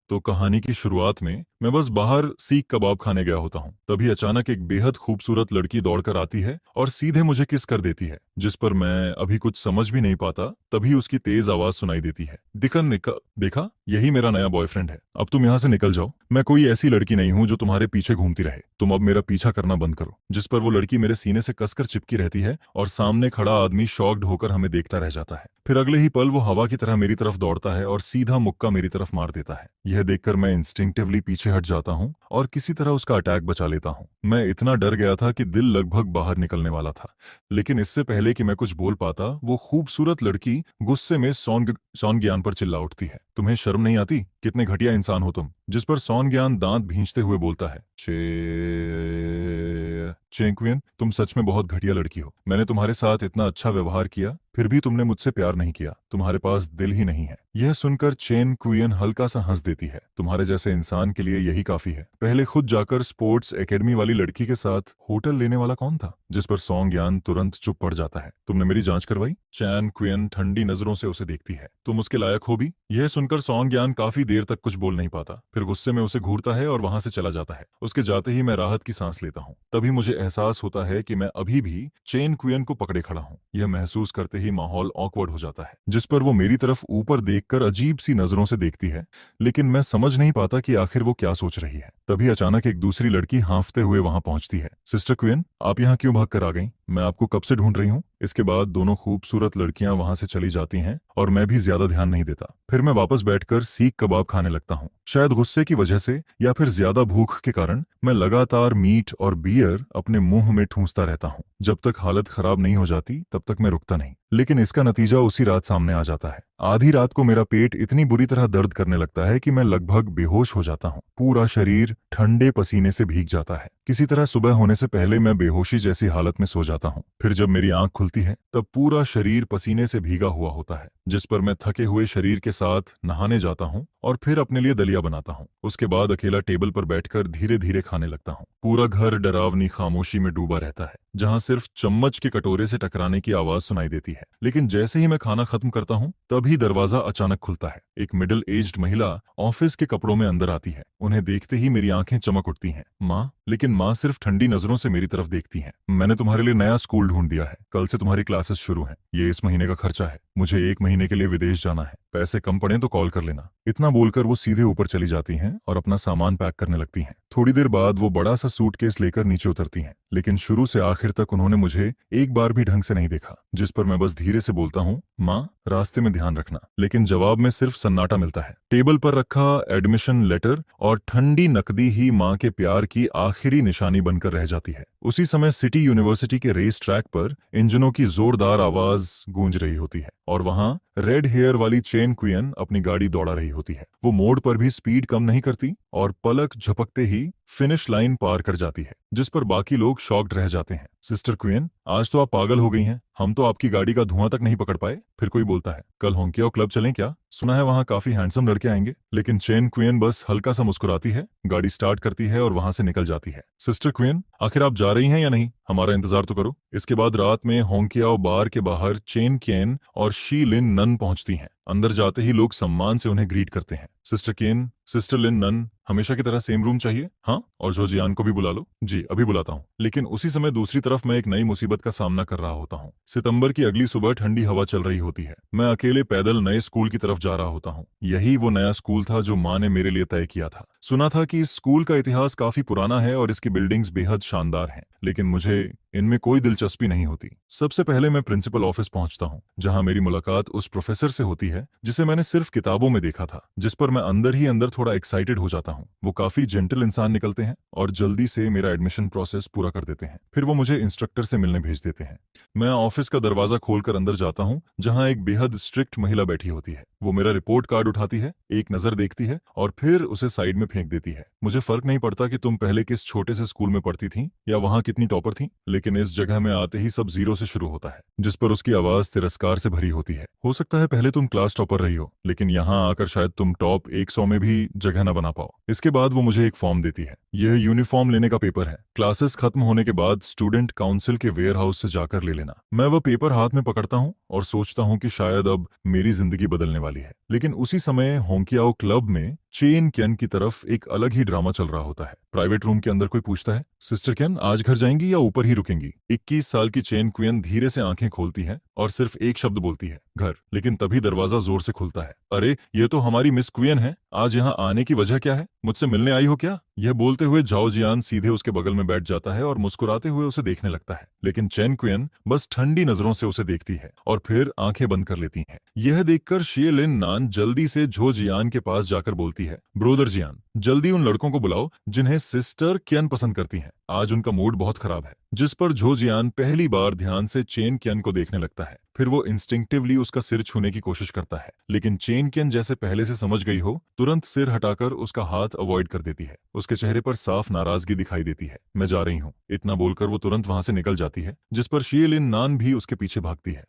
तो कहानी की शुरुआत में मैं बस बाहर सीख कबाब खाने गया होता हूँ। तभी अचानक एक बेहद खूबसूरत लड़की दौड़कर आती है और सीधे मुझे किस कर देती है, जिस पर मैं अभी कुछ समझ भी नहीं पाता। तभी उसकी तेज आवाज सुनाई देती है, देखा, यही मेरा नया बॉयफ्रेंड है। अब तुम यहाँ से निकल जाओ। मैं कोई ऐसी लड़की नहीं हूँ जो तुम्हारे पीछे घूमती रहे। तुम अब मेरा पीछा करना बंद करो। जिस पर वो लड़की मेरे सीने से कसकर चिपकी रहती है और सामने खड़ा आदमी शॉक्ड होकर हमें देखता रह जाता है। फिर अगले ही पल वो हवा की तरह मेरी तरफ दौड़ता है और सीधा मुक्का मेरी तरफ मार देता है। यह देखकर मैं इंस्टिंक्टिवली पीछे हट जाता हूँ और किसी तरह उसका अटैक बचा लेता हूँ। मैं इतना डर गया था कि दिल लगभग बाहर निकलने वाला था। लेकिन इससे पहले कि मैं कुछ बोल पाता, वो खूबसूरत लड़की गुस्से में सौन ज्ञान पर चिल्ला उठती है, तुम्हें शर्म नहीं आती? कितने घटिया इंसान हो तुम। जिस पर सौन ज्ञान दांत भींचते हुए बोलता है, चेंकुयन, तुम सच में बहुत घटिया लड़की हो। मैंने तुम्हारे साथ इतना अच्छा व्यवहार किया, फिर भी तुमने मुझसे प्यार नहीं किया। तुम्हारे पास दिल ही नहीं है। यह सुनकर चेन कुयन हल्का सा हंस देती है, तुम्हारे जैसे इंसान के लिए यही काफी है। पहले खुद जाकर स्पोर्ट्स एकेडमी वाली लड़की के साथ होटल लेने वाला कौन था? जिस पर सौंग ज्ञान तुरंत चुप पड़ जाता है, तुमने मेरी जांच करवाई? चैन कुयन ठंडी नजरों से उसे देखती है, तुम उसके लायक हो भी? यह सुनकर सौंग ज्ञान काफी देर तक कुछ बोल नहीं पाता, फिर गुस्से में उसे घूरता है और वहां से चला जाता है। उसके जाते ही मैं राहत की सांस लेता हूँ। तभी मुझे एहसास होता है कि मैं अभी भी चेन कुयन को पकड़े खड़ा हूँ। यह महसूस करते ही माहौल ऑकवर्ड हो जाता है, जिस पर वो मेरी तरफ ऊपर देखकर अजीब सी नजरों से देखती है, लेकिन मैं समझ नहीं पाता कि आखिर वो क्या सोच रही है। तभी अचानक एक दूसरी लड़की हांफते हुए वहां पहुंचती है। सिस्टर क्विन, आप यहाँ क्यों भाग कर आ गई? मैं आपको कब से ढूंढ रही हूँ। इसके बाद दोनों खूबसूरत लड़कियां वहां से चली जाती हैं और मैं भी ज्यादा ध्यान नहीं देता। फिर मैं वापस बैठकर सीख कबाब खाने लगता हूँ। शायद गुस्से की वजह से या फिर ज्यादा भूख के कारण मैं लगातार मीट और बियर अपने मुंह में ठूंसता रहता हूँ। जब तक हालत खराब नहीं हो जाती तब तक मैं रुकता नहीं। लेकिन इसका नतीजा उसी रात सामने आ जाता है। आधी रात को मेरा पेट इतनी बुरी तरह दर्द करने लगता है कि मैं लगभग बेहोश हो जाता हूँ। पूरा शरीर ठंडे पसीने से भीग जाता है। किसी तरह सुबह होने से पहले मैं बेहोशी जैसी हालत में सो जाता हूँ। फिर जब मेरी आंख खुलती है तब पूरा शरीर पसीने से भीगा हुआ होता है, जिस पर मैं थके हुए शरीर के साथ नहाने जाता हूँ और फिर अपने लिए दलिया बनाता हूँ। उसके बाद अकेला टेबल पर बैठकर धीरे धीरे खाने लगता हूँ। पूरा घर डरावनी खामोशी में डूबा रहता है, जहाँ सिर्फ चम्मच के कटोरे से टकराने की आवाज सुनाई देती है। लेकिन जैसे ही मैं खाना खत्म करता हूँ तभी दरवाजा अचानक खुलता है। एक मिडिल एज्ड महिला ऑफिस के कपड़ों में अंदर आती है। उन्हें देखते ही मेरी आंखें चमक उठती हैं। माँ। लेकिन माँ सिर्फ ठंडी नजरों से मेरी तरफ देखती हैं। मैंने तुम्हारे लिए नया स्कूल ढूंढ दिया है, कल से तुम्हारी क्लासेस शुरू हैं। ये इस महीने का खर्चा है। मुझे 1 महीने के लिए विदेश जाना है, पैसे कम पड़े तो कॉल कर लेना। इतना बोलकर वो सीधे ऊपर चली जाती हैं और अपना सामान पैक करने लगती हैं। थोड़ी देर बाद वो बड़ा सा सूटकेस लेकर नीचे उतरती हैं, लेकिन शुरू से आखिर तक उन्होंने मुझे एक बार भी ढंग से नहीं देखा। जिस पर मैं बस धीरे से बोलता हूँ, माँ, रास्ते में ध्यान रखना। लेकिन जवाब में सिर्फ सन्नाटा मिलता है। टेबल पर रखा एडमिशन लेटर और ठंडी नकदी ही माँ के प्यार की आखिरी निशानी बनकर रह जाती है। उसी समय सिटी यूनिवर्सिटी के रेस ट्रैक पर इंजनों की जोरदार आवाज गूंज रही होती है और वहां रेड हेयर वाली चेन क्वियन अपनी गाड़ी दौड़ा रही होती है। वो मोड़ पर भी स्पीड कम नहीं करती और पलक झपकते ही फिनिश लाइन पार कर जाती है, जिस पर बाकी लोग शॉक्ड रह जाते हैं। सिस्टर क्वियन, आज तो आप पागल हो गई हैं। हम तो आपकी गाड़ी का धुआं तक नहीं पकड़ पाए। फिर कोई बोलता है, कल होंकिया क्लब चलें क्या? सुना है वहां काफी हैंडसम लड़के आएंगे। लेकिन चेन क्वियन बस हल्का सा मुस्कुराती है, गाड़ी स्टार्ट करती है और वहां से निकल जाती है। सिस्टर क्वियन, आखिर आप जा रही हैं या नहीं? हमारा इंतजार तो करो। इसके बाद रात में होंकियाओ बार के बाहर चेन केन और शी लिन नन पहुंचती हैं। अंदर जाते ही लोग सम्मान से उन्हें ग्रीट करते हैं। सिस्टर केन, सिस्टर लिन नन, हमेशा की तरह सेम रूम चाहिए? हाँ, और जोजियान को भी बुला लो। जी, अभी बुलाता हूँ। लेकिन उसी समय दूसरी तरफ मैं एक नई मुसीबत का सामना कर रहा होता हूँ। सितंबर की अगली सुबह ठंडी हवा चल रही होती है। मैं अकेले पैदल नए स्कूल की तरफ जा रहा होता हूँ। यही वो नया स्कूल था जो माँ ने मेरे लिए तय किया था। सुना था कि इस स्कूल का इतिहास काफी पुराना है और इसकी बिल्डिंग्स बेहद शानदार हैं, लेकिन मुझे इनमें कोई दिलचस्पी नहीं होती। सबसे पहले मैं प्रिंसिपल ऑफिस पहुंचता हूं, जहां मेरी मुलाकात उस प्रोफेसर से होती है जिसे मैंने सिर्फ किताबों में देखा था, जिस पर मैं अंदर ही अंदर थोड़ा एक्साइटेड हो जाता हूं। वो काफी जेंटल इंसान निकलते हैं और जल्दी से मेरा एडमिशन प्रोसेस पूरा कर देते हैं। फिर वो मुझे इंस्ट्रक्टर से मिलने भेज देते हैं। मैं ऑफिस का दरवाजा खोलकर अंदर जाता हूं, जहां एक बेहद स्ट्रिक्ट महिला बैठी होती है। वो मेरा रिपोर्ट कार्ड उठाती है, एक नजर देखती है और फिर उसे साइड में फेंक देती है। मुझे फर्क नहीं पड़ता कि तुम पहले किस छोटे से स्कूल में पढ़ती थी या वहां कितनी टॉपर थी, लेकिन इस जगह में आते ही सब जीरो से शुरू होता है। जिस पर उसकी आवाज तिरस्कार से भरी होती है। हो सकता है पहले तुम क्लास टॉपर रही हो, लेकिन यहाँ आकर शायद तुम टॉप 100 में भी जगह न बना पाओ। इसके बाद वो मुझे एक फॉर्म देती है। यह यूनिफॉर्म लेने का पेपर है। क्लासेस खत्म होने के बाद स्टूडेंट काउंसिल के वेयर हाउस से जाकर ले लेना। मैं वह पेपर हाथ में पकड़ता हूँ और सोचता हूँ कि शायद अब मेरी जिंदगी बदलने वाली है। लेकिन उसी समय होंकियाओ क्लब में चेन केन की तरफ एक अलग ही ड्रामा चल रहा होता है। प्राइवेट रूम के अंदर कोई पूछता है, सिस्टर केन आज घर जाएंगी या ऊपर ही रुकेंगी? 21 साल की चेन कुयन धीरे से आंखें खोलती है और सिर्फ एक शब्द बोलती है, घर। लेकिन तभी दरवाजा जोर से खुलता है। अरे ये तो हमारी मिस कुयन है, आज यहाँ आने की वजह क्या है? मुझसे मिलने आई हो क्या? यह बोलते हुए जाओ जियान सीधे उसके बगल में बैठ जाता है और मुस्कुराते हुए उसे देखने लगता है। लेकिन चेन कुयन बस ठंडी नजरों से उसे देखती है और फिर आंखें बंद कर लेती है। यह देखकर शियलिन नान जल्दी से झो जियान के पास जाकर बोलती है, ब्रोदर जियान, जल्दी उन लड़कों को बुलाओ जिन्हें सिस्टर कियन पसंद करती हैं। आज उनका मूड बहुत खराब है। जिस पर झो जियान पहली बार ध्यान से चेन कियन को देखने लगता है। फिर वो इंस्टिंक्टिवली उसका सिर छूने की कोशिश करता है, लेकिन चेन कियन जैसे पहले से समझ गई हो, तुरंत सिर हटाकर उसका हाथ अवॉइड कर देती है। उसके चेहरे पर साफ नाराजगी दिखाई देती है। मैं जा रही हूँ, इतना बोलकर वो तुरंत वहां से निकल जाती है, जिस पर शियलिन नान भी उसके पीछे भागती है।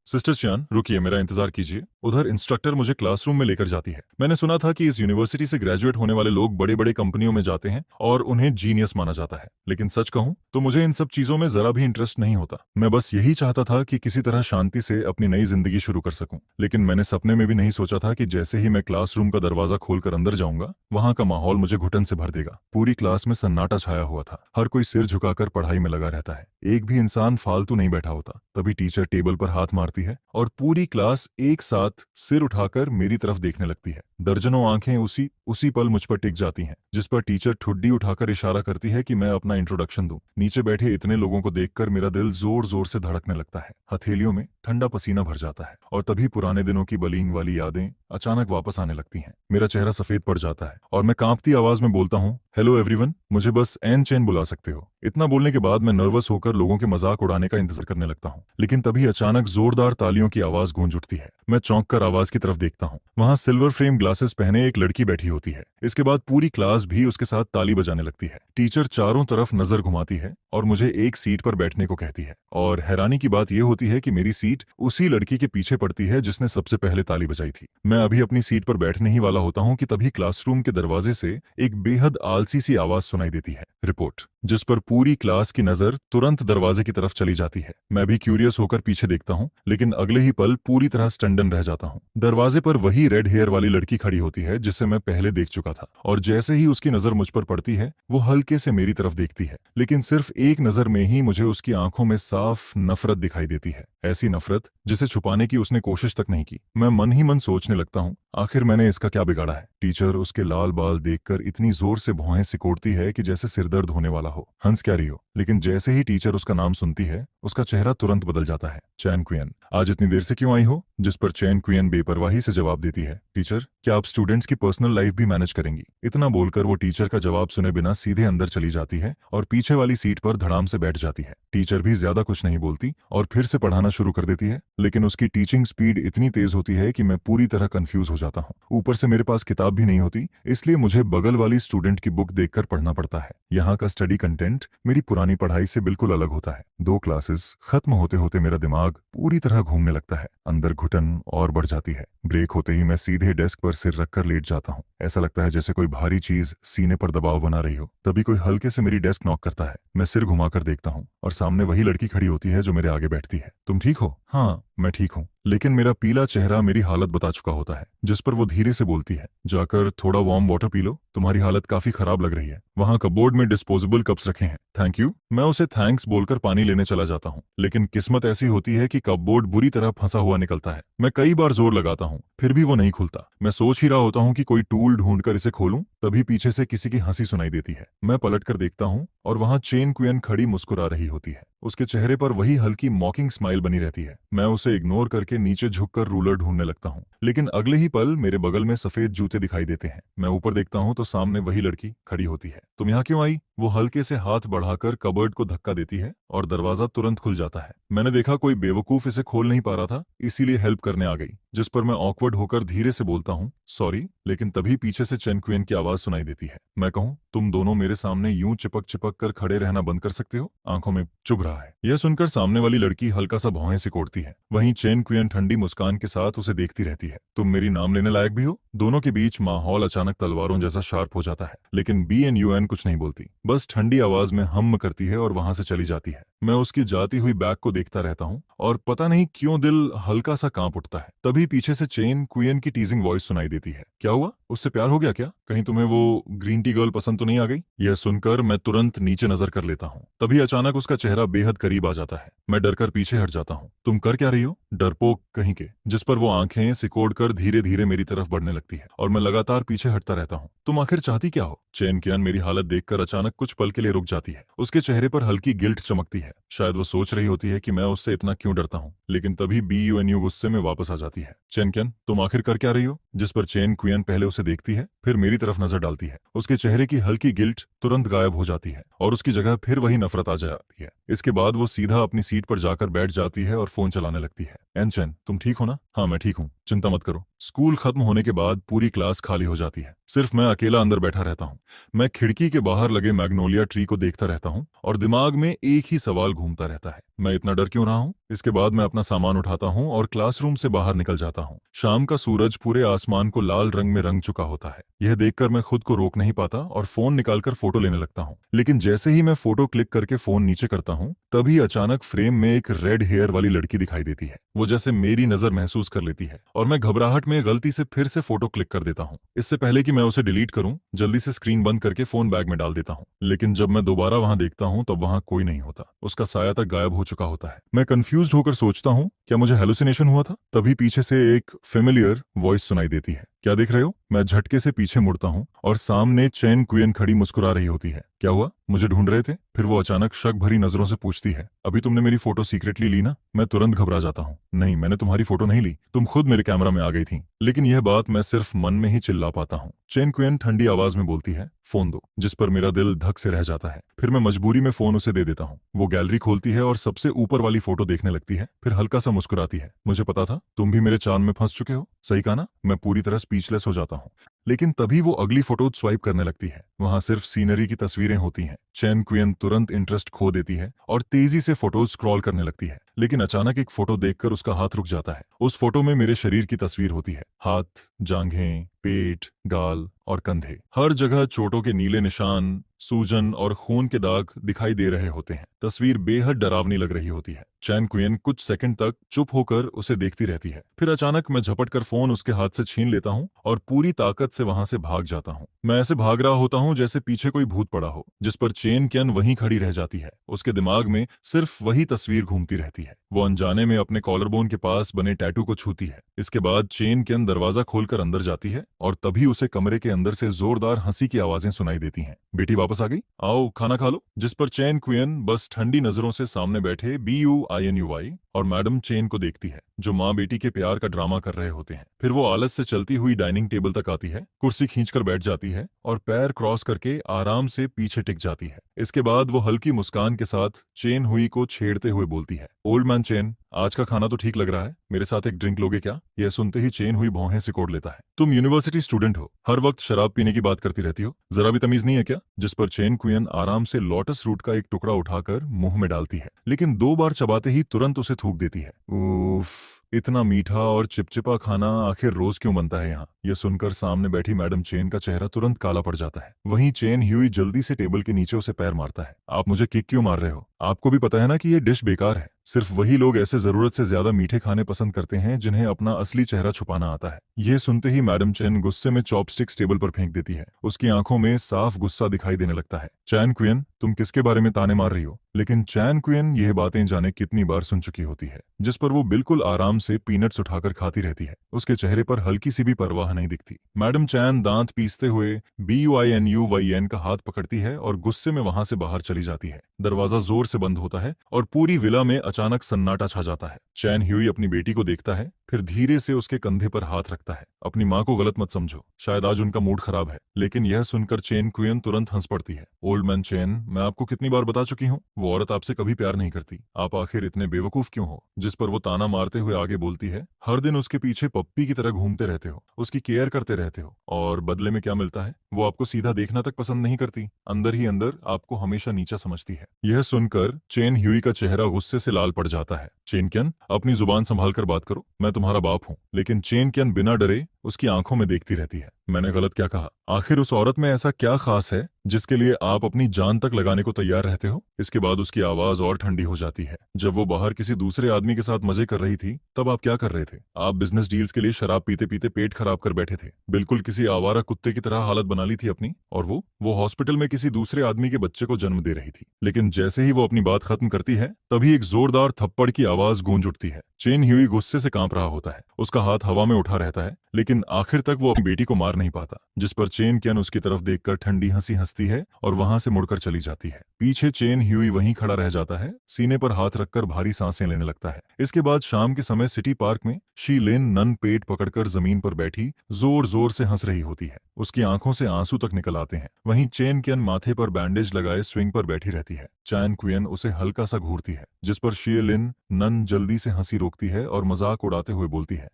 सिस्टर चियान रुकिए, मेरा इंतजार कीजिए। उधर इंस्ट्रक्टर मुझे क्लासरूम में लेकर जाती है। मैंने सुना था कि इस यूनिवर्सिटी से ग्रेजुएट होने वाले लोग बड़े बड़े कंपनियों में जाते हैं और उन्हें जीनियस माना जाता है, लेकिन सच कहूं तो मुझे इन सब चीजों में जरा भी इंटरेस्ट नहीं होता। मैं बस यही चाहता था कि किसी तरह शांति से अपनी नई जिंदगी शुरू कर सकूं। लेकिन मैंने सपने में भी नहीं सोचा था कि जैसे ही मैं क्लासरूम का दरवाजा खोलकर अंदर जाऊंगा, वहां का माहौल मुझे घुटन से भर देगा। पूरी क्लास में सन्नाटा छाया हुआ था। हर कोई सिर झुकाकर पढ़ाई में लगा रहता है। एक भी इंसान फालतू नहीं बैठा होता। तभी टीचर टेबल पर हाथ मारती है और पूरी क्लास एक साथ सिर उठाकर मेरी तरफ देखने लगती है। दर्जनों आंखें उसी पल मुझ पर टिक जाती हैं, जिस पर टीचर ठुड्डी उठाकर इशारा करती है कि मैं अपना इंट्रोडक्शन दूं। नीचे बैठे इतने लोगों को देखकर मेरा दिल जोर जोर से धड़कने लगता है। हथेलियों में ठंडा पसीना भर जाता है और तभी पुराने दिनों की बलींग वाली यादें अचानक वापस आने लगती हैं। मेरा चेहरा सफेद पड़ जाता है और मैं कांपती आवाज में बोलता हूँ, हेलो एवरीवन, मुझे बस एन चेन बुला सकते हो। इतना बोलने के बाद मैं नर्वस होकर लोगों के मजाक उड़ाने का इंतजार करने लगता हूँ। लेकिन तभी अचानक जोरदार तालियों की आवाज गूंज उठती है। मैं चौंक कर आवाज की तरफ देखता हूँ। वहां सिल्वर फ्रेम ग्लासेस पहने एक लड़की बैठी होती है। इसके बाद पूरी क्लास भी उसके साथ ताली बजाने लगती है। टीचर चारों तरफ नजर घुमाती है और मुझे एक सीट पर बैठने को कहती है। और हैरानी की बात यह होती है कि मेरी सीट उसी लड़की के पीछे पड़ती है जिसने सबसे पहले ताली बजाई थी। मैं अभी अपनी सीट पर बैठने ही वाला होता हूँ कि तभी क्लासरूम के दरवाजे से एक बेहद आलसी सी आवाज सुनाई देती है, रिपोर्ट। जिस पर पूरी क्लास की नजर तुरंत दरवाजे की तरफ चली जाती है। मैं भी क्यूरियस होकर पीछे देखता हूँ, लेकिन अगले ही पल पूरी तरह स्टंडन रह जाता हूँ। दरवाजे पर वही रेड हेयर वाली लड़की खड़ी होती है जिसे मैं पहले देख चुका था, और जैसे ही उसकी नजर मुझ पर पड़ती है, वो हल्के से मेरी तरफ देखती है। लेकिन सिर्फ एक नजर में ही मुझे उसकी आंखों में साफ नफरत दिखाई देती है। ऐसी नफरत जिसे छुपाने की उसने कोशिश तक नहीं की। मैं मन ही मन सोचने लगता हूँ, आखिर मैंने इसका क्या बिगाड़ा है? टीचर उसके लाल बाल देखकर इतनी जोर से भौहें सिकोड़ती है कि जैसे सिरदर्द होने वाला हो। हंस क्या रही हो? लेकिन जैसे ही टीचर उसका नाम सुनती है, उसका चेहरा तुरंत बदल जाता है। चैन कुयन, आज इतनी देर से क्यों आई हो? जिस पर चैन कुयन बेपरवाही से जवाब देती है, टीचर, क्या आप स्टूडेंट्स की पर्सनल लाइफ भी मैनेज करेंगी? इतना बोलकर वो टीचर का जवाब सुने बिना सीधे अंदर चली जाती है और पीछे वाली सीट पर धड़ाम से बैठ जाती है। टीचर भी ज्यादा कुछ नहीं बोलती और फिर से पढ़ाना शुरू कर देती है, लेकिन उसकी टीचिंग स्पीड इतनी तेज होती है कि मैं पूरी तरह कंफ्यूज हो जाता हूँ। ऊपर से मेरे पास किताब भी नहीं होती, इसलिए मुझे बगल वाली स्टूडेंट की बुक देखकर पढ़ना पड़ता है। यहाँ का स्टडी कंटेंट मेरी पुरानी पढ़ाई से बिल्कुल अलग होता है। 2 क्लासेस खत्म होते होते मेरा दिमाग पूरी तरह घूमने लगता है। अंदर घुटन और बढ़ जाती है। ब्रेक होते ही मैं सीधे डेस्क पर सिर रखकर लेट जाता हूँ। ऐसा लगता है जैसे कोई भारी चीज सीने पर दबाव बना रही हो। तभी कोई हल्के से मेरी डेस्क नॉक करता है। मैं सिर घुमाकर देखता हूँ और सामने वही लड़की खड़ी होती है जो मेरे आगे बैठती है। तुम ठीक हो? हाँ, मैं ठीक हूँ। लेकिन मेरा पीला चेहरा मेरी हालत बता चुका होता है। जिस पर वो धीरे से बोलती है, जाकर थोड़ा वार्म वाटर पी लो, तुम्हारी हालत काफी खराब लग रही है। वहां कपबोर्ड में डिस्पोजेबल कप्स रखे हैं। Thank you. मैं उसे थैंक्स बोलकर पानी लेने चला जाता हूँ, लेकिन किस्मत ऐसी होती है कि कपबोर्ड बुरी तरह फंसा हुआ निकलता है। मैं कई बार जोर लगाता हूँ, फिर भी वो नहीं खुलता। मैं सोच ही रहा होता हूँ कि कोई टूल ढूंढकर इसे खोलूं, तभी पीछे से किसी की हंसी सुनाई देती है। मैं पलटकर देखता हूँ और वहां चेन कुयन खड़ी मुस्कुरा रही होती है। उसके चेहरे पर वही हल्की मॉकिंग स्माइल बनी रहती है। मैं उसे इग्नोर करके नीचे झुककर रूलर ढूंढने लगता हूँ, लेकिन अगले ही पल मेरे बगल में सफेद जूते दिखाई देते हैं। मैं ऊपर देखता हूँ तो सामने वही लड़की खड़ी होती है। तुम यहाँ क्यों आई? वो हल्के से हाथ बढ़ाकर कबर्ड को धक्का देती है और दरवाजा तुरंत खुल जाता है। मैंने देखा कोई बेवकूफ इसे खोल नहीं पा रहा था, इसीलिए हेल्प करने आ गई। जिस पर मैं ऑकवर्ड होकर धीरे से बोलता हूँ, सॉरी। लेकिन तभी पीछे से चेन कुयन की आवाज सुनाई देती है। मैं कहूँ, तुम दोनों मेरे सामने यूं चिपक चिपक कर खड़े रहना बंद कर सकते हो? आंखों में चुभ रहा है। यह सुनकर सामने वाली लड़की हल्का सा भौहें सिकोड़ती है। वहीं चेन कुयन ठंडी मुस्कान के साथ उसे देखती रहती है। तुम मेरी नाम लेने लायक भी हो? दोनों के बीच माहौल अचानक तलवारों जैसा शार्प हो जाता है, लेकिन BNUN कुछ नहीं बोलती, बस ठंडी आवाज में हम्म करती है और वहां से चली जाती है। मैं उसकी जाती हुई बैग को देखता रहता हूँ और पता नहीं क्यों दिल हल्का सा कांप उठता है। तभी तभी पीछे से चेन कुयन की टीजिंग वॉइस सुनाई देती है। क्या हुआ, उससे प्यार हो गया क्या? कहीं तुम्हें वो ग्रीन टी गर्ल पसंद तो नहीं आ गई? यह सुनकर मैं तुरंत नीचे नजर कर लेता हूँ। तभी अचानक उसका चेहरा बेहद करीब आ जाता है। मैं डरकर पीछे हट जाता हूँ। तुम कर क्या रही हो? डरपोक कहीं के। जिस पर वो आंखें सिकोड़ कर धीरे धीरे मेरी तरफ बढ़ने लगती है और मैं लगातार पीछे हटता रहता हूँ। तुम आखिर चाहती क्या हो? चेन कियान मेरी हालत देखकर अचानक कुछ पल के लिए रुक जाती है। उसके चेहरे पर हल्की गिल्ट चमकती है। शायद वो सोच रही होती है कि मैं उससे इतना क्यों डरता हूँ। लेकिन तभी BUNU गुस्से में वापस आ जाती है। चेन कियान, तुम आखिर कर क्या रही हो? जिस पर चेन कुयन पहले उसे देखती है, फिर मेरी तरफ नजर डालती है। उसके चेहरे की हल्की गिल्ट तुरंत गायब हो जाती है और उसकी जगह फिर वही नफरत आ जाती है। इसके बाद वो सीधा अपनी सीट पर जाकर बैठ जाती है और फोन चलाने लगती है। एन चेन, तुम ठीक हो ना? हाँ, मैं ठीक हूँ, चिंता मत करो। स्कूल खत्म होने के बाद पूरी क्लास खाली हो जाती है। सिर्फ मैं अकेला अंदर बैठा रहता हूँ। मैं खिड़की के बाहर लगे मैग्नोलिया ट्री को देखता रहता हूँ और दिमाग में एक ही सवाल घूमता रहता है, मैं इतना डर क्यों रहा हूँ? इसके बाद मैं अपना सामान उठाता हूँ और क्लासरूम से बाहर निकल जाता हूँ। शाम का सूरज पूरे आसमान को लाल रंग में रंग चुका होता है। यह देखकर मैं खुद को रोक नहीं पाता और फोन निकालकर फोटो लेने लगता हूँ। लेकिन जैसे ही मैं फोटो क्लिक करके फोन नीचे करता हूँ, तभी अचानक फ्रेम में एक रेड हेयर वाली लड़की दिखाई देती है। वो जैसे मेरी नजर महसूस कर लेती है और मैं घबराहट में गलती से फिर से फोटो क्लिक कर देता हूँ। इससे पहले कि मैं उसे डिलीट करूं, जल्दी से स्क्रीन बंद करके फोन बैग में डाल देता हूँ। लेकिन जब मैं दोबारा वहां देखता हूँ तब वहां कोई नहीं होता। उसका साया तक गायब हो चुका होता है। मैं कंफ्यूज्ड होकर सोचता हूँ, क्या मुझे हेलुसिनेशन हुआ था? तभी पीछे से एक फेमिलियर वॉइस सुनाई देती है। क्या देख रहे हो? मैं झटके से पीछे मुड़ता हूँ और सामने चेन कुयन खड़ी मुस्कुरा रही होती है। क्या हुआ, मुझे ढूंढ रहे थे? फिर वो अचानक शक भरी नजरों से पूछती है, अभी तुमने मेरी फोटो सीक्रेटली ली ना? मैं तुरंत घबरा जाता हूँ। नहीं, मैंने तुम्हारी फोटो नहीं ली, तुम खुद मेरे कैमरा में आ गई थी। लेकिन यह बात मैं सिर्फ मन में ही चिल्ला पाता हूँ। चेन कुयन ठंडी आवाज में बोलती है, फोन दो। जिस पर मेरा दिल धक से रह जाता है। फिर मैं मजबूरी में फोन उसे दे देता हूँ। वो गैलरी खोलती है और सबसे ऊपर वाली फोटो देखने लगती है, फिर हल्का सा मुस्कुराती है। मुझे पता था तुम भी मेरे चांद में फंस चुके हो, सही कहा ना? मैं पूरी तरह स्पीचलेस हो जाता हूँ। लेकिन तभी वो अगली फोटो स्वाइप करने लगती है। वहां सिर्फ सीनरी की तस्वीरें होती हैं। चेन कुयन तुरंत इंटरेस्ट खो देती है और तेजी से फोटोज स्क्रॉल करने लगती है। लेकिन अचानक एक फोटो देखकर उसका हाथ रुक जाता है। उस फोटो में मेरे शरीर की तस्वीर होती है। हाथ, जांघें, पेट, गाल और कंधे, हर जगह चोटों के नीले निशान, सूजन और खून के दाग दिखाई दे रहे होते हैं। तस्वीर बेहद डरावनी लग रही होती है। चैन कुयन कुछ सेकंड तक चुप होकर उसे देखती रहती है। फिर अचानक मैं झपट कर फोन उसके हाथ से छीन लेता हूँ और पूरी ताकत से वहां से भाग जाता हूँ। मैं ऐसे भाग रहा होता हूँ जैसे पीछे कोई भूत पड़ा हो, जिस पर चेन कियन वहीं खड़ी रह जाती है। उसके दिमाग में सिर्फ वही तस्वीर घूमती रहती है। वो अनजाने में अपने कॉलर बोन के पास बने टैटू को छूती है। इसके बाद चेन कियन दरवाजा खोलकर अंदर जाती है और तभी उसे कमरे के अंदर से जोरदार हंसी की आवाजें सुनाई देती हैं। बेटी वापस आ गई, आओ खाना खा लो। जिस पर चेन कुयन बस ठंडी नजरों से सामने बैठे BUINUY और मैडम चेन को देखती है, जो माँ बेटी के प्यार का ड्रामा कर रहे होते हैं। फिर वो आलस से चलती हुई डाइनिंग टेबल तक आती है, कुर्सी खींचकर बैठ जाती है और पैर क्रॉस करके आराम से पीछे टिक जाती है। इसके बाद वो हल्की मुस्कान के साथ चेन हुई को छेड़ते हुए बोलती है, ओल्ड मैन चेन, आज का खाना तो ठीक लग रहा है, मेरे साथ एक ड्रिंक लोगे क्या? यह सुनते ही चेन हुई भौहें सिकोड़ लेता है। तुम यूनिवर्सिटी स्टूडेंट हो, हर वक्त शराब पीने की बात करती रहती हो, जरा भी तमीज नहीं है क्या? जिस पर चेन कुयन आराम से लोटस रूट का एक टुकड़ा उठाकर मुंह में डालती है, लेकिन 2 बार चबाते ही तुरंत उसे थूक देती है। उफ, इतना मीठा और चिपचिपा खाना आखिर रोज क्यों बनता है यहाँ? यह सुनकर सामने बैठी मैडम चेन का चेहरा तुरंत काला पड़ जाता है। वहीं चेन ह्यूई जल्दी से टेबल के नीचे उसे पैर मारता है। आप मुझे किक क्यों मार रहे हो? आपको भी पता है ना कि ये डिश बेकार है। सिर्फ वही लोग ऐसे जरूरत से ज्यादा मीठे खाने पसंद करते हैं जिन्हें अपना असली चेहरा छुपाना आता है। यह सुनते ही मैडम चेन गुस्से में चॉपस्टिक्स टेबल पर फेंक देती है। उसकी आंखों में साफ गुस्सा दिखाई देने लगता है। चैन कुयन, तुम किसके बारे में ताने मार रही हो? लेकिन चैन कुयन यह बातें जाने कितनी बार सुन चुकी होती है, जिस पर वो बिल्कुल आराम से पीनट्स उठाकर खाती रहती है। उसके चेहरे पर हल्की सी भी परवाह नहीं दिखती। मैडम चैन दांत पीसते हुए BUINUYN का हाथ पकड़ती है और गुस्से में वहां से बाहर चली जाती है। दरवाजा जोर से बंद होता है और पूरी विला में अचानक सन्नाटा छा जाता है। चैन ह्यूई अपनी बेटी को देखता है, फिर धीरे से उसके कंधे पर हाथ रखता है। अपनी माँ को गलत मत समझो, शायद आज उनका मूड खराब है। लेकिन यह सुनकर चेन कुयन तुरंत हंस पड़ती है। ओल्ड मैन चेन, मैं आपको कितनी बार बता चुकी हूँ, वो औरत आपसे कभी प्यार नहीं करती। आप आखिर इतने बेवकूफ क्यों हो? जिस पर वो ताना मारते हुए आगे बोलती है, हर दिन उसके पीछे पप्पी की तरह घूमते रहते हो, उसकी केयर करते रहते हो, और बदले में क्या मिलता है? वो आपको सीधा देखना तक पसंद नहीं करती, अंदर ही अंदर आपको हमेशा नीचा समझती है। यह सुनकर चेन ह्यूई का चेहरा गुस्से से लाल पड़ जाता है। चेन कियन, अपनी जुबान संभाल कर बात करो, मैं तुम्हारा बाप हूँ। लेकिन चेन कियन बिना डरे उसकी आंखों में देखती रहती है। मैंने गलत क्या कहा? आखिर उस औरत में ऐसा क्या खास है जिसके लिए आप अपनी जान तक लगाने को तैयार रहते हो। इसके बाद उसकी आवाज और ठंडी हो जाती है। जब वो बाहर किसी दूसरे आदमी के साथ मजे कर रही थी तब आप क्या कर रहे थे? आप बिजनेस डील्स के लिए शराब पीते पीते पेट खराब कर बैठे थे, बिल्कुल किसी आवारा कुत्ते की तरह हालत बना ली थी अपनी। और वो हॉस्पिटल में किसी दूसरे आदमी के बच्चे को जन्म दे रही थी। लेकिन जैसे ही वो अपनी बात खत्म करती है तभी एक जोरदार थप्पड़ की आवाज गूंज उठती है। चेन ह्यूई गुस्से से कांप रहा होता है, उसका हाथ हवा में उठा रहता है, लेकिन आखिर तक वो अपनी बेटी को मार नहीं पाता। जिस पर चेन कियन उसकी तरफ देखकर ठंडी हंसी हंसती है और वहां से मुड़कर चली जाती है। पीछे चेन ह्यूई वहीं खड़ा रह जाता है, सीने पर हाथ रखकर भारी सांसें लेने लगता है। इसके बाद शाम के समय सिटी पार्क में शी लिन नन पेट पकड़कर जमीन पर बैठी जोर जोर से हंस रही होती है। उसकी आंखों से आंसू तक निकल आते हैं। वहीं चेन कियन माथे पर बैंडेज लगाए स्विंग पर बैठी रहती है। चैन क्वियन उसे हल्का सा घूरती है, जिस पर शी लिन नन जल्दी से हंसी रोकती है और मजाक उड़ाते हुए बोलती है,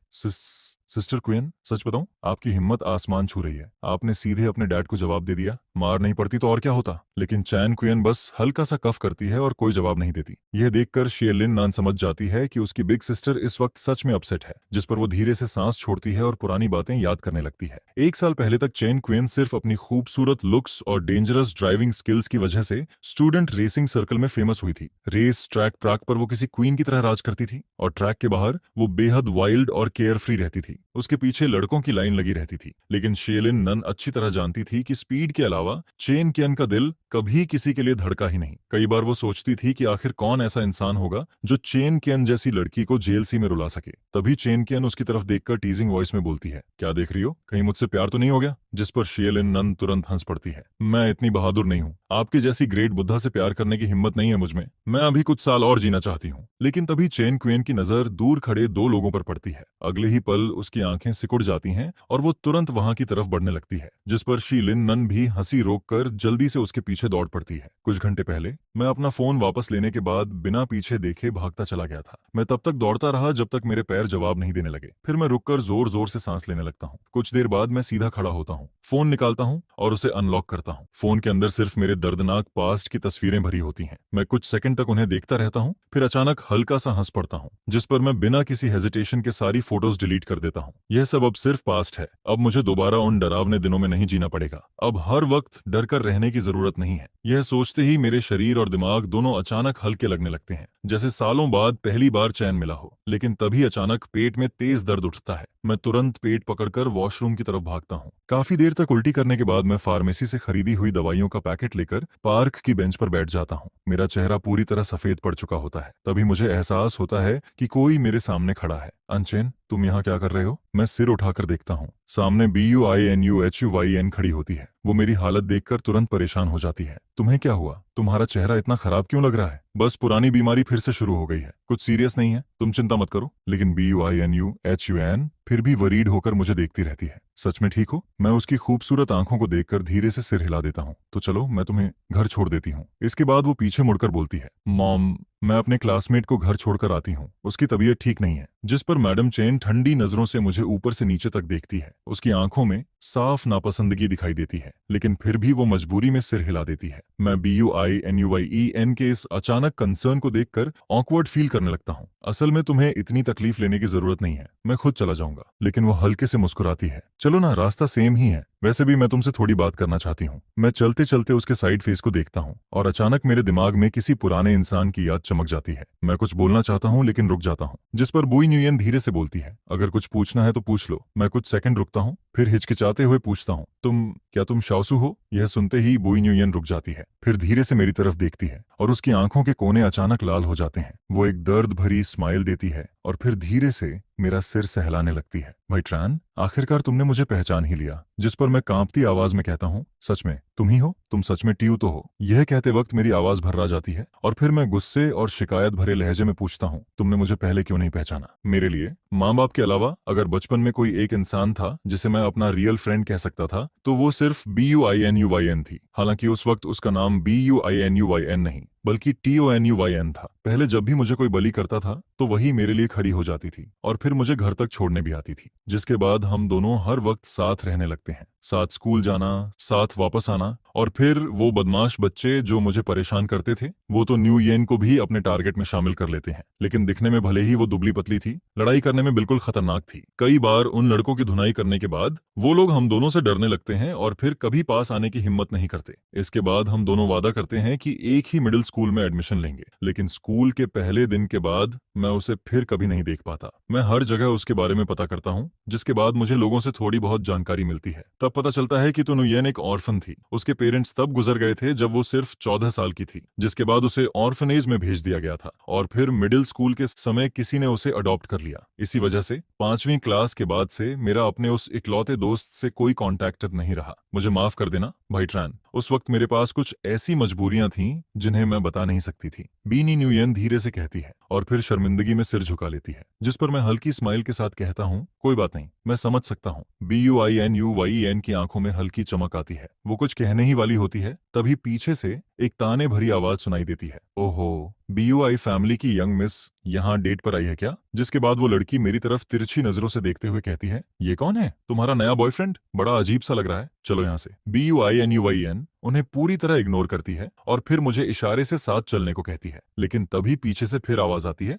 सिस्टर क्वीन, सच बताऊं, आपकी हिम्मत आसमान छू रही है। आपने सीधे अपने डैड को जवाब दे दिया। मार नहीं पड़ती तो और क्या होता। लेकिन चैन क्वीन बस हल्का सा कफ करती है और कोई जवाब नहीं देती। यह देखकर शेलिन नान समझ जाती है कि उसकी बिग सिस्टर इस वक्त सच में अपसेट है, जिस पर वो धीरे से सांस छोड़ती है और पुरानी बातें याद करने लगती है। एक साल पहले तक चैन क्वीन सिर्फ अपनी खूबसूरत लुक्स और डेंजरस ड्राइविंग स्किल्स की वजह से स्टूडेंट रेसिंग सर्कल में फेमस हुई थी। रेस ट्रैक पर वो किसी क्वीन की तरह राज करती थी और ट्रैक के बाहर वो बेहद वाइल्ड और केयर फ्री रहती थी। उसके पीछे लड़कों की लाइन लगी रहती थी। लेकिन शेलिन नन अच्छी तरह जानती थी कि स्पीड के अलावा चेन कियन का दिल कभी किसी के लिए धड़का ही नहीं। कई बार वो सोचती थी कि आखिर कौन ऐसा इंसान होगा जो चेन कियन जैसी लड़की को जेल सी में रुला सके। तभी चेन कियन उसकी तरफ देखकर टीजिंग वॉइस में बोलती है, क्या देख रही हो, कहीं मुझसे प्यार तो नहीं हो गया? जिस पर शेलिन नन तुरंत हंस पड़ती है, मैं इतनी बहादुर नहीं हूँ। आपकी जैसी ग्रेट बुद्धा से प्यार करने की हिम्मत नहीं है मुझमें। मैं अभी कुछ साल और जीना चाहती हूँ। लेकिन तभी चेन क्वीन की नजर दूर खड़े दो लोगों पर पड़ती है। अगले ही पल उसकी आंखें सिकुड़ जाती हैं और वो तुरंत वहां की तरफ बढ़ने लगती है, जिस पर शीलिन नन भी हंसी रोककर जल्दी से उसके पीछे दौड़ पड़ती है। कुछ घंटे पहले मैं अपना फोन वापस लेने के बाद बिना पीछे देखे भागता चला गया था। मैं तब तक दौड़ता रहा जब तक मेरे पैर जवाब नहीं देने लगे। फिर मैं रुककर जोर जोर से सांस लेने लगता हूँ। कुछ देर बाद मैं सीधा खड़ा होता हूँ, फोन निकालता हूँ और उसे अनलॉक करता हूँ। फोन के अंदर सिर्फ मेरे दर्दनाक पास्ट की तस्वीरें भरी होती हैं। मैं कुछ सेकंड तक उन्हें देखता रहता हूँ, फिर अचानक हल्का सा हंस पड़ता हूँ, जिस पर मैं बिना किसी हेजिटेशन के सारी फोटोज डिलीट कर देता हूँ। यह सब अब सिर्फ पास्ट है। अब मुझे दोबारा उन डरावने दिनों में नहीं जीना पड़ेगा। अब हर वक्त डर कर रहने की जरूरत नहीं है। यह सोचते ही मेरे शरीर और दिमाग दोनों अचानक हल्के लगने लगते हैं, जैसे सालों बाद पहली बार चैन मिला हो। लेकिन तभी अचानक पेट में तेज दर्द उठता है। मैं तुरंत पेट पकड़कर वॉशरूम की तरफ भागता हूँ। काफी देर तक उल्टी करने के बाद मैं फार्मेसी से खरीदी हुई दवाइयों का पैकेट लेकर पार्क की बेंच पर बैठ जाता हूँ। मेरा चेहरा पूरी तरह सफेद पड़ चुका होता है। तभी मुझे एहसास होता है कि कोई मेरे सामने खड़ा है। अनचेन, तुम यहाँ क्या कर रहे हो? मैं सिर उठाकर देखता हूँ। सामने BUINUHUYN खड़ी होती है। वो मेरी हालत देखकर तुरंत परेशान हो जाती है। तुम्हें क्या हुआ? तुम्हारा चेहरा इतना खराब क्यों लग रहा है? बस पुरानी बीमारी फिर से शुरू हो गई है, कुछ सीरियस नहीं है, तुम चिंता मत करो। लेकिन BUINUHUN फिर भी वरीड होकर मुझे देखती रहती है। सच में ठीक हो? मैं उसकी खूबसूरत आंखों को देखकर धीरे से सिर हिला देता हूँ। तो चलो, मैं तुम्हें घर छोड़ देती हूँ। इसके बाद वो पीछे मुड़कर बोलती है, मॉम, मैं अपने क्लासमेट को घर छोड़कर आती हूँ, उसकी तबीयत ठीक नहीं है। जिस पर मैडम चेन ठंडी नजरों से मुझे ऊपर से नीचे तक देखती है। उसकी आंखों में साफ नापसंदगी दिखाई देती है, लेकिन फिर भी वो मजबूरी में सिर हिला देती है। मैं BUINUYEN के इस अचानक कंसर्न को देखकर ऑकवर्ड फील करने लगता हूँ। असल में तुम्हें इतनी तकलीफ लेने की जरूरत नहीं है, मैं खुद चला जाऊंगा। लेकिन वो हल्के से मुस्कुराती है, चलो ना, रास्ता सेम ही है। वैसे भी मैं तुमसे थोड़ी बात करना चाहती हूँ। मैं चलते चलते उसके साइड फेस को देखता हूँ और अचानक मेरे दिमाग में किसी पुराने इंसान की याद चमक जाती है। मैं कुछ बोलना चाहता हूँ लेकिन रुक जाता हूँ, जिस पर बुई न्यूयन धीरे से बोलती है, अगर कुछ पूछना है तो पूछ लो। मैं कुछ सेकंड रुकता हूँ, फिर हिचकिचाते हुए पूछता हूँ, क्या तुम शाओसू हो? यह सुनते ही बुई न्यूयन रुक जाती है, फिर धीरे से मेरी तरफ देखती है और उसकी आंखों के कोने अचानक लाल हो जाते हैं। वो एक दर्द भरी स्माइल देती है और फिर धीरे से मेरा सिर सहलाने लगती है। भाई ट्रान, आखिरकार तुमने मुझे पहचान ही लिया। जिस पर मैं कांपती आवाज में कहता हूँ, सच में तुम ही हो? तुम सच में टियो तो हो? यह कहते वक्त मेरी आवाज भर्रा जाती है और फिर मैं गुस्से और शिकायत भरे लहजे में पूछता हूँ, तुमने मुझे पहले क्यों नहीं पहचाना? मेरे लिए माँ बाप के अलावा अगर बचपन में कोई एक इंसान था जिसे मैं अपना रियल फ्रेंड कह सकता था तो वो सिर्फ BUINUYN थी। हालांकि उस वक्त उसका नाम BUINUYN नहीं बल्कि TONUYN था। पहले जब भी मुझे कोई बली करता था तो वही मेरे लिए खड़ी हो जाती थी और फिर मुझे घर तक छोड़ने भी आती थी, जिसके बाद हम दोनों हर वक्त साथ रहने लगते हैं। साथ स्कूल जाना, साथ वापस आना और फिर वो बदमाश बच्चे जो मुझे परेशान करते थे, वो तो न्यू येन को भी अपने टारगेट में शामिल कर लेते हैं। लेकिन दिखने में भले ही वो दुबली पतली थी, लड़ाई करने में बिल्कुल खतरनाक थी। कई बार उन लड़कों की धुनाई करने के बाद वो लोग हम दोनों से डरने लगते हैं और फिर कभी पास आने की हिम्मत नहीं करते। इसके बाद हम दोनों वादा करते हैं कि एक ही मिडिल स्कूल में एडमिशन लेंगे, लेकिन स्कूल के पहले दिन के बाद मैं उसे फिर कभी नहीं देख पाता। मैं हर जगह उसके बारे में पता करता हूँ, जिसके बाद मुझे लोगों से थोड़ी बहुत जानकारी मिलती है। तब पता चलता है कि तो नुयेन एक ऑर्फन थी। उसके पेरेंट्स तब गुजर गए थे जब वो सिर्फ 14 साल की थी, जिसके बाद उसे ऑर्फनेज में भेज दिया गया था और फिर मिडिल स्कूल के समय किसी ने उसे अडॉप्ट कर लिया। इसी वजह से 5वीं क्लास के बाद से मेरा अपने उस इकलौते दोस्त से कोई कांटेक्ट नहीं रहा। मुझे माफ कर देना भाई ट्रान, उस वक्त मेरे पास कुछ ऐसी मजबूरियां थीं जिन्हें मैं बता नहीं सकती थी। बीनी न्यूयन धीरे से कहती है और फिर शर्मिंदगी में सिर झुका लेती है, जिस पर मैं हल्की स्माइल के साथ कहता हूँ, कोई बात नहीं, मैं समझ सकता हूँ। BUINUYEN की आंखों में हल्की चमक आती है। वो कुछ कहने ही वाली होती है, तभी पीछे से एक ताने भरी आवाज सुनाई देती है, ओहो, BUI फैमिली की यंग मिस यहाँ डेट पर आई है क्या? जिसके बाद वो लड़की मेरी तरफ तिरछी नजरों से देखते हुए कहती है, ये कौन है? तुम्हारा नया बॉयफ्रेंड? बड़ा अजीब सा लग रहा है, चलो यहाँ से। BUINUYN उन्हें पूरी तरह इग्नोर करती है और फिर मुझे इशारे से साथ चलने को कहती है, लेकिन तभी पीछे से फिर आवाज आती है,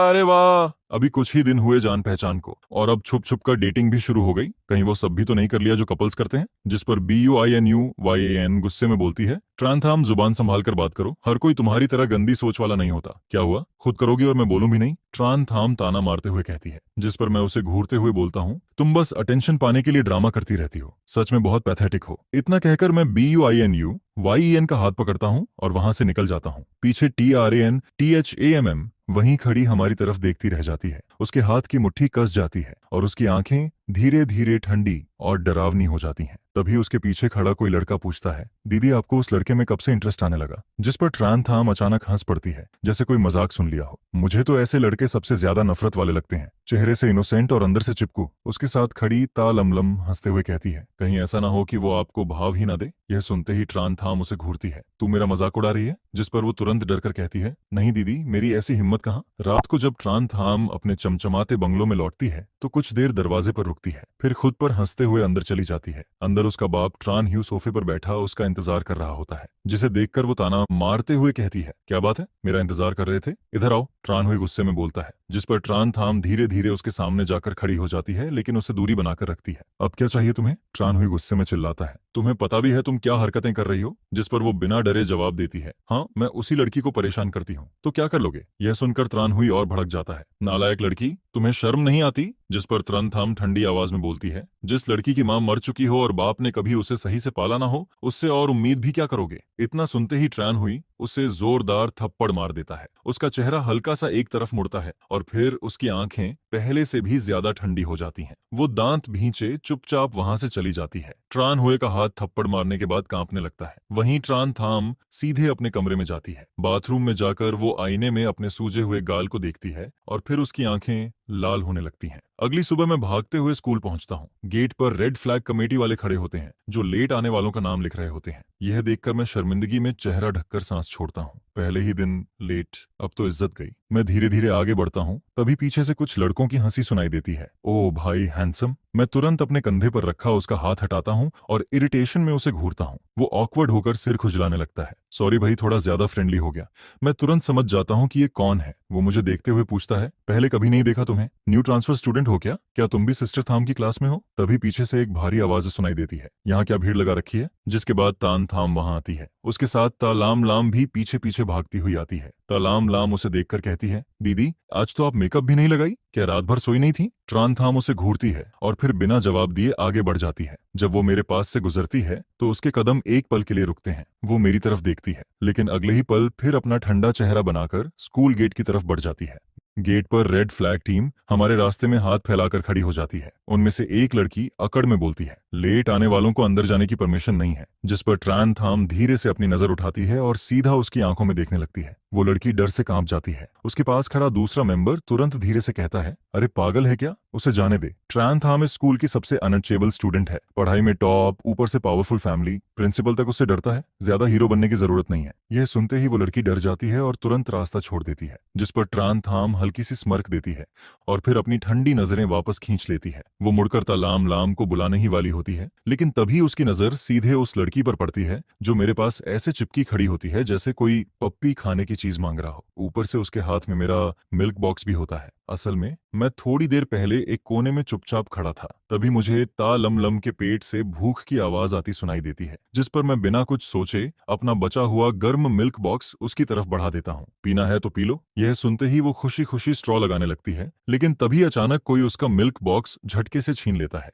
अरे वाह, अभी कुछ ही दिन हुए जान पहचान को और अब छुप छुप कर डेटिंग भी शुरू हो गई। कहीं वो सब भी तो नहीं कर लिया जो कपल्स करते हैं? जिस पर BUINUYAN गुस्से में बोलती है, ट्रांथाम जुबान संभाल कर बात करो, हर कोई तुम्हारी तरह गंदी सोच वाला नहीं होता। क्या हुआ, खुद करोगी और मैं बोलूं भी नहीं? ट्रांथाम ताना मारते हुए कहती है, जिस पर मैं उसे घूरते हुए बोलता हूँ, तुम बस अटेंशन पाने के लिए ड्रामा करती रहती हो, सच में बहुत पैथेटिक हो। इतना कहकर मैं BUINUYEN का हाथ पकड़ता हूँ और वहां से निकल जाता हूँ। पीछे TRANTHAMM वहीं खड़ी हमारी तरफ देखती रह जाती है। उसके हाथ की मुट्ठी कस जाती है और उसकी आंखें धीरे धीरे ठंडी और डरावनी हो जाती हैं। तभी उसके पीछे खड़ा कोई लड़का पूछता है, दीदी आपको उस लड़के में कब से इंटरेस्ट आने लगा? जिस पर ट्रांथाम अचानक हंस पड़ती है, जैसे कोई मजाक सुन लिया हो। मुझे तो ऐसे लड़के सबसे ज्यादा नफरत वाले लगते हैं, चेहरे से इनोसेंट और अंदर से चिपकू। उसके साथ खड़ी तालमलम हंसते हुए कहती है, कहीं ऐसा ना हो कि वो आपको भाव ही ना दे। यह सुनते ही ट्रांथाम उसे घूरती है, तू मेरा मजाक उड़ा रही है? जिस पर वो तुरंत डरकर कहती है, नहीं दीदी, मेरी ऐसी हिम्मत कहाँ। रात को जब ट्रांथाम अपने चमचमाते बंगलों में लौटती है तो कुछ देर दरवाजे पर रुकती है, फिर खुद पर हंसते हुए अंदर चली जाती है। अंदर उसका बाप ट्रान ह्यू सोफे पर बैठा उसका इंतजार कर रहा होता है, जिसे देखकर वो ताना मारते हुए कहती है, क्या बात है, मेरा इंतजार कर रहे थे? इधर आओ, ट्रान हुई गुस्से में बोलता है। जिस पर ट्रान थाम धीरे धीरे उसके सामने जाकर खड़ी हो जाती है, लेकिन उसे दूरी बनाकर रखती है। अब क्या चाहिए तुम्हें? ट्रान हुई गुस्से में चिल्लाता है, तुम्हें पता भी है तुम क्या हरकतें कर रही हो? जिस पर वो बिना डरे जवाब देती है, हाँ, मैं उसी लड़की को परेशान करती हूँ। तो क्या कर लोगे? यह सुनकर त्रान हुई और भड़क जाता है, नालायक लड़की, तुम्हें शर्म नहीं आती? जिस पर त्रनथाम ठंडी आवाज में बोलती है, जिस लड़की की मां मर चुकी हो और बाप ने कभी उसे सही से पाला ना हो, उससे और उम्मीद भी क्या करोगे? इतना सुनते ही ट्रान हुई उसे जोरदार थप्पड़ मार देता है। उसका चेहरा हल्का सा एक तरफ मुड़ता है और फिर उसकी आंखें पहले से भी ज्यादा ठंडी हो जाती हैं। वो दांत भींचे चुपचाप वहां से चली जाती है। ट्रान हुए का हाथ थप्पड़ मारने के बाद कांपने लगता है। वहीं ट्रान थाम सीधे अपने कमरे में जाती है। बाथरूम में जाकर वो आईने में अपने सूजे हुए गाल को देखती है और फिर उसकी आंखें लाल होने लगती हैं। अगली सुबह मैं भागते हुए स्कूल पहुंचता हूँ। गेट पर रेड फ्लैग कमेटी वाले खड़े होते हैं, जो लेट आने वालों का नाम लिख रहे होते हैं। यह देखकर मैं शर्मिंदगी में चेहरा ढककर सांस छोड़ता हूँ। पहले ही दिन लेट, अब तो इज्जत गई। मैं धीरे धीरे आगे बढ़ता हूँ, तभी पीछे से कुछ लड़कों की हंसी सुनाई देती है। ओ भाई हैंडसम। मैं तुरंत अपने कंधे पर रखा उसका हाथ हटाता हूँ और इरिटेशन में उसे घूरता हूँ। वो ऑकवर्ड होकर सिर खुजलाने लगता है। सॉरी भाई, थोड़ा ज्यादा फ्रेंडली हो गया। मैं तुरंत समझ जाता हूँ कि ये कौन है। वो मुझे देखते हुए पूछता है, पहले कभी नहीं देखा तुम्हें? न्यू ट्रांसफर स्टूडेंट हो क्या तुम भी सिस्टर थाम की क्लास में हो? तभी पीछे से एक भारी आवाज सुनाई देती है, यहाँ क्या भीड़ लगा रखी है? जिसके बाद तान थाम वहां आती है। उसके साथ तालाम लाम भी पीछे पीछे भागती हुई आती है। तालाम लाम उसे देखकर कहती है, दीदी आज तो आप मेकअप भी नहीं लगाई, क्या रात भर सोई नहीं थी? ट्रान थाम उसे घूरती है और फिर बिना जवाब दिए आगे बढ़ जाती है। जब वो मेरे पास से गुजरती है तो उसके कदम एक पल के लिए रुकते हैं। वो मेरी तरफ देखती है, लेकिन अगले ही पल फिर अपना ठंडा चेहरा बनाकर स्कूल गेट की तरफ बढ़ जाती है। गेट पर रेड फ्लैग टीम हमारे रास्ते में हाथ फैलाकर खड़ी हो जाती है। उनमें से एक लड़की अकड़ में बोलती है, लेट आने वालों को अंदर जाने की परमिशन नहीं है। जिस पर ट्रान थाम धीरे से अपनी नजर उठाती है और सीधा उसकी आंखों में देखने लगती है। वो लड़की डर से कांप जाती है। उसके पास खड़ा दूसरा मेंबर तुरंत धीरे से कहता है, अरे पागल है क्या, उसे जाने दे। ट्रान थाम इस स्कूल की सबसे अनअचेबल स्टूडेंट है, पढ़ाई में टॉप, ऊपर से पावरफुल फैमिली, प्रिंसिपल तक उससे डरता है। ज्यादा हीरो बनने की जरूरत नहीं है। यह सुनते ही वो लड़की डर जाती है और तुरंत रास्ता छोड़ देती है, जिस पर ट्रान थाम हल्की सी स्मर्क देती है और फिर अपनी ठंडी नजरें वापस खींच लेती है। वो मुड़कर तालाम लाम को बुलाने ही वाली होती है, लेकिन तभी उसकी नजर सीधे उस लड़की पर पड़ती है जो मेरे पास ऐसे चिपकी खड़ी होती है जैसे कोई पप्पी खाने की चीज मांग रहा हो। ऊपर से उसके हाथ में मेरा मिल्क बॉक्स भी होता है। असल में मैं थोड़ी देर पहले एक कोने में चुपचाप खड़ा था, तभी मुझे ता लम लम के पेट से भूख की आवाज आती सुनाई देती है, जिस पर मैं बिना कुछ सोचे अपना बचा हुआ गर्म मिल्क बॉक्स उसकी तरफ बढ़ा देता हूँ। पीना है तो पी लो। यह सुनते ही वो खुशी खुशी स्ट्रॉ लगाने लगती है, लेकिन तभी अचानक कोई उसका मिल्क बॉक्स झटके से छीन लेता है।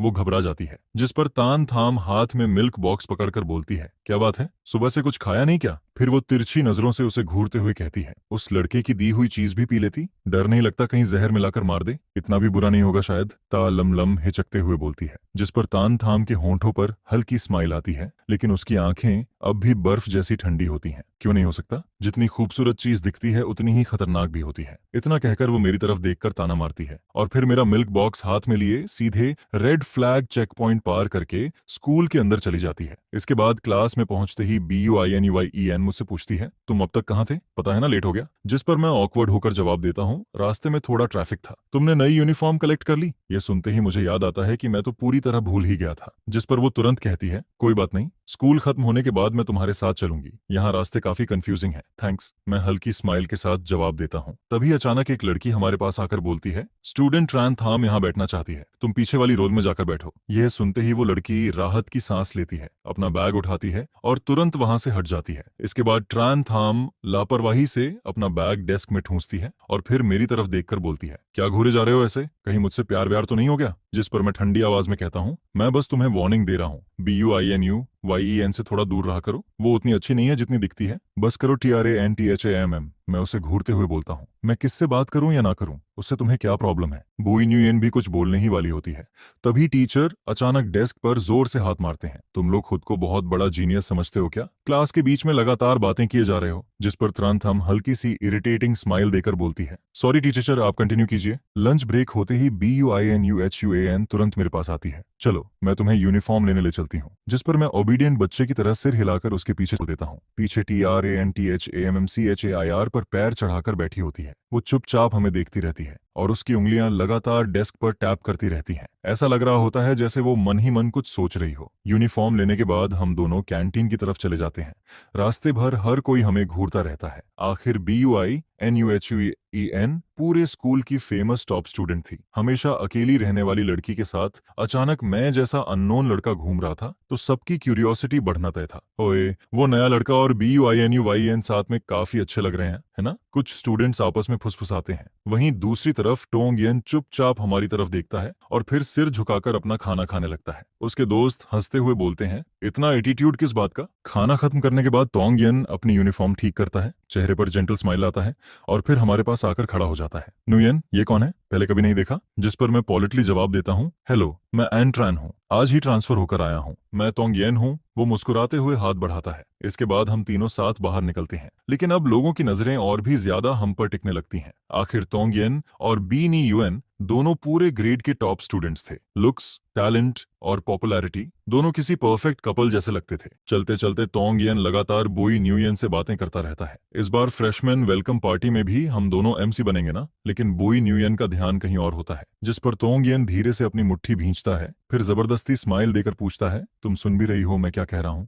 वो घबरा जाती है, जिस पर तान थाम हाथ में मिल्क बॉक्स पकड़कर बोलती है, क्या बात है, सुबह से कुछ खाया नहीं क्या? फिर वो तिरछी नजरों से उसे घूरते हुए कहती है, उस लड़के की दी हुई चीज भी पी लेती? डर नहीं लगता कहीं जहर मिलाकर मार दे? इतना भी बुरा नहीं होगा शायद, ता लम लम हिचकते हुए बोलती है, जिस पर तान थाम के होंठों पर हल्की स्माइल आती है, लेकिन उसकी आंखें अब भी बर्फ जैसी ठंडी होती हैं। क्यों नहीं हो सकता? जितनी खूबसूरत चीज दिखती है उतनी ही खतरनाक भी होती है। इतना कहकर वो मेरी तरफ देखकर ताना मारती है और फिर मेरा मिल्क बॉक्स हाथ में लिए सीधे रेड फ्लैग चेक पॉइंट पार करके स्कूल के अंदर चली जाती है। इसके बाद क्लास में पहुंचते ही BUINUIEN मुझसे पूछती है, तुम अब तक कहाँ थे? पता है ना लेट हो गया। जिस पर मैं ऑकवर्ड होकर जवाब देता हूँ, रास्ते में थोड़ा ट्रैफिक था। तुमने नई यूनिफॉर्म कलेक्ट कर ली? ये सुनते ही मुझे याद आता है कि मैं तो पूरी तरह भूल ही गया था, जिस पर वो तुरंत कहती है, कोई बात नहीं, स्कूल खत्म होने के बाद मैं तुम्हारे साथ चलूंगी। यहाँ रास्ते काफी कंफ्यूजिंग है। थैंक्स, मैं हल्की स्माइल के साथ जवाब देता हूँ। तभी अचानक एक लड़की हमारे पास आकर बोलती है, स्टूडेंट ट्रान थाम यहाँ बैठना चाहती है, तुम पीछे वाली रोल में जाकर बैठो। यह सुनते ही वो लड़की राहत की सांस लेती है, अपना बैग उठाती है और तुरंत वहां से हट जाती है। इसके बाद ट्रान थाम लापरवाही से अपना बैग डेस्क में ठूंसती है और फिर मेरी तरफ देखकर बोलती है, क्या घूरे जा रहे हो ऐसे, कहीं मुझसे प्यार व्यार तो नहीं हो गया? जिस पर मैं ठंडी आवाज में कहता हूँ, मैं बस तुम्हें वार्निंग दे रहा हूँ, BUINUYEN से थोड़ा दूर रहा करो, वो उतनी अच्छी नहीं है जितनी दिखती है, बस करो TRANTHAMM। मैं उसे घूरते हुए बोलता हूँ, मैं किससे बात करूं या ना करूं, उससे तुम्हें क्या प्रॉब्लम है? BUINUYEN भी कुछ बोलने ही वाली होती है, तभी टीचर अचानक डेस्क पर जोर से हाथ मारते हैं। तुम लोग खुद को बहुत बड़ा जीनियस समझते हो क्या? क्लास के बीच में लगातार बातें किए जा रहे हो। जिस पर तुरंत हम हल्की सी इरिटेटिंग स्माइल देकर बोलती है, सॉरी टीचर, आप कंटिन्यू कीजिए। लंच ब्रेक होते ही BUINUHUAN तुरंत मेरे पास आती है, चलो मैं तुम्हें यूनिफॉर्म लेने ले चलती हूँ। जिस पर मैं ओबीडियंट बच्चे की तरह सिर हिलाकर उसके पीछे चल देता हूँ। पीछे TRANTHAMMCHAIR पर पैर चढ़ाकर बैठी होती है। वो चुपचाप हमें देखती रहती है और उसकी उंगलियां लगातार डेस्क पर टैप करती रहती हैं। ऐसा लग रहा होता है जैसे वो मन ही मन कुछ सोच रही हो। यूनिफॉर्म लेने के बाद हम दोनों कैंटीन की तरफ चले जाते हैं। रास्ते भर हर कोई हमें घूरता रहता है। आखिर BUINUHUEN पूरे स्कूल की फेमस टॉप स्टूडेंट थी। हमेशा अकेली रहने वाली लड़की के साथ अचानक मैं जैसा अननोन लड़का घूम रहा था, तो सबकी क्यूरियोसिटी बढ़ना तय था। ओए, वो नया लड़का और BUINUYEN साथ में काफी अच्छे लग रहे हैं, है ना? कुछ स्टूडेंट्स आपस में फुसफुसाते हैं। वहीं दूसरी तरफ टोंग येन चुपचाप हमारी तरफ देखता है और फिर सिर झुकाकर अपना खाना खाने लगता है। उसके दोस्त हंसते हुए बोलते हैं, इतना एटीट्यूड किस बात का? खाना खत्म करने के बाद टोंग येन अपनी यूनिफॉर्म ठीक करता है, चेहरे पर जेंटल स्माइल आता है और फिर हमारे पास आकर खड़ा हो जाता है। नुयन, ये कौन है? पहले कभी नहीं देखा। जिस पर मैं पॉलिटली जवाब देता हूँ, हेलो, मैं एन ट्रैन हूँ, आज ही ट्रांसफर होकर आया हूँ। मैं टोंग येन हूँ। वो मुस्कुराते हुए हाथ बढ़ाता है। इसके बाद हम तीनों साथ बाहर निकलते हैं, लेकिन अब लोगों की नजरें और भी ज्यादा हम पर टिकने लगती हैं। आखिर टोंग येन और BNUN दोनों पूरे ग्रेड के टॉप स्टूडेंट्स थे। लुक्स, टैलेंट और पॉपुलैरिटी दोनों किसी परफेक्ट कपल जैसे लगते थे। चलते चलते टोंग येन लगातार BUINUYEN से बातें करता रहता है। इस बार फ्रेशमैन वेलकम पार्टी में भी हम दोनों MC बनेंगे ना? लेकिन BUINUYEN का ध्यान कहीं और होता है। जिस पर टोंग येन धीरे से अपनी मुट्ठी भींचता है, फिर जबरदस्ती स्माइल देकर पूछता है, तुम सुन भी रही हो मैं क्या कह रहा हूँ?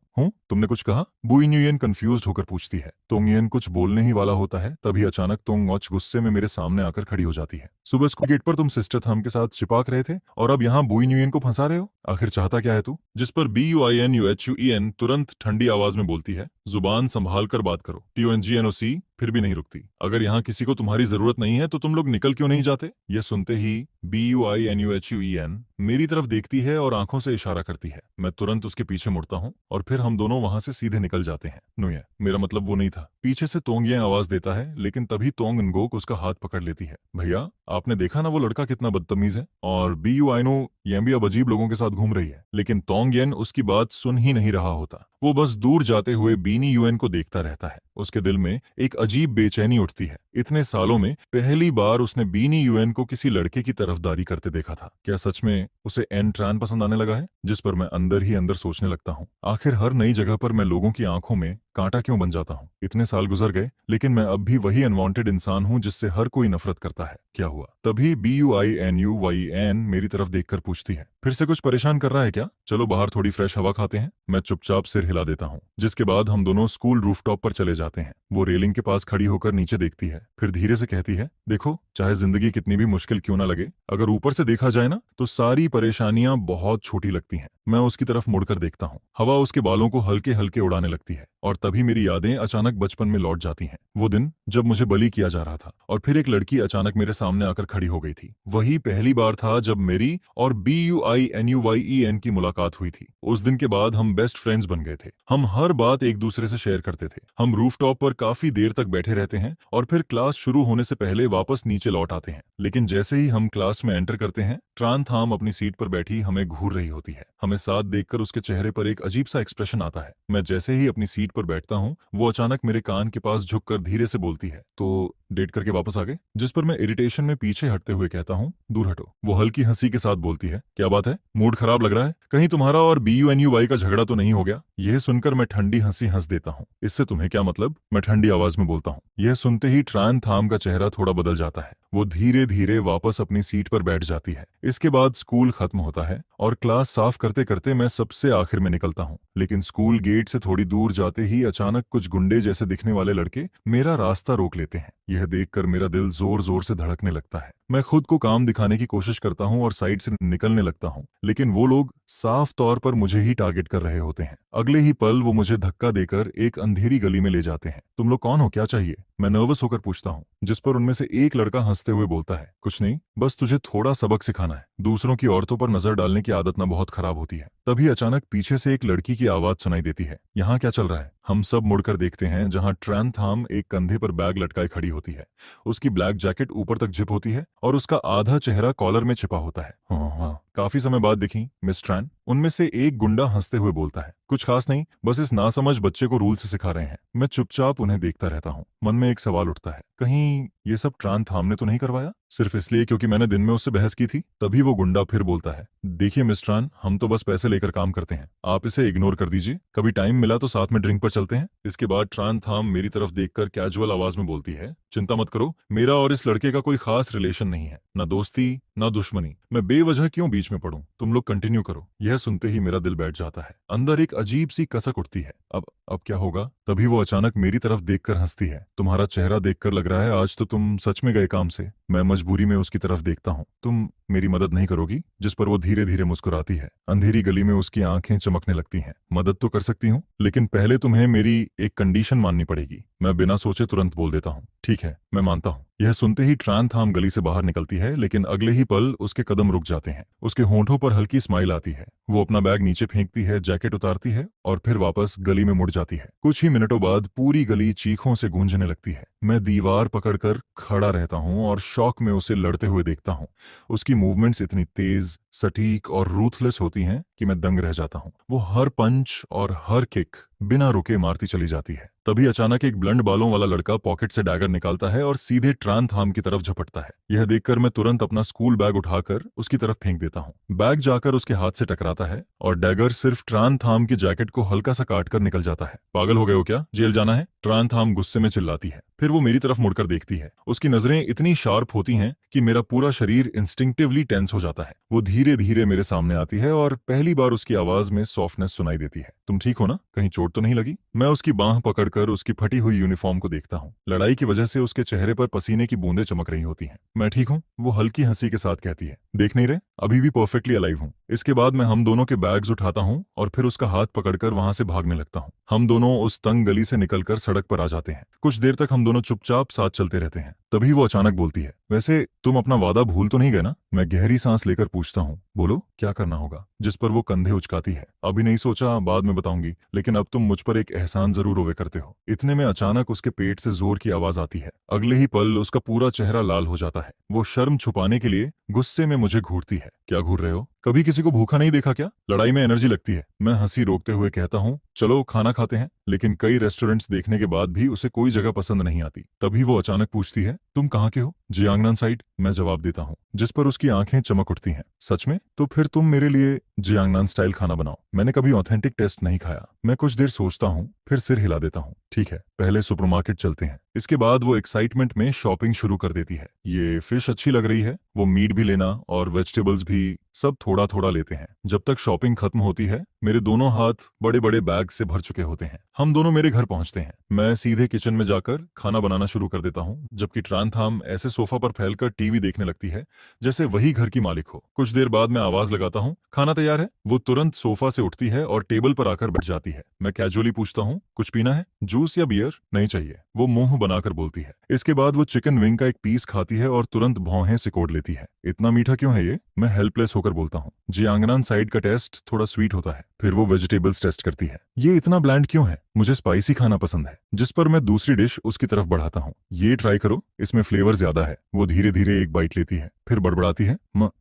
तुमने कुछ कहा? BUINUYEN कंफ्यूज्ड होकर पूछती है। टोंग येन कुछ बोलने ही वाला होता है, तभी अचानक टोंग वॉच गुस्से में मेरे सामने आकर खड़ी हो जाती है। सुबह स्कूल गेट पर तुम सिस्टर थम के साथ चिपक रहे थे और अब यहाँ BUINUYEN को फंसा रहे हो? आखिर चाहता क्या है तू? जिस पर BUINUHUEN तुरंत ठंडी आवाज में बोलती है, जुबान संभाल कर बात करो। TONGNOC फिर भी नहीं रुकती। अगर यहाँ किसी को तुम्हारी जरूरत नहीं है तो तुम लोग निकल क्यों नहीं जाते? ये सुनते ही BUINUHUEN मेरी तरफ देखती है और आंखों से इशारा करती है। मैं तुरंत उसके पीछे मुड़ता हूँ और फिर हम दोनों वहां से सीधे निकल जाते हैं। नुये, मेरा मतलब वो नहीं था। पीछे से तोंग ये आवाज देता है, लेकिन तभी तोंग नगोक उसका हाथ पकड़ लेती है। भैया, आपने देखा ना वो लड़का कितना बदतमीज है? और BUINO ये भी अब अजीब लोगों के साथ घूम रही है। लेकिन तोंग चोंग येन उसकी बात सुन ही नहीं रहा होता। वो बस दूर जाते हुए बीनी यूएन को देखता रहता है। उसके दिल में एक अजीब बेचैनी उठती है। इतने सालों में पहली बार उसने बीनी यूएन को किसी लड़के की तरफदारी करते देखा था। क्या सच में उसे एन ट्रान पसंद आने लगा है? जिस पर मैं अंदर ही अंदर सोचने लगता हूँ, आखिर हर नई जगह पर मैं लोगों की आंखों में कांटा क्यों बन जाता हूँ? इतने साल गुजर गए, लेकिन मैं अब भी वही अनवांटेड इंसान हूँ जिससे हर कोई नफरत करता है। क्या हुआ? तभी BUINUYN मेरी तरफ देखकर पूछती है, फिर से कुछ परेशान कर रहा है क्या? चलो बाहर थोड़ी फ्रेश हवा खाते हैं। मैं चुपचाप सिर हिला देता हूँ, जिसके बाद हम दोनों स्कूल रूफटॉप पर चले जाते हैं। वो रेलिंग के पास खड़ी होकर नीचे देखती है, फिर धीरे से कहती है, देखो, चाहे जिंदगी कितनी भी मुश्किल क्यों ना लगे, अगर ऊपर से देखा जाए ना तो सारी परेशानियां बहुत छोटी लगती हैं। मैं उसकी तरफ मुड़कर देखता हूँ। हवा उसके बालों को हल्के हल्के उड़ाने लगती है और तभी मेरी यादें अचानक बचपन में लौट जाती हैं। वो दिन जब मुझे बलि किया जा रहा था और फिर एक लड़की अचानक मेरे सामने आकर खड़ी हो गई थी। वही पहली बार था जब मेरी और BUINUYEN की मुलाकात हुई थी। उस दिन के बाद हम बेस्ट फ्रेंड्स बन गए थे। हम हर बात एक दूसरे से शेयर करते थे। हम रूफटॉप पर काफी देर तक बैठे रहते हैं और फिर क्लास शुरू होने से पहले वापस नीचे लौट आते हैं। लेकिन जैसे ही हम क्लास में एंटर करते हैं, ट्रान थाम अपनी सीट पर बैठी हमें घूर रही होती है। हमें साथ देखकर उसके चेहरे पर एक अजीब सा एक्सप्रेशन आता है। मैं जैसे ही अपनी सीट पर बैठता हूँ, वो अचानक मेरे कान के पास झुककर धीरे से बोलती है, तो डेट करके वापस आ गए? जिस पर मैं इरिटेशन में पीछे हटते हुए कहता हूँ, दूर हटो। वो हल्की हंसी के साथ बोलती है, क्या बात है, मूड खराब लग रहा है? कहीं तुम्हारा और BUNUY का झगड़ा तो नहीं हो गया? यह सुनकर मैं ठंडी हंसी हंस देता हूँ। इससे तुम्हें क्या मतलब? मैं ठंडी आवाज में बोलता हूँ। यह सुनते ही ट्रान थाम का चेहरा थोड़ा बदल जाता है। वो धीरे धीरे वापस अपनी सीट पर बैठ जाती है। इसके बाद स्कूल खत्म होता है और क्लास साफ करते करते मैं सबसे आखिर में निकलता हूँ। लेकिन स्कूल गेट से थोड़ी दूर जाते ही अचानक कुछ गुंडे जैसे दिखने वाले लड़के मेरा रास्ता रोक लेते हैं। यह देखकर मेरा दिल जोर जोर से धड़कने लगता है। मैं खुद को काम दिखाने की कोशिश करता हूँ और साइड से निकलने लगता हूँ, लेकिन वो लोग साफ तौर पर मुझे ही टारगेट कर रहे होते हैं। अगले ही पल वो मुझे धक्का देकर एक अंधेरी गली में ले जाते हैं। तुम लोग कौन हो, क्या चाहिए? मैं नर्वस होकर पूछता हूँ, जिस पर उनमें से एक लड़का हंसते हुए बोलता है, कुछ नहीं, बस तुझे थोड़ा सबक सिखाना है। दूसरों की औरतों पर नजर डालने की आदत ना बहुत खराब होती है। तभी अचानक पीछे से एक लड़की की आवाज सुनाई देती है, यहाँ क्या चल रहा है? हम सब मुड़कर देखते हैं, जहां ट्रान थाम एक कंधे पर बैग लटकाए खड़ी होती है। उसकी ब्लैक जैकेट ऊपर तक जिप होती है और उसका आधा चेहरा कॉलर में छिपा होता है। हाँ, काफी समय बाद दिखी मिस ट्रान। उनमें से एक गुंडा हंसते हुए बोलता है, कुछ खास नहीं, बस इस नासमझ बच्चे को रूल से सिखा रहे हैं। मैं चुपचाप उन्हें देखता रहता हूँ। मन में एक सवाल उठता है, कहीं ये सब ट्रान थाम ने तो नहीं करवाया, सिर्फ इसलिए क्योंकि मैंने दिन में उससे बहस की थी? तभी वो गुंडा फिर बोलता है, देखिए मिस ट्रान, हम तो बस पैसे लेकर काम करते हैं, आप इसे इग्नोर कर दीजिए। कभी टाइम मिला तो साथ में ड्रिंक पर चलते हैं। इसके बाद ट्रान थाम मेरी तरफ देखकर कैजुअल आवाज में बोलती है, चिंता मत करो, मेरा और इस लड़के का कोई खास रिलेशन नहीं है, ना दोस्ती ना दुश्मनी। मैं बेवजह क्यों बीच में पड़ूं? तुम लोग कंटिन्यू करो। यह सुनते ही मेरा दिल बैठ जाता है। अंदर एक अजीब सी कसक उठती है। अब क्या होगा? तभी वो अचानक मेरी तरफ देखकर हंसती है, तुम्हारा चेहरा देखकर लग रहा है आज तो तुम सच में गए काम से। मैं मजबूरी में उसकी तरफ देखता हूँ, तुम मेरी मदद नहीं करोगी? जिस पर वो धीरे धीरे मुस्कुराती है। अंधेरी गली में उसकी आंखें चमकने लगती हैं। मदद तो कर सकती हूँ, लेकिन पहले तुम्हें मेरी एक कंडीशन माननी पड़ेगी। मैं बिना सोचे तुरंत बोल देता हूँ, ठीक है, मैं मानता हूँ। यह सुनते ही ट्रान थाम गली से बाहर निकलती है, लेकिन अगले ही पल उसके कदम रुक जाते हैं। उसके होंठों पर हल्की स्माइल आती है। वो अपना बैग नीचे फेंकती है, जैकेट उतारती है और फिर वापस गली में मुड़ जाती है। कुछ ही मिनटों बाद पूरी गली चीखों से गूंजने लगती है। मैं दीवार पकड़कर खड़ा रहता हूँ और शौक में उसे लड़ते हुए देखता हूँ। उसकी मूवमेंट्स इतनी तेज, सटीक और रूथलेस होती हैं कि मैं दंग रह जाता हूँ। वो हर पंच और हर किक बिना रुके मारती चली जाती है। तभी अचानक एक ब्लंड बालों वाला लड़का पॉकेट से डैगर निकालता है और सीधे ट्रान थाम की तरफ झपटता है। यह देखकर मैं तुरंत अपना स्कूल बैग उठाकर उसकी तरफ फेंक देता हूँ। बैग जाकर उसके हाथ से टकराता है और डैगर सिर्फ ट्रान थाम की जैकेट को हल्का सा काटकर निकल जाता है। पागल हो गए हो क्या? जेल जाना है? ट्रान थाम गुस्से में चिल्लाती है। फिर वो मेरी तरफ मुड़कर देखती है। उसकी नजरें इतनी शार्प होती हैं कि मेरा पूरा शरीर इंस्टिंक्टिवली टेंस हो जाता है। वो धीरे धीरे मेरे सामने आती है और पहली बार उसकी आवाज में सॉफ्टनेस सुनाई देती है, तुम ठीक हो ना? कहीं चोट तो नहीं लगी? मैं उसकी बांह पकड़कर उसकी फटी हुई यूनिफॉर्म को देखता हूँ। लड़ाई की वजह से उसके चेहरे पर पसीने की बूंदें चमक रही होती हैं। मैं ठीक हूँ, वो हल्की हंसी के साथ कहती है। देख नहीं रहे, अभी भी परफेक्टली अलाइव हूँ। इसके बाद मैं हम दोनों के बैग्स उठाता हूँ और फिर उसका हाथ पकड़कर वहां से भागने लगता हूँ। हम दोनों उस तंग गली से निकलकर सड़क पर आ जाते हैं। कुछ देर तक हम दोनों चुपचाप साथ चलते रहते हैं। तभी वो अचानक बोलती है, वैसे तुम अपना वादा भूल तो नहीं गए ना? मैं गहरी सांस लेकर पूछता हूँ, बोलो क्या करना होगा? जिस पर वो कंधे उचकाती है, अभी नहीं सोचा, बाद में बताऊंगी, लेकिन अब तुम मुझ पर एक एहसान जरूर रोवे करते हो। इतने में अचानक उसके पेट से जोर की आवाज आती है। अगले ही पल उसका पूरा चेहरा लाल हो जाता है। वो शर्म छुपाने के लिए गुस्से में मुझे घूरती है। क्या घूर रहे हो? कभी किसी को भूखा नहीं देखा क्या? लड़ाई में एनर्जी लगती है। मैं हंसी रोकते हुए कहता हूँ, चलो खाना खाते हैं। लेकिन कई रेस्टोरेंट्स देखने के बाद भी उसे कोई जगह पसंद नहीं आती। तभी वो अचानक पूछती है, तुम कहाँ के हो? जियांगनान साइड, मैं जवाब देता हूँ, जिस पर उसकी आंखें चमक उठती हैं। सच में? तो फिर तुम मेरे लिए जियांगनान स्टाइल खाना बनाओ। मैंने कभी ऑथेंटिक टेस्ट नहीं खाया। मैं कुछ देर सोचता हूँ, फिर सिर हिला देता हूँ। ठीक है, पहले सुपरमार्केट चलते हैं। इसके बाद वो एक्साइटमेंट में शॉपिंग शुरू कर देती है। ये फिश अच्छी लग रही है, वो मीट भी लेना और वेजिटेबल्स भी, सब थोड़ा थोड़ा लेते हैं। जब तक शॉपिंग खत्म होती है, मेरे दोनों हाथ बड़े बड़े बैग से भर चुके होते हैं। हम दोनों मेरे घर पहुंचते हैं। मैं सीधे किचन में जाकर खाना बनाना शुरू कर देता हूँ, जबकि ट्रांथाम ऐसे सोफा पर फैलकर टीवी देखने लगती है जैसे वही घर की मालिक हो। कुछ देर बाद मैं आवाज लगाता हूँ, खाना तैयार है। वो तुरंत सोफा से उठती है और टेबल पर आकर बैठ जाती है। मैं कैजुअली पूछता हूँ, कुछ पीना है? जूस या बियर? नहीं चाहिए, वो मुंह बनाकर बोलती है। इसके बाद वो चिकन विंग का एक पीस खाती है और तुरंत भौहें सिकोड़ लेती है। इतना मीठा क्यों है ये? मैं हेल्पलेस होकर बोलता हूँ। जियांगनान साइड का टेस्ट थोड़ा स्वीट होता है। फिर वो वेजिटेबल्स टेस्ट करती है। ये इतना ब्लैंड क्यों है? मुझे स्पाइसी खाना पसंद है। जिस पर मैं दूसरी डिश उसकी तरफ बढ़ाता हूँ। ये ट्राई करो, इसमें फ्लेवर ज्यादा है। वो धीरे धीरे एक बाइट लेती है, फिर बड़बड़ाती है,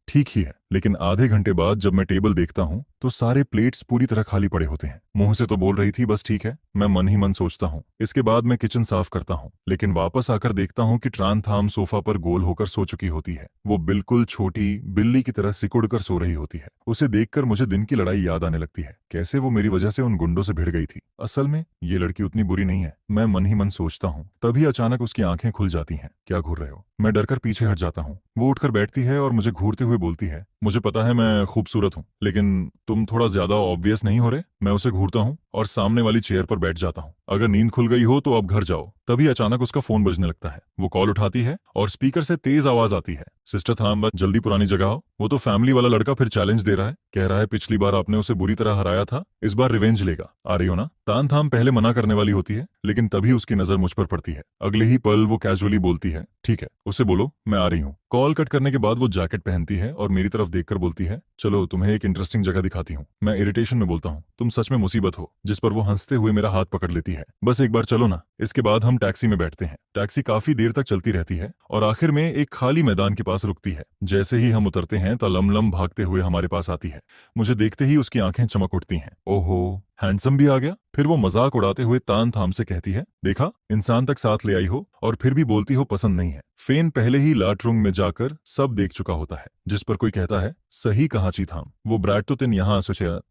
ठीक ही है। लेकिन आधे घंटे बाद जब मैं टेबल देखता हूँ तो सारे प्लेट्स पूरी तरह खाली पड़े होते हैं। मुंह से तो बोल रही थी बस ठीक है, मैं मन ही मन सोचता हूँ। इसके बाद मैं किचन साफ करता हूँ, लेकिन वापस आकर देखता हूँ कि ट्रांथाम सोफा पर गोल होकर सो चुकी होती है। वो बिल्कुल छोटी बिल्ली की तरह सिकुड़ कर सो रही होती है। उसे देखकर मुझे दिन की लड़ाई याद आने लगती है। कैसे वो मेरी वजह से उन गुंडों से भिड़ गई थी। असल में ये लड़की उतनी बुरी नहीं है, मैं मन ही मन सोचता हूँ। तभी अचानक उसकी आंखें खुल जाती हैं। क्या घूर रहे हो? मैं डरकर पीछे हट जाता हूँ। वो उठकर बैठती है और मुझे घूरते हुए बोलती है, मुझे पता है मैं खूबसूरत हूँ, लेकिन तुम थोड़ा ज्यादा ऑब्वियस नहीं हो रहे। मैं उसे घूरता हूँ और सामने वाली चेयर पर बैठ जाता हूँ। अगर नींद खुल गई हो तो अब घर जाओ। तभी अचानक उसका फोन बजने लगता है। वो कॉल उठाती है और स्पीकर से तेज आवाज आती है, सिस्टर थाम, जल्दी पुरानी जगह आओ। वो तो फैमिली वाला लड़का फिर चैलेंज दे रहा है। कह रहा है पिछली बार आपने उसे बुरी तरह हराया था, इस बार रिवेंज लेगा। आ रही हो ना? तान थाम पहले मना करने वाली होती है, लेकिन तभी उसकी नजर मुझ पर पड़ती है। अगले ही पल वो कैजुअली बोलती है, ठीक है, उसे बोलो मैं आ रही हूँ। कॉल कट करने के बाद वो जैकेट पहनती है और मेरी तरफ देखकर बोलती है, चलो तुम्हें एक इंटरेस्टिंग जगह दिखाती हूँ। मैं इरिटेशन में बोलता हूँ, तुम सच में मुसीबत हो। जिस पर वो हंसते हुए मेरा हाथ पकड़ लेती है, बस एक बार चलो ना। इसके बाद हम टैक्सी में बैठते हैं। टैक्सी काफी देर तक चलती रहती है और आखिर में एक खाली मैदान के पास रुकती है। जैसे ही हम उतरते हैं तो लमलम भागते हुए हमारे पास आती है। मुझे देखते ही उसकी आंखें चमक उठती हैं। ओहो, हैंडसम भी आ गया। फिर वो मजाक उड़ाते हुए तान थाम से कहती है, देखा, इंसान तक साथ ले आई हो और फिर भी बोलती हो पसंद नहीं है। फेन पहले ही लाटरुंग में जाकर सब देख चुका होता है। जिस पर कोई कहता है, सही कहा चीथाम, वो ब्रैड तो तिन यहाँ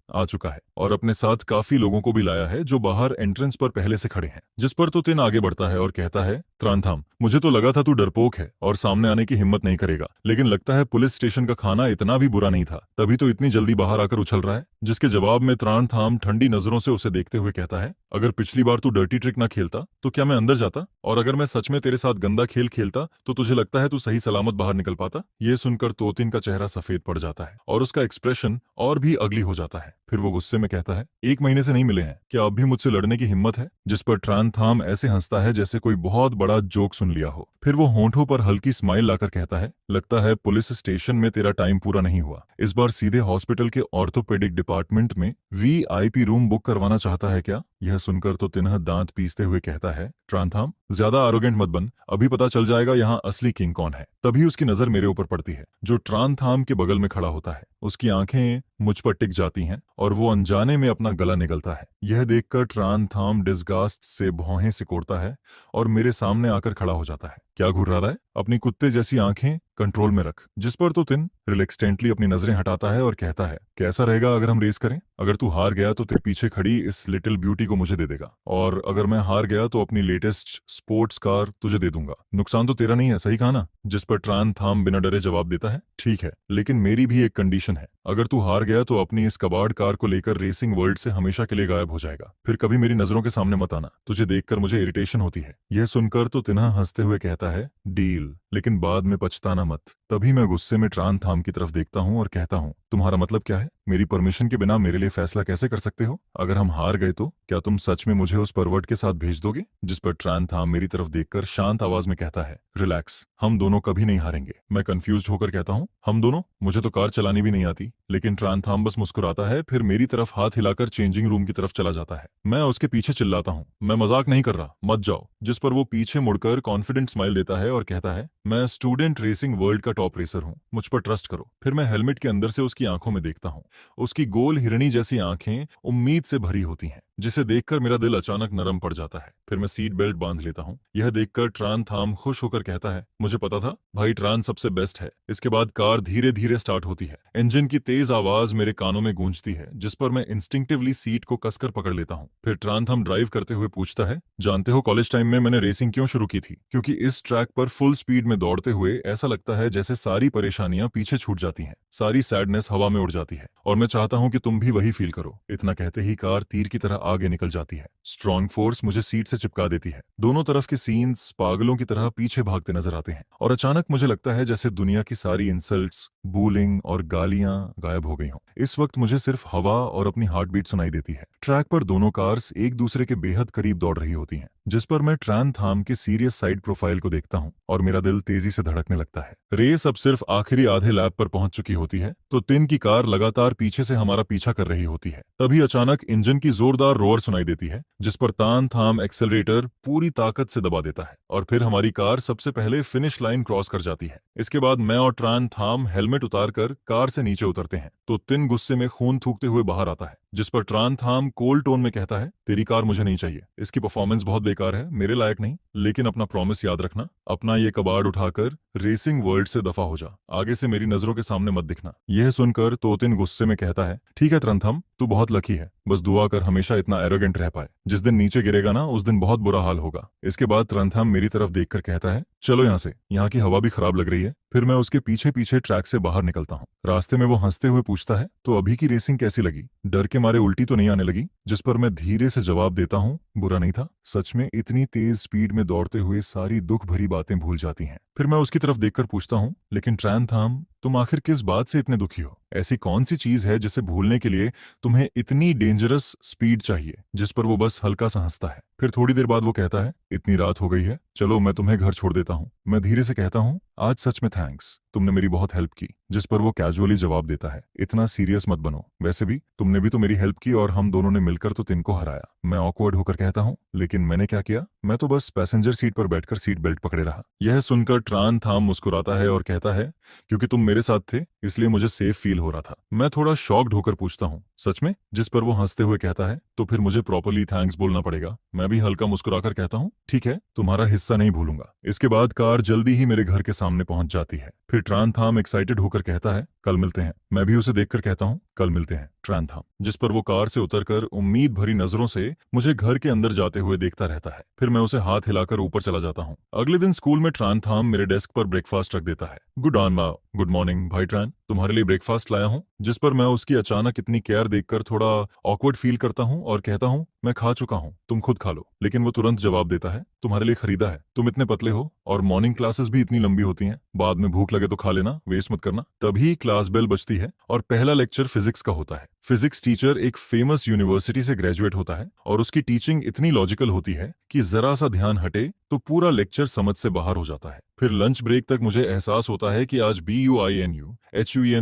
आ चुका है और अपने साथ काफी लोगों को भी लाया है जो बाहर एंट्रेंस पर पहले से खड़े हैं। जिस पर तो तिन आगे बढ़ता है और कहता है, त्रांथाम, मुझे तो लगा था तू डरपोक है और सामने आने की हिम्मत नहीं करेगा, लेकिन लगता है पुलिस स्टेशन का खाना इतना भी बुरा नहीं था, तभी तो इतनी जल्दी बाहर आकर उछल रहा है। जिसके जवाब में त्रांथाम ठंडी नजरों से उसे देखते हुए कहता है, अगर पिछली बार तू डर्टी ट्रिक ना खेलता तो क्या मैं अंदर जाता? और अगर मैं सच में तेरे साथ गंदा खेल खेलता तो तुझे लगता है तू सही सलामत बाहर निकल पाता? ये सुनकर तोतिन का चेहरा सफेद पड़ जाता है और उसका एक्सप्रेशन और भी अगली हो जाता है। फिर वो गुस्से में कहता है, 1 महीने से नहीं मिले हैं, क्या अब भी मुझसे लड़ने की हिम्मत है? जिस पर ट्रांथाम ऐसे हंसता है जैसे कोई बहुत बड़ा जोक सुन लिया हो। फिर वो होंठों पर हल्की स्माइल लाकर कहता है, लगता है पुलिस स्टेशन में तेरा टाइम पूरा नहीं हुआ, इस बार सीधे हॉस्पिटल के ऑर्थोपेडिक डिपार्टमेंट में VIP रूम बुक करवाना चाहता है क्या? यह सुनकर तो तिनह दांत पीसते हुए कहता है, ट्रांथाम, ज्यादा आरोगेंट मत बन, अभी पता चल जाएगा यहाँ असली किंग कौन है। तभी उसकी नजर मेरे ऊपर पड़ती है, जो ट्रांथाम के बगल में खड़ा होता है। उसकी आंखें मुझ पर टिक जाती हैं और वो अनजाने में अपना गला निगलता है। यह देखकर ट्रांथाम डिस्गास्ट से भौहें सिकोड़ता है और मेरे सामने आकर खड़ा हो जाता है। क्या घूर रहा है? अपनी कुत्ते जैसी आंखें कंट्रोल में रख। जिस पर तो तिन रिलैक्सटेंटली अपनी नजरें हटाता है और कहता है, कैसा रहेगा अगर हम रेस करें? अगर तू हार गया तो तेरे पीछे खड़ी इस लिटिल ब्यूटी को मुझे दे देगा, और अगर मैं हार गया तो अपनी लेटेस्ट स्पोर्ट्स कार तुझे दे दूंगा। नुकसान तो तेरा नहीं है, सही कहा ना? जिस पर ट्रांथाम बिना डरे जवाब देता है, ठीक है, लेकिन मेरी भी एक कंडीशन है। अगर तू हार गया तो अपनी इस कबाड़ कार को लेकर रेसिंग वर्ल्ड से हमेशा के लिए गायब हो जाएगा। फिर कभी मेरी नजरों के सामने मत आना, तुझे देखकर मुझे इरिटेशन होती है। यह सुनकर तो तिन्हा हंसते हुए कहता है, डील, लेकिन बाद में पछताना मत। तभी मैं गुस्से में ट्रांथाम की तरफ देखता हूँ और कहता हूँ, तुम्हारा मतलब क्या है? मेरी परमिशन के बिना मेरे लिए फैसला कैसे कर सकते हो? अगर हम हार गए तो क्या तुम सच में मुझे उस परवर्ट के साथ भेज दोगे? जिस पर ट्रांथाम मेरी तरफ देखकर शांत आवाज में कहता है, रिलैक्स, हम दोनों कभी नहीं हारेंगे। मैं कंफ्यूज्ड होकर कहता हूँ, हम दोनों? मुझे तो कार चलानी भी नहीं आती। लेकिन ट्रांथाम बस मुस्कुराता है, फिर मेरी तरफ हाथ हिलाकर चेंजिंग रूम की तरफ चला जाता है। मैं उसके पीछे चिल्लाता हूँ, मैं मजाक नहीं कर रहा, मत जाओ। जिस पर वो पीछे मुड़कर कॉन्फिडेंट स्माइल देता है और कहता है, मैं स्टूडेंट रेसिंग वर्ल्ड का टॉप रेसर हूँ, मुझ पर ट्रस्ट करो। फिर मैं हेलमेट के अंदर से उसकी आंखों में देखता हूँ। उसकी गोल हिरणी जैसी आंखें उम्मीद से भरी होती हैं, जिसे देखकर मेरा दिल अचानक नरम पड़ जाता है। फिर मैं सीट बेल्ट बांध लेता हूँ। यह देखकर ट्रान थाम खुश होकर कहता है, मुझे पता था भाई, ट्रान सबसे बेस्ट है। इसके बाद कार धीरे धीरे स्टार्ट होती है। इंजन की तेज आवाज मेरे कानों में गूंजती है, जिस पर मैं इंस्टिंक्टिवली सीट को कसकर पकड़ लेता हूँ। फिर ट्रान थाम ड्राइव करते हुए पूछता है, जानते हो कॉलेज टाइम में मैंने रेसिंग क्यों शुरू की थी? क्योंकि इस ट्रैक पर फुल स्पीड में दौड़ते हुए ऐसा लगता है जैसे सारी परेशानियां पीछे छूट जाती हैं, सारी सैडनेस हवा में उड़ जाती है, और मैं चाहता हूं कि तुम भी वही फील करो। इतना कहते ही कार तीर की तरह आगे निकल जाती है। स्ट्रॉन्ग फोर्स मुझे सीट से चिपका देती है। दोनों तरफ के सीन्स पागलों की तरह पीछे भागते नजर आते हैं, और अचानक मुझे लगता है जैसे दुनिया की सारी इंसल्ट्स, बूलिंग और गालियां गायब हो गई हों। इस वक्त मुझे सिर्फ हवा और अपनी हार्ट बीट सुनाई देती है। ट्रैक पर दोनों कार्स एक दूसरे के बेहद करीब दौड़ रही होती हैं, जिस पर मैं ट्रान थाम के सीरियस साइड प्रोफाइल को देखता हूं और मेरा दिल तेजी से धड़कने लगता है। रेस अब सिर्फ आखिरी आधे लैप पर पहुंच चुकी होती है, तो तिन की कार लगातार पीछे से हमारा पीछा कर रही होती है। तभी अचानक इंजन की जोरदार रोर सुनाई देती है, जिस पर तान थाम एक्सेलरेटर पूरी ताकत से दबा देता है, और फिर हमारी कार सबसे पहले फिनिश लाइन क्रॉस कर जाती है। इसके बाद मैं और ट्रान थाम हेलमेट उतारकर कार से नीचे उतरते हैं, तो तिन गुस्से में खून थूकते हुए बाहर आता है, जिस पर ट्रान थाम कोल्ड टोन में कहता है, तेरी कार मुझे नहीं चाहिए, इसकी परफॉर्मेंस बहुत बेकार है, मेरे लायक नहीं। लेकिन अपना प्रॉमिस याद रखना, अपना ये कबाड़ उठाकर रेसिंग वर्ल्ड से दफा हो जा, आगे से मेरी नजरों के सामने मत दिखना। यह सुनकर तोतिन गुस्से में कहता है, ठीक है त्रंथम, तू बहुत लकी है, बस दुआ कर हमेशा इतना एरोगेंट रह पाए। जिस दिन नीचे गिरेगा ना, उस दिन बहुत बुरा हाल होगा। इसके बाद त्रंथम मेरी तरफ देखकर कहता है, चलो यहाँ से, यहाँ की हवा भी खराब लग रही है। फिर मैं उसके पीछे पीछे ट्रैक से बाहर निकलता हूँ। रास्ते में वो हंसते हुए पूछता है, तो अभी की रेसिंग कैसी लगी? डर के मारे उल्टी तो नहीं आने लगी? जिस पर मैं धीरे से जवाब देता हूँ, बुरा नहीं था, सच में इतनी तेज स्पीड में दौड़ते हुए सारी दुख भरी बातें भूल जाती हैं। फिर मैं उसकी तरफ देखकर पूछता हूँ, लेकिन ट्रान थाम, तुम आखिर किस बात से इतने दुखी हो? ऐसी कौन सी चीज है जिसे भूलने के लिए तुम्हें इतनी डेंजरस स्पीड चाहिए? जिस पर वो बस हल्का सा हंसता है। फिर थोड़ी देर बाद वो कहता है, इतनी रात हो गई है, चलो मैं तुम्हें घर छोड़ देता हूँ। मैं धीरे से कहता हूँ, आज सच में थैंक्स, तुमने मेरी बहुत हेल्प की। जिस पर वो कैजुअली जवाब देता है, इतना सीरियस मत बनो, वैसे भी तुमने भी तो मेरी हेल्प की और हम दोनों ने मिलकर तो तिन को हराया। मैं ऑकवर्ड होकर कहता हूँ, लेकिन मैंने क्या किया? मैं तो बस पैसेंजर सीट पर बैठकर सीट बेल्ट पकड़े रहा। यह सुनकर ट्रान थाम मुस्कुराता है और कहता है, क्योंकि तुम मेरे साथ थे इसलिए मुझे सेफ फील हो रहा था। मैं थोड़ा शॉक्ड होकर पूछता हूँ, सच में? जिस पर वो हंसते हुए कहता है, तो फिर मुझे प्रॉपर्ली थैंक्स बोलना पड़ेगा। मैं भी हल्का मुस्कुराकर कहता हूँ, ठीक है, तुम्हारा हिस्सा नहीं भूलूंगा। इसके बाद कार जल्दी ही मेरे घर के सामने पहुंच जाती है। फिर ट्रान थाम एक्साइटेड होकर कहता है, कल मिलते हैं। मैं भी उसे देखकर कहता हूँ, कल मिलते हैं ट्रान थाम। जिस पर वो कार से उतरकर उम्मीद भरी नजरों से मुझे घर के अंदर जाते हुए देखता रहता है। फिर मैं उसे हाथ हिलाकर ऊपर चला जाता हूँ। अगले दिन स्कूल में ट्रान थाम मेरे डेस्क पर ब्रेकफास्ट रख देता है। गुड मॉर्निंग भाई ट्रान, तुम्हारे लिए ब्रेकफास्ट लाया हूँ। जिस पर मैं उसकी अचानक इतनी केयर देखकर थोड़ा ऑकवर्ड फील करता हूँ और कहता हूँ, मैं खा चुका हूँ, तुम खुद खा लो। लेकिन वो तुरंत जवाब देता है, तुम्हारे लिए खरीदा है, तुम इतने पतले हो और मॉर्निंग क्लासेस भी इतनी लंबी होती हैं, बाद में भूख लगे तो खा लेना, वेस्ट मत करना। तभी क्लास बेल बजती है और पहला लेक्चर फिजिक्स का होता है। फिजिक्स टीचर एक फेमस यूनिवर्सिटी से ग्रेजुएट होता है और उसकी टीचिंग इतनी लॉजिकल होती है कि जरा सा ध्यान हटे तो पूरा लेक्चर समझ से बाहर हो जाता है। फिर लंच ब्रेक तक मुझे एहसास होता है कि आज BUINU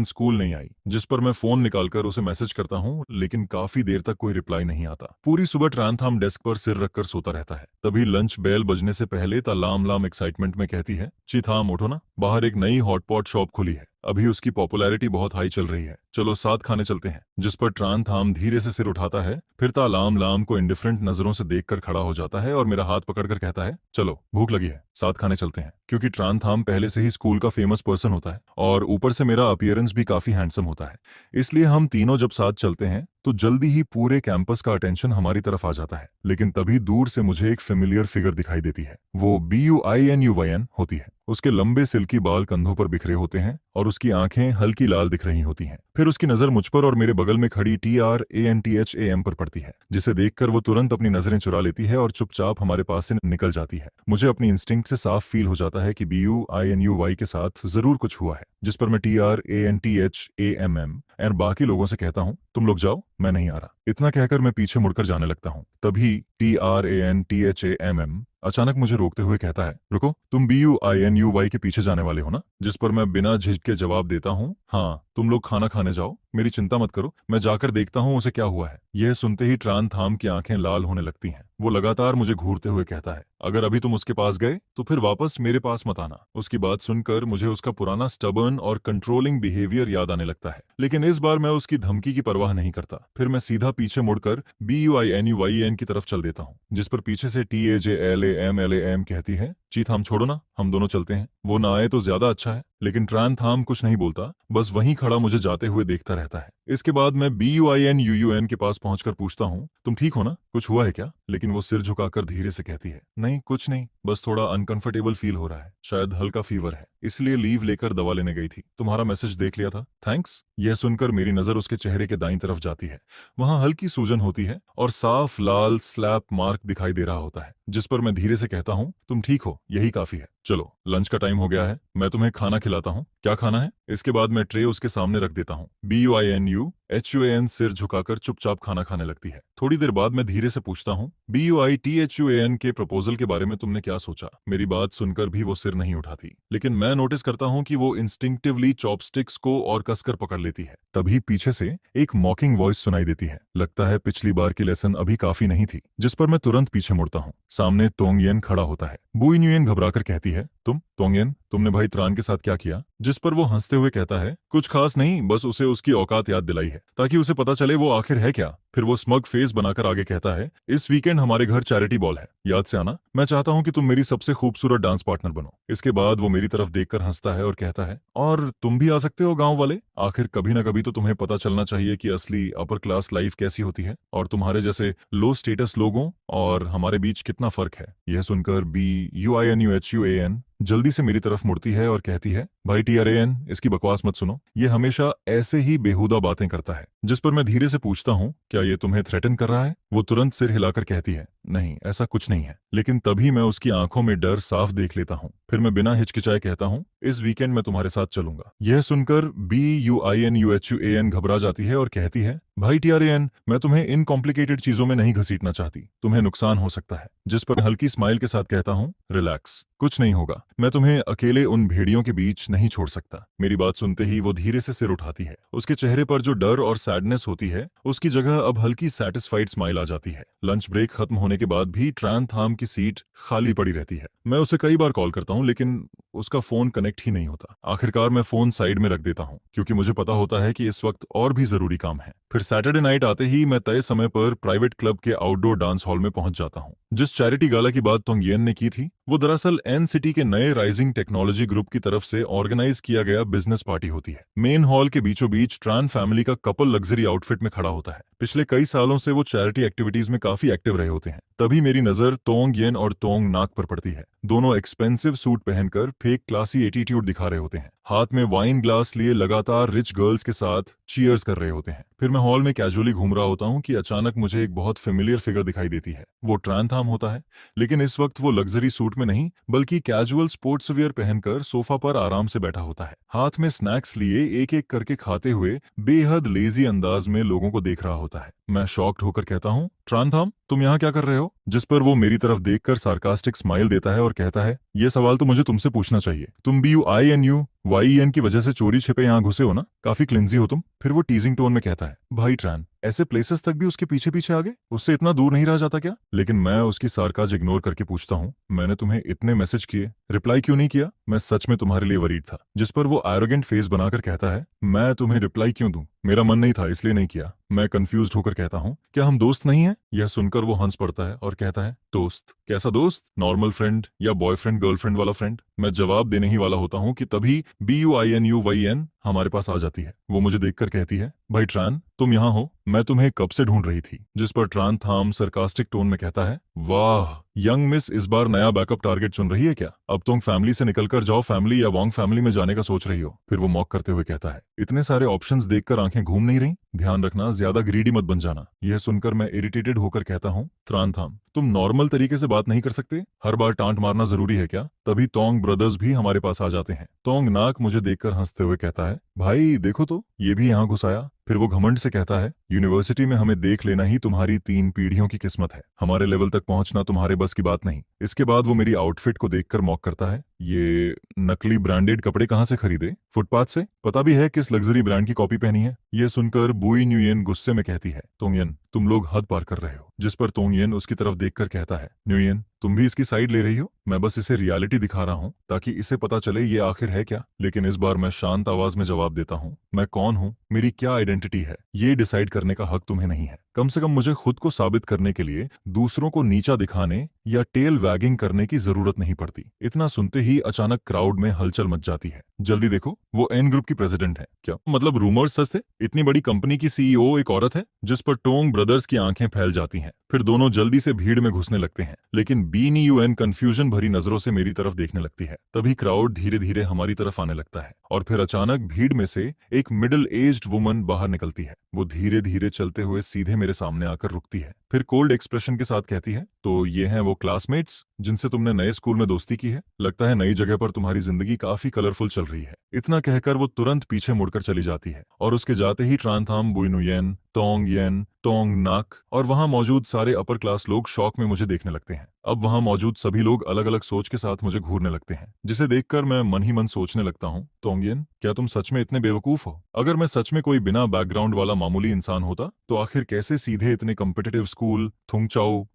स्कूल नहीं आई। जिस पर मैं फोन निकालकर उसे मैसेज करता हूँ, लेकिन काफी देर तक कोई रिप्लाई नहीं आता। पूरी सुबह ट्रान थाम डेस्क पर सिर रखकर सोता रहता है। तभी लंच बेल बजने से पहले लाम लाम एक्साइटमेंट में कहती है, चिथाम उठो ना, बाहर एक नई हॉटपॉट शॉप खुली है, अभी उसकी पॉपुलैरिटी बहुत हाई चल रही है, चलो साथ खाने चलते हैं। जिस पर ट्रान थाम धीरे से सिर उठाता है, फिर तालाम लाम को इंडिफरेंट नजरों से देखकर खड़ा हो जाता है और मेरा हाथ पकड़कर कहता है, चलो भूख लगी है, साथ खाने चलते हैं। क्योंकि ट्रान थाम पहले से ही स्कूल का फेमस पर्सन होता है और ऊपर से मेरा अपीयरेंस भी काफी हैंडसम होता है, इसलिए हम तीनों जब साथ चलते हैं तो जल्दी ही पूरे कैंपस का अटेंशन हमारी तरफ आ जाता है। लेकिन तभी दूर से मुझे एक फेमिलियर फिगर दिखाई देती है। वो BUINUYN होती है। उसके लंबे सिल्की बाल कंधों पर बिखरे होते हैं और उसकी आंखें हल्की लाल दिख रही होती हैं। फिर उसकी नजर मुझ पर और मेरे बगल में खड़ी TRANTHAM पर पड़ती है, जिसे देखकर वो तुरंत अपनी नजरें चुरा लेती है और चुपचाप हमारे पास से निकल जाती है। मुझे अपनी इंस्टिंक्ट से साफ फील हो जाता है कि BUINUY के साथ जरूर कुछ हुआ है। जिस पर मैं TRANTHAM और बाकी लोगों से कहता हूँ, तुम लोग जाओ, मैं नहीं आ रहा। इतना कहकर मैं पीछे मुड़कर जाने लगता हूँ। तभी TRANTHAM अचानक मुझे रोकते हुए कहता है, रुको, तुम BUINUY के पीछे जाने वाले हो ना? जिस पर मैं बिना झिझके जवाब देता हूँ, हाँ, तुम लोग खाना खाने जाओ, मेरी चिंता मत करो, मैं जाकर देखता हूँ उसे क्या हुआ है। यह सुनते ही ट्रान थाम की आंखें लाल होने लगती हैं। वो लगातार मुझे घूरते हुए कहता है, अगर अभी तुम उसके पास गए तो फिर वापस मेरे पास मत आना। उसकी बात सुनकर मुझे उसका पुराना स्टबर्न और कंट्रोलिंग बिहेवियर याद आने लगता है, लेकिन इस बार मैं उसकी धमकी की परवाह नहीं करता। फिर मैं सीधा पीछे मुड़कर BUINUYEN की तरफ चल देता हूँ, जिस पर पीछे से TAJLAMLAM कहती है, चीत हम छोड़ो ना, हम दोनों चलते हैं। वो ना आए तो ज्यादा अच्छा है। लेकिन ट्रान थाम कुछ नहीं बोलता, बस वहीं खड़ा मुझे जाते हुए देखता रहता है। इसके बाद मैं BUINUUN के पास पहुंचकर पूछता हूँ, तुम ठीक हो ना, कुछ हुआ है क्या? लेकिन वो सिर झुकाकर धीरे से कहती है, नहीं कुछ नहीं, बस थोड़ा अनकंफर्टेबल फील हो रहा है, शायद हल्का फीवर है, इसलिए लीव लेकर दवा लेने गई थी। तुम्हारा मैसेज देख लिया था, थैंक्स। यह सुनकर मेरी नजर उसके चेहरे के दाईं तरफ जाती है। वहां हल्की सूजन होती है और साफ लाल स्लैप मार्क दिखाई दे रहा होता है, जिस पर मैं धीरे से कहता हूँ, तुम ठीक हो, यही काफी है। चलो लंच का टाइम हो गया है, मैं तुम्हें खाना खिलाता हूँ। क्या खाना है? इसके बाद मैं ट्रे उसके सामने रख देता हूँ। BUINUHUAN सिर झुकाकर चुपचाप खाना खाने लगती है। थोड़ी देर बाद मैं धीरे से पूछता हूँ, BUITHUAN के प्रपोजल के बारे में तुमने क्या सोचा? मेरी बात सुनकर भी वो सिर नहीं उठाती, लेकिन मैं नोटिस करता हूँ कि वो इंस्टिंक्टिवली चॉपस्टिक्स को और कसकर पकड़ लेती है। तभी पीछे से एक मॉकिंग वॉइस सुनाई देती है। लगता है पिछली बार की लेसन अभी काफी नहीं थी, जिस पर मैं तुरंत पीछे मुड़ता हूँ। सामने तोंगयेन खड़ा होता है। बुइन्युएन घबराकर कहती है, तुम तोंगयेन, तुमने भाई त्रान के साथ क्या किया? जिस पर वो हंसते हुए कहता है, कुछ खास नहीं, बस उसे उसकी औकात याद दिलाई है, ताकि उसे पता चले वो आखिर है क्या। फिर वो स्मग फेस बनाकर आगे कहता है, इस वीकेंड हमारे घर चैरिटी बॉल है, याद से आना। मैं चाहता हूँ कि तुम मेरी सबसे खूबसूरत डांस पार्टनर बनो। इसके बाद वो मेरी तरफ देखकर हंसता है और कहता है, और तुम भी आ सकते हो गांव वाले। आखिर कभी ना कभी तो तुम्हें पता चलना चाहिए कि असली अपर क्लास लाइफ कैसी होती है, और तुम्हारे जैसे लो स्टेटस लोगों और हमारे बीच कितना फर्क है। यह सुनकर BUINUHUAN जल्दी से मेरी तरफ मुड़ती है और कहती है, भाई TRAN, इसकी बकवास मत सुनो, ये हमेशा ऐसे ही बेहुदा बातें करता है। जिस पर मैं धीरे से पूछता हूँ, क्या ये तुम्हें थ्रेटन कर रहा है? वो तुरंत सिर हिलाकर कहती है, नहीं ऐसा कुछ नहीं है। लेकिन तभी मैं उसकी आंखों में डर साफ देख लेता हूँ। फिर मैं बिना हिचकिचाए कहता हूँ, इस वीकेंड मैं तुम्हारे साथ चलूंगा। यह सुनकर BUINUHUAN घबरा जाती है और कहती है, भाई TRAN, मैं तुम्हें इन कॉम्प्लिकेटेड चीजों में नहीं घसीटना चाहती, तुम्हें नुकसान हो सकता है। जिस पर हल्की स्माइल के साथ कहता हूँ, रिलैक्स, कुछ नहीं होगा, मैं तुम्हें अकेले उन भेड़ियों के बीच नहीं छोड़ सकता। मेरी बात सुनते ही वो धीरे से सिर उठाती है। उसके चेहरे पर जो डर और सैडनेस होती है, उसकी जगह अब हल्की सैटिस्फाइड स्माइल आ जाती है। लंच ब्रेक खत्म होने के बाद भी ट्रान थाम की सीट खाली पड़ी रहती है। मैं उसे कई बार कॉल करता हूँ, लेकिन उसका फोन कनेक्ट ही नहीं होता। आखिरकार मैं फोन साइड में रख देता हूँ, क्योंकि मुझे पता होता है कि इस वक्त और भी जरूरी काम है। फिर सैटरडे नाइट आते ही मैं तय समय पर प्राइवेट क्लब के आउटडोर डांस हॉल में पहुंच जाता हूँ। जिस चैरिटी गाला की बात तोंगयेन ने की थी, वो दरअसल NCT के नए राइजिंग टेक्नोलॉजी ग्रुप की तरफ से ऑर्गेनाइज किया गया बिजनेस पार्टी होती है। मेन हॉल के बीचों बीच ट्रान फैमिली का कपल लग्जरी आउटफिट में खड़ा होता है। पिछले कई सालों से वो चैरिटी एक्टिविटीज में काफी एक्टिव रहे होते हैं। तभी मेरी नजर तोंगयेन और तोंग नाक पर पड़ती है। दोनों एक्सपेंसिव सूट पहनकर फेक क्लासी एटीट्यूड दिखा रहे होते हैं। हाथ में वाइन ग्लास लिए लगातार रिच गर्ल्स के साथ चीयर्स कर रहे होते हैं। फिर मैं हॉल में कैजुअली घूम रहा होता हूँ कि अचानक मुझे एक बहुत फेमिलियर फिगर दिखाई देती है। वो ट्रान थाम होता है, लेकिन इस वक्त वो लग्जरी सूट में नहीं, बल्कि कैजुअल स्पोर्ट्स वियर पहनकर सोफा पर आराम से बैठा होता है। हाथ में स्नैक्स लिए एक एक करके खाते हुए बेहद लेजी अंदाज में लोगों को देख रहा होता है। मैं शॉक्ड होकर कहता हूँ, ट्रान थाम, तुम यहाँ क्या कर रहे हो? जिस पर वो मेरी तरफ देखकर सार्कास्टिक स्माइल देता है और कहता है, ये सवाल तो मुझे तुमसे पूछना चाहिए। तुम BUINUYEN की वजह से चोरी छिपे यहाँ घुसे हो ना? काफी क्लिंजी हो तुम। फिर वो टीजिंग टोन में कहता है, भाई ट्रान, ऐसे प्लेसेस तक भी उसके पीछे पीछे आ गए? उससे इतना दूर नहीं रह जाता क्या? लेकिन मैं उसकी सार्काज इग्नोर करके पूछता हूँ, मैंने तुम्हें इतने मैसेज किए, रिप्लाई क्यों नहीं किया? मैं सच में तुम्हारे लिए वरीड था। जिस पर वो एरोगेंट फेस बनाकर कहता है, मैं तुम्हें रिप्लाई क्यों दूं? मेरा मन नहीं था इसलिए नहीं किया। मैं कंफ्यूज्ड होकर कहता हूँ, क्या हम दोस्त नहीं हैं? यह सुनकर वो हंस पड़ता है और कहता है, दोस्त? कैसा दोस्त? नॉर्मल फ्रेंड या बॉयफ्रेंड गर्लफ्रेंड वाला फ्रेंड? मैं जवाब देने ही वाला होता हूँ कि तभी BUINUYEN हमारे पास आ जाती है। वो मुझे देखकर कहती है, भाई ट्रान, तुम यहाँ हो, मैं तुम्हें कब से ढूंढ रही थी। जिस पर ट्रान थाम सरकास्टिक टोन में कहता है, वाह, यंग मिस इस बार नया बैकअप टारगेट चुन रही है क्या? अब तुम फैमिली से निकलकर जाओ फैमिली या वॉन्ग फैमिली में जाने का सोच रही हो। फिर वो मॉक करते हुए कहता है, इतने सारे ऑप्शंस देखकर आंखें घूम नहीं रही? ध्यान रखना, ज्यादा ग्रीडी मत बन जाना। यह सुनकर मैं इरिटेटेड होकर कहता हूँ, त्रान थाम, तुम नॉर्मल तरीके से बात नहीं कर सकते? हर बार टांट मारना जरूरी है क्या? तभी तोंग ब्रदर्स भी हमारे पास आ जाते हैं। तोंग नाक मुझे देखकर हंसते हुए कहता है, भाई देखो तो, ये भी यहाँ घुस आया। फिर वो घमंड से कहता है, यूनिवर्सिटी में हमें देख लेना ही तुम्हारी 3 पीढ़ियों की किस्मत है, हमारे लेवल तक पहुंचना तुम्हारे बस की बात नहीं। इसके बाद वो मेरी आउटफिट को देखकर मॉक करता है, ये नकली ब्रांडेड कपड़े कहाँ से खरीदे? फुटपाथ से? पता भी है किस लग्जरी ब्रांड की कॉपी पहनी है? यह सुनकर बुई न्यूयन गुस्से में कहती है, तोंगयन तुम लोग हद पार कर रहे हो। जिस पर तोंगयन उसकी तरफ देखकर कहता है, न्यूयन तुम भी इसकी साइड ले रही हो? मैं बस इसे रियलिटी दिखा रहा हूँ ताकि इसे पता चले ये आखिर है क्या। लेकिन इस बार मैं शांत आवाज में जवाब देता हूँ, मैं कौन हूँ, मेरी क्या आइडेंटिटी है, ये डिसाइड करने का हक तुम्हें नहीं है। कम से कम मुझे खुद को साबित करने के लिए दूसरों को नीचा दिखाने या टेल वैगिंग करने की जरूरत नहीं पड़ती। इतना सुनते ही अचानक क्राउड में हलचल मच जाती है। जल्दी देखो, वो एन ग्रुप की प्रेसिडेंट है। क्या मतलब रूमर्स सच थे? इतनी बड़ी कंपनी की सीईओ एक औरत है? जिस पर टोंग ब्रदर्स की आंखें फैल जाती हैं। फिर दोनों जल्दी से भीड़ में घुसने लगते हैं, लेकिन बीन यूएन कंफ्यूजन भरी नजरों से मेरी तरफ देखने लगती है। तभी क्राउड धीरे धीरे हमारी तरफ आने लगता है और फिर अचानक भीड़ में से एक मिडिल एज्ड वुमन बाहर निकलती है। वो धीरे धीरे चलते हुए सीधे मेरे सामने आकर रुकती है, फिर कोल्ड एक्सप्रेशन के साथ कहती है, तो ये हैं वो क्लासमेट्स जिनसे तुमने नए स्कूल में दोस्ती की है। लगता है नई जगह पर तुम्हारी जिंदगी काफी कलरफुल चल रही है। इतना कहकर वो तुरंत पीछे मुड़कर चली जाती है और उसके जाते ही ट्रांथाम बुइनुयन, तोंग येन, तोंग नाक और वहां मौजूद सारे अपर क्लास लोग शौक में मुझे देखने लगते हैं। अब वहां मौजूद सभी लोग अलग अलग सोच के साथ मुझे घूरने लगते हैं, जिसे देखकर मैं मन ही मन सोचने लगता हूँ, तोंगियन क्या तुम सच में इतने बेवकूफ हो? अगर मैं सच में कोई बिना बैकग्राउंड वाला मामूली इंसान होता तो आखिर कैसे सीधे इतने कम्पिटिटिव स्कूल थुंगचाओ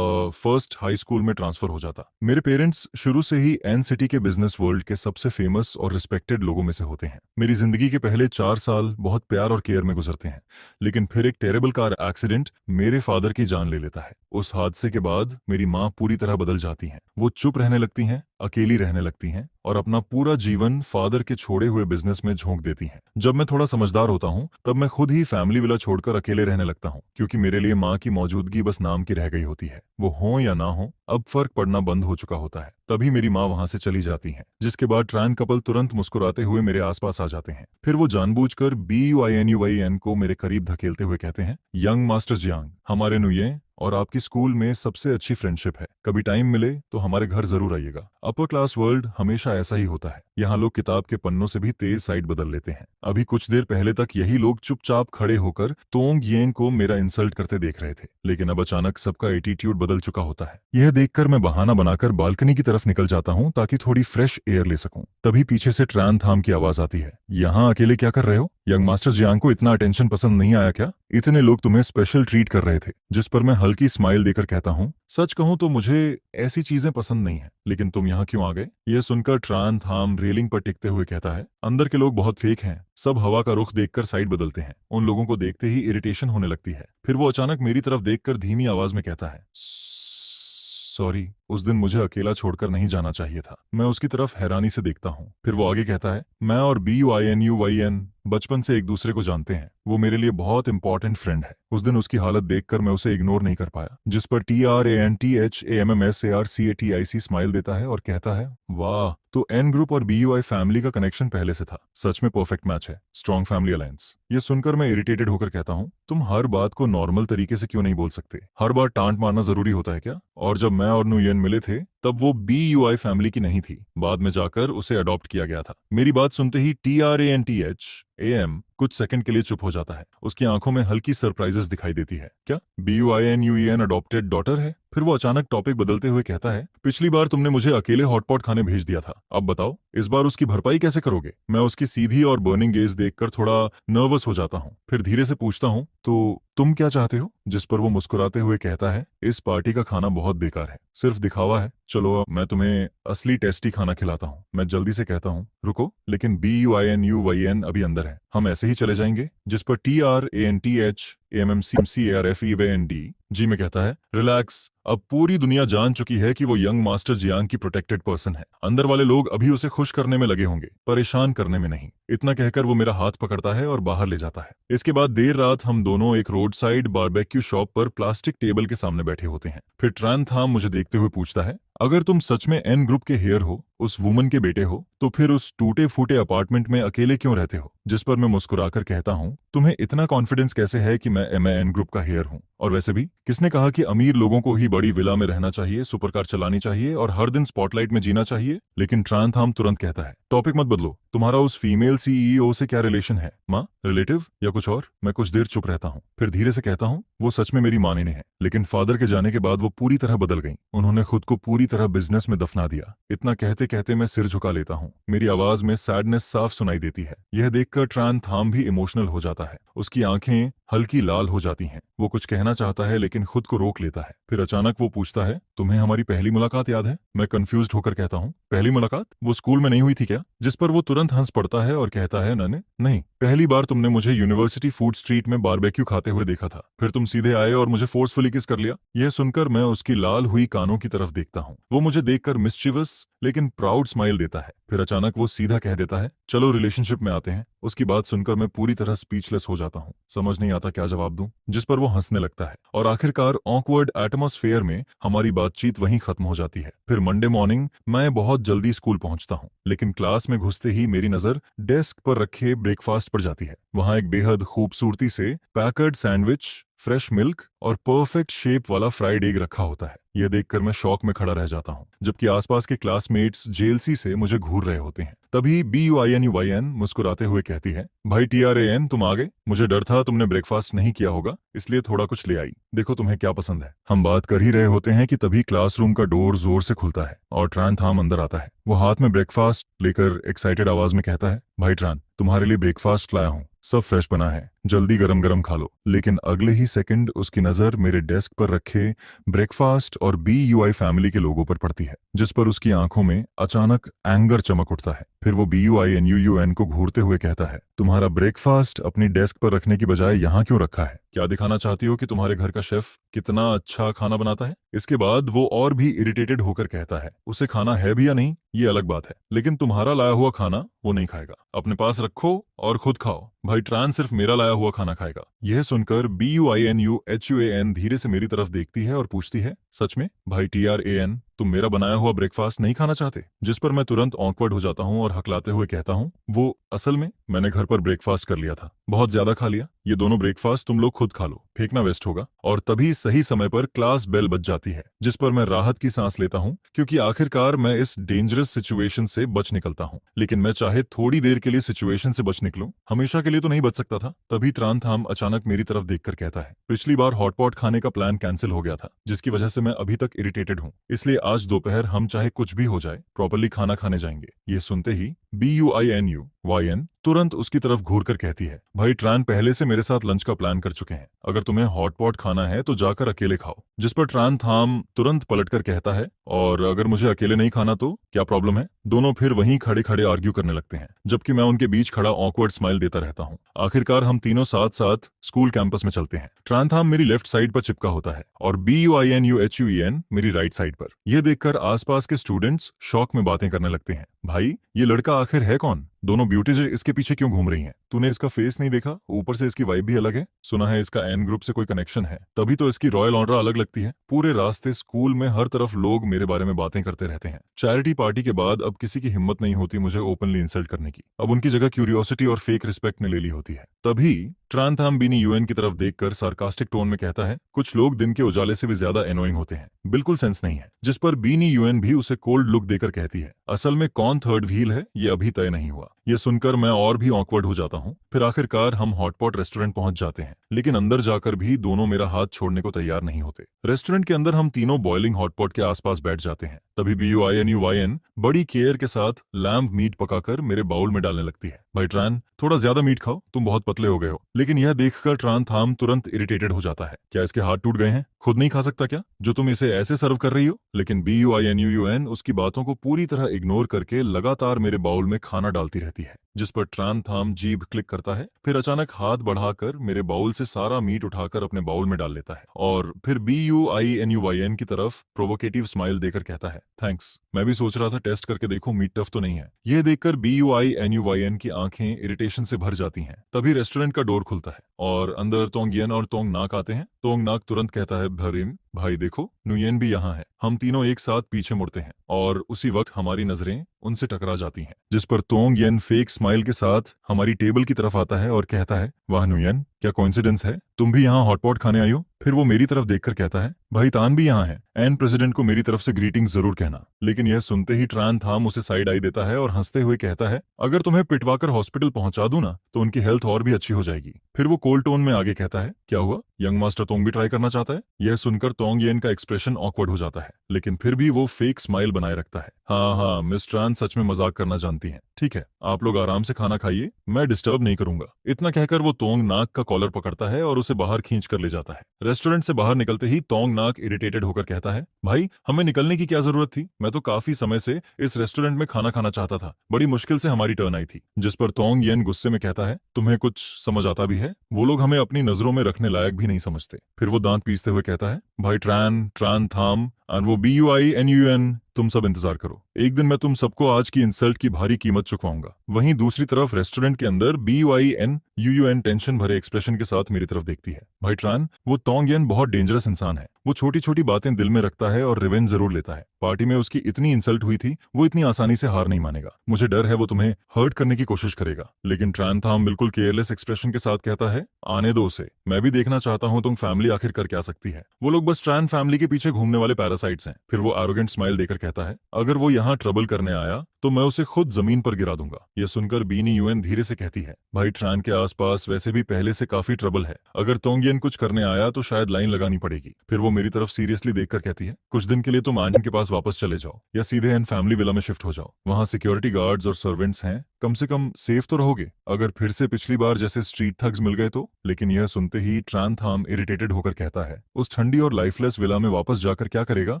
फर्स्ट हाई स्कूल में ट्रांसफर हो जाता? मेरे पेरेंट्स शुरू से ही एन सिटी के बिजनेस वर्ल्ड के सबसे फेमस और रिस्पेक्टेड लोगों में से होते हैं। मेरी जिंदगी के पहले 4 साल बहुत प्यार और केयर में गुजरते हैं, लेकिन फिर एक टेरेबल कार एक्सीडेंट मेरे फादर की जान ले लेता है। उस हादसे के बाद मेरी माँ पूरी तरह बदल जाती हैं। वो चुप रहने लगती हैं, अकेली रहने लगती हैं और अपना पूरा जीवन फादर के छोड़े हुए बिजनेस में झोंक देती हैं। जब मैं थोड़ा समझदार होता हूँ तब मैं खुद ही फैमिली विला छोड़कर अकेले रहने लगता हूँ, क्योंकि मेरे लिए माँ की मौजूदगी बस नाम की रह गई होती है। वो हो या ना हो, अब फर्क पड़ना बंद हो चुका होता है। तभी मेरी माँ वहां से चली जाती हैं, जिसके बाद ट्रान कपल तुरंत मुस्कुराते हुए मेरे आसपास आ जाते हैं। फिर वो जानबूझकर BUINUYN को मेरे करीब धकेलते हुए कहते हैं, यंग मास्टर जियांग, हमारे नुये और आपकी स्कूल में सबसे अच्छी फ्रेंडशिप है। कभी टाइम मिले तो हमारे घर जरूर आइएगा। अपर क्लास वर्ल्ड हमेशा ऐसा ही होता है। यहाँ लोग किताब के पन्नों से भी तेज साइड बदल लेते हैं। अभी कुछ देर पहले तक यही लोग चुपचाप खड़े होकर तोंग येन को मेरा इंसल्ट करते देख रहे थे, लेकिन अब अचानक सबका एटीट्यूड बदल चुका होता है। यह देखकर मैं बहाना बनाकर बालकनी की तरफ निकल जाता हूँ ताकि थोड़ी फ्रेश एयर ले सकूं। तभी पीछे से ट्रान थाम की आवाज आती है, यहाँ अकेले क्या कर रहे हो? यंग मास्टर जियांग को इतना अटेंशन पसंद नहीं आया क्या? इतने लोग तुम्हें स्पेशल ट्रीट कर रहे थे। जिस पर मैं हल्की स्माइल देकर कहता हूँ, सच कहूँ तो मुझे ऐसी चीजें पसंद नहीं है, लेकिन तुम यहाँ क्यों आ गए? यह सुनकर ट्रान थाम रेलिंग पर टिकते हुए कहता है, अंदर के लोग बहुत फेक हैं। सब हवा का रुख देखकर साइड बदलते हैं। उन लोगों को देखते ही इरिटेशन होने लगती है। फिर वो अचानक मेरी तरफ देखकर धीमी आवाज में कहता है, सॉरी, उस दिन मुझे अकेला छोड़कर नहीं जाना चाहिए था। मैं उसकी तरफ हैरानी से देखता हूँ। फिर वो आगे कहता है, मैं और BUINUYN बचपन से एक दूसरे को जानते हैं। वो मेरे लिए बहुत इंपॉर्टेंट फ्रेंड है। उस दिन उसकी हालत देखकर मैं उसे इग्नोर नहीं कर पाया। जिस पर TRANTHAMMSARCATIC स्माइल देता है और कहता है, वाह, तो एन ग्रुप और BUI फैमिली का कनेक्शन पहले से था। सच में परफेक्ट मैच है, स्ट्रॉन्ग फैमिली अलायंस। ये सुनकर मैं इरिटेटेड होकर कहता हूँ, तुम हर बात को नॉर्मल तरीके से क्यों नहीं बोल सकते? हर बार टांट मारना जरूरी होता है क्या? और जब मैं और नुयन मिले थे तब वो BUI फैमिली की नहीं थी। बाद में जाकर उसे अडॉप्ट किया गया था। मेरी बात सुनते ही TRANTHAM कुछ सेकंड के लिए चुप हो जाता है। उसकी आंखों में हल्की सरप्राइजेस दिखाई देती है। क्या BUINUEN अडॉप्टेड डॉटर है? फिर वो अचानक टॉपिक बदलते हुए कहता है, पिछली बार तुमने मुझे अकेले हॉटपॉट खाने भेज दिया था। अब बताओ, इस बार उसकी भरपाई कैसे करोगे? मैं उसकी सीधी और बर्निंग गेज देखकर थोड़ा नर्वस हो जाता हूँ। फिर धीरे से पूछता हूँ, तो तुम क्या चाहते हो? जिस पर वो मुस्कुराते हुए कहता है, इस पार्टी का खाना बहुत बेकार है, सिर्फ दिखावा है। चलो मैं तुम्हें असली टेस्टी खाना खिलाता हूँ। मैं जल्दी से कहता हूँ, रुको, लेकिन BUINUYN अभी अंदर है, हम ऐसे ही चले जाएंगे? जिस पर TRANTHAMMCMCARFEVND जी में कहता है, रिलैक्स, अब पूरी दुनिया जान चुकी है कि वो यंग मास्टर जियांग की प्रोटेक्टेड पर्सन है। अंदर वाले लोग अभी उसे खुश करने में लगे होंगे, परेशान करने में नहीं। इतना कहकर वो मेरा हाथ पकड़ता है और बाहर ले जाता है। इसके बाद देर रात हम दोनों एक रोड साइड बारबेक्यू शॉप पर प्लास्टिक टेबल के सामने बैठे होते हैं। फिर ट्रान थाम मुझे देखते हुए पूछता है, अगर तुम सच में एन ग्रुप के हेयर हो, उस वुमन के बेटे हो, तो फिर उस टूटे फूटे अपार्टमेंट में अकेले क्यों रहते हो? जिस पर मैं मुस्कुराकर कहता हूँ, तुम्हें इतना कॉन्फिडेंस कैसे है कि मैं एन ग्रुप का हेयर हूँ? और वैसे भी किसने कहा कि अमीर लोगों को ही बड़ी विला में रहना चाहिए, सुपरकार चलानी चाहिए और हर दिन स्पॉटलाइट में जीना चाहिए? लेकिन ट्रान थाम तुरंत कहता है, टॉपिक मत बदलो। तुम्हारा उस फीमेल सीईओ से क्या रिलेशन है? माँ, रिलेटिव या कुछ और? मैं कुछ देर चुप रहता हूँ, फिर धीरे से कहता हूँ, वो सच में मेरी माँ ने है, लेकिन फादर के जाने के बाद वो पूरी तरह बदल गई। उन्होंने खुद को पूरी तरह बिजनेस में दफना दिया। इतना कहते कहते मैं सिर झुका लेता हूँ। मेरी आवाज में सैडनेस साफ सुनाई देती है। यह देखकर ट्रान थाम भी इमोशनल हो जाता है। उसकी आंखें हल्की लाल हो जाती हैं। वो कुछ कहना चाहता है लेकिन खुद को रोक लेता है। फिर अचानक वो पूछता है, तुम्हें हमारी पहली मुलाकात याद है? मैं कंफ्यूज्ड होकर कहता हूँ, पहली मुलाकात? वो स्कूल में नहीं हुई थी क्या? जिस पर वो तुरंत हंस पड़ता है और कहता है, नने नहीं, पहली बार तुमने मुझे यूनिवर्सिटी फूड स्ट्रीट में बारबेक्यू खाते हुए देखा था। फिर तुम सीधे आए और मुझे फोर्सफुली किस कर लिया। यह सुनकर मैं उसकी लाल हुई कानों की तरफ देखता हूँ। वो मुझे देखकर मिस्चिवस लेकिन प्राउड स्माइल देता है। फिर अचानक वो सीधा कह देता है, चलो रिलेशनशिप में आते हैं। उसकी बात सुनकर मैं पूरी तरह स्पीचलेस हो जाता हूँ। समझ नहीं आता क्या जवाब दूं। जिस पर वो हंसने लगता है और आखिरकार ऑकवर्ड एटमॉस्फेयर में हमारी बातचीत वहीं खत्म हो जाती है। फिर मंडे मॉर्निंग मैं बहुत जल्दी स्कूल पहुंचता हूँ, लेकिन क्लास में घुसते ही मेरी नजर डेस्क पर रखे ब्रेकफास्ट पर जाती है। वहां एक बेहद खूबसूरती से पैकर्ड सैंडविच, फ्रेश मिल्क और परफेक्ट शेप वाला फ्राइड एग रखा होता है। यह देखकर मैं शॉक में खड़ा रह जाता हूँ, जबकि आसपास के क्लासमेट्स जेलसी से मुझे घूर रहे होते हैं। तभी BUINUYN मुस्कुराते हुए कहती है, भाई TRAN, तुम आ गए। मुझे डर था तुमने ब्रेकफास्ट नहीं किया होगा, इसलिए थोड़ा कुछ ले आई। देखो तुम्हें क्या पसंद है। हम बात कर ही रहे होते हैं कि तभी क्लासरूम का डोर जोर से खुलता है और ट्रान थाम अंदर आता है। वो हाथ में ब्रेकफास्ट लेकर एक्साइटेड आवाज में कहता है, भाई ट्रान, तुम्हारे लिए ब्रेकफास्ट लाया हूँ, सब फ्रेश बना है, जल्दी गरम गरम खा लो। लेकिन अगले ही सेकंड उसकी नजर मेरे डेस्क पर रखे ब्रेकफास्ट और BUI फैमिली के लोगों पर पड़ती है, जिस पर उसकी आंखों में अचानक एंगर चमक उठता है। फिर वो BUINUUN को घूरते हुए कहता है, तुम्हारा ब्रेकफास्ट अपनी डेस्क पर रखने की बजाय यहाँ क्यों रखा है? क्या दिखाना चाहती हो कि तुम्हारे घर का शेफ कितना अच्छा खाना बनाता है? इसके बाद वो और भी इरिटेटेड होकर कहता है, उसे खाना है भी या नहीं ये अलग बात है, लेकिन तुम्हारा लाया हुआ खाना वो नहीं खाएगा। अपने पास रखो और खुद खाओ। भाई ट्रान सिर्फ मेरा लाया हुआ खाना खाएगा। यह सुनकर BUINUHUAN धीरे से मेरी तरफ देखती है और पूछती है, सच में भाई TRAN, तुम मेरा बनाया हुआ ब्रेकफास्ट नहीं खाना चाहते? जिस पर मैं तुरंत ऑकवर्ड हो जाता हूँ और हकलाते हुए कहता हूँ, वो असल में मैंने घर पर ब्रेकफास्ट कर लिया था, बहुत ज्यादा खा लिया। ये दोनों ब्रेकफास्ट तुम लोग खुद खा लो, फेंकना वेस्ट होगा। और तभी सही समय पर क्लास बेल बज जाती है, जिस पर मैं राहत की सांस लेता हूँ, क्योंकि आखिरकार मैं इस डेंजरस सिचुएशन से बच निकलता हूँ। लेकिन मैं चाहे थोड़ी देर के लिए सिचुएशन से बच निकलूं, हमेशा के लिए तो नहीं बच सकता था। तभी ट्रान थाम अचानक मेरी तरफ देखकर कहता है, पिछली बार हॉटपॉट खाने का प्लान कैंसिल हो गया था, जिसकी वजह से मैं अभी तक इरिटेटेड हूँ, इसलिए आज दोपहर हम चाहे कुछ भी हो जाए प्रॉपर्ली खाना खाने जाएंगे। ये सुनते ही BUINUYN तुरंत उसकी तरफ घूर कर कहती है, भाई ट्रान पहले से मेरे साथ लंच का प्लान कर चुके हैं, अगर तुम्हें हॉटपॉट खाना है तो जाकर अकेले खाओ। जिस पर ट्रान थाम तुरंत पलटकर कहता है, और अगर मुझे अकेले नहीं खाना तो क्या प्रॉब्लम है? दोनों फिर वहीं खड़े खड़े आर्ग्यू करने लगते हैं, जबकि मैं उनके बीच खड़ा ऑकवर्ड स्माइल देता रहता हूँ। आखिरकार हम तीनों साथ साथ स्कूल कैंपस में चलते हैं। ट्रान थाम मेरी लेफ्ट साइड पर चिपका होता है और BUINUHUEN मेरी राइट साइड पर। यह देखकर आसपास के स्टूडेंट्स शौक में बातें करने लगते हैं, भाई ये लड़का आखिर है कौन? दोनों ब्यूटीज इसके पीछे क्यों घूम रही हैं? तूने इसका फेस नहीं देखा? ऊपर से इसकी वाइब भी अलग है। सुना है इसका एन ग्रुप से कोई कनेक्शन है, तभी तो इसकी रॉयल ऑनरा अलग लगती है। पूरे रास्ते स्कूल में हर तरफ लोग मेरे बारे में बातें करते रहते हैं। चैरिटी पार्टी के बाद अब किसी की हिम्मत नहीं होती मुझे ओपनली इंसल्ट करने की। अब उनकी जगह क्यूरियोसिटी और फेक रिस्पेक्ट ने ले ली होती है। तभी ट्रान थाम बीनी यूएन की तरफ देखकर सार्कास्टिक टोन में कहता है, कुछ लोग दिन के उजाले से भी ज्यादा एनोइंग होते हैं, बिल्कुल सेंस नहीं है। जिस पर बीनी यूएन भी उसे कोल्ड लुक देकर कहती है, असल में कौन थर्ड व्हील है ये अभी तय नहीं हुआ। यह सुनकर मैं और भी ऑकवर्ड हो जाता हूँ। फिर आखिरकार हम हॉटपॉट रेस्टोरेंट पहुंच जाते हैं, लेकिन अंदर जाकर भी दोनों मेरा हाथ छोड़ने को तैयार नहीं होते। रेस्टोरेंट के अंदर हम तीनों बॉइलिंग हॉटपॉट के आसपास बैठ जाते हैं। तभी BUINUYN बड़ी केयर के साथ लैम्ब मीट पकाकर मेरे बाउल में डालने लगती है। भाई ट्रान, थोड़ा ज्यादा मीट खाओ, तुम बहुत पतले हो गए हो। लेकिन यह देखकर ट्रान थाम तुरंत इरिटेटेड हो जाता है, क्या इसके हाथ टूट गए हैं? खुद नहीं खा सकता क्या, जो तुम इसे ऐसे सर्व कर रही हो? लेकिन BUINUUN उसकी बातों को पूरी तरह इग्नोर करके लगातार मेरे बाउल में खाना डालती रहती है। जिस पर ट्रान थाम जीभ क्लिक करता है, फिर अचानक हाथ बढ़ाकर मेरे बाउल से सारा मीट उठाकर अपने बाउल में डाल लेता है और फिर BUINUYN की तरफ प्रोवोकेटिव स्माइल देकर कहता है, थैंक्स, मैं भी सोच रहा था टेस्ट करके देखूं मीट टफ तो नहीं है। यह देखकर BUINUYN की आंखें इरिटेशन से भर जाती हैं। तभी रेस्टोरेंट का डोर खुलता है और अंदर तोंग येन और तोंग नाक आते हैं। तोंग नाक तुरंत कहता है, भरीम भाई देखो, नुयेन भी यहाँ है। हम तीनों एक साथ पीछे मुड़ते हैं और उसी वक्त हमारी नजरें उनसे टकरा जाती हैं। जिस पर तोंग येन फेक स्माइल के साथ हमारी टेबल की तरफ आता है और कहता है, वाह नुयेन, क्या कोइंसिडेंस है, तुम भी यहाँ हॉटपॉट खाने आई हो? फिर वो मेरी तरफ देखकर कहता है, भाई तान भी यहाँ है, एन प्रेसिडेंट को मेरी तरफ से ग्रीटिंग्स जरूर कहना। लेकिन यह सुनते ही ट्रान थाम उसे साइड आई देता है और हंसते हुए कहता है, अगर तुम्हें पिटवाकर हॉस्पिटल पहुंचा दूं ना तो उनकी हेल्थ और भी अच्छी हो जाएगी। फिर वो कोल्ड टोन में आगे कहता है, क्या हुआ, यंग मास्टर तोंग भी ट्राई करना चाहता है? यह सुनकर तोंग येन का एक्सप्रेशन ऑकवर्ड हो जाता है, लेकिन फिर भी वो फेक स्माइल बनाए रखता है। हाँ हाँ, मिस ट्रान सच में मजाक करना जानती हैं। ठीक है, आप लोग आराम से खाना खाइए, मैं डिस्टर्ब नहीं करूंगा। इतना कहकर वो तोंग नाक का कॉलर पकड़ता है और उसे बाहर खींच कर ले जाता है। रेस्टोरेंट से बाहर निकलते ही तोंग नाक इरिटेटेड होकर कहता है, भाई हमें निकलने की क्या जरूरत थी, मैं तो काफी समय से इस रेस्टोरेंट में खाना खाना चाहता था, बड़ी मुश्किल से हमारी टर्न आई थी। जिस पर तोंग येन गुस्से में कहता है, तुम्हें कुछ समझ आता भी है? वो लोग हमें अपनी नजरों में रखने लायक भी नहीं समझते। फिर वो दांत पीसते हुए कहता है, भाई ट्रान ट्रान थाम और वो BUINUN, तुम सब इंतजार करो, एक दिन मैं तुम सबको आज की इंसल्ट की भारी कीमत चुकवाऊंगा। वहीं दूसरी तरफ रेस्टोरेंट के अंदर BUINUN टेंशन भरे एक्सप्रेशन के साथ मेरी तरफ देखती है। भाई ट्रान, वो तोंग येन बहुत डेंजरस इंसान है, वो छोटी छोटी बातें दिल में रखता है और रिवेंज जरूर लेता है। पार्टी में उसकी इतनी इंसल्ट हुई थी, वो इतनी आसानी से हार नहीं मानेगा। मुझे डर है वो तुम्हें हर्ट करने की कोशिश करेगा। लेकिन ट्रान थाम बिल्कुल केयरलेस एक्सप्रेशन के साथ कहता है, आने दो उसे, मैं भी देखना चाहता हूँ तुम फैमिली आखिर कर क्या सकती है। वो लोग बस ट्रान फैमिली के पीछे घूमने वाले पैरासाइट्स हैं। फिर वो एरोगेंट स्माइल देकर कहता है, अगर वो यहाँ ट्रबल करने आया तो मैं उसे खुद जमीन पर गिरा दूंगा। यह सुनकर बीनी यूएन धीरे से कहती है, भाई ट्रान के आसपास वैसे भी पहले से काफी ट्रबल है, अगर तोंगियन कुछ करने आया तो शायद लाइन लगानी पड़ेगी। फिर वो मेरी तरफ सीरियसली देखकर कहती है, कुछ दिन के लिए तुम आंटी के पास वापस चले जाओ या सीधे एन फैमिली विला में शिफ्ट हो जाओ, वहां सिक्योरिटी गार्ड्स और सर्वेंट्स हैं, कम से कम सेफ तो रहोगे। अगर फिर से पिछली बार जैसे स्ट्रीट थग्स मिल गए तो। लेकिन यह सुनते ही ट्रान थाम इरिटेटेड होकर कहता है, उस ठंडी और लाइफलेस विला में वापस जाकर क्या करेगा,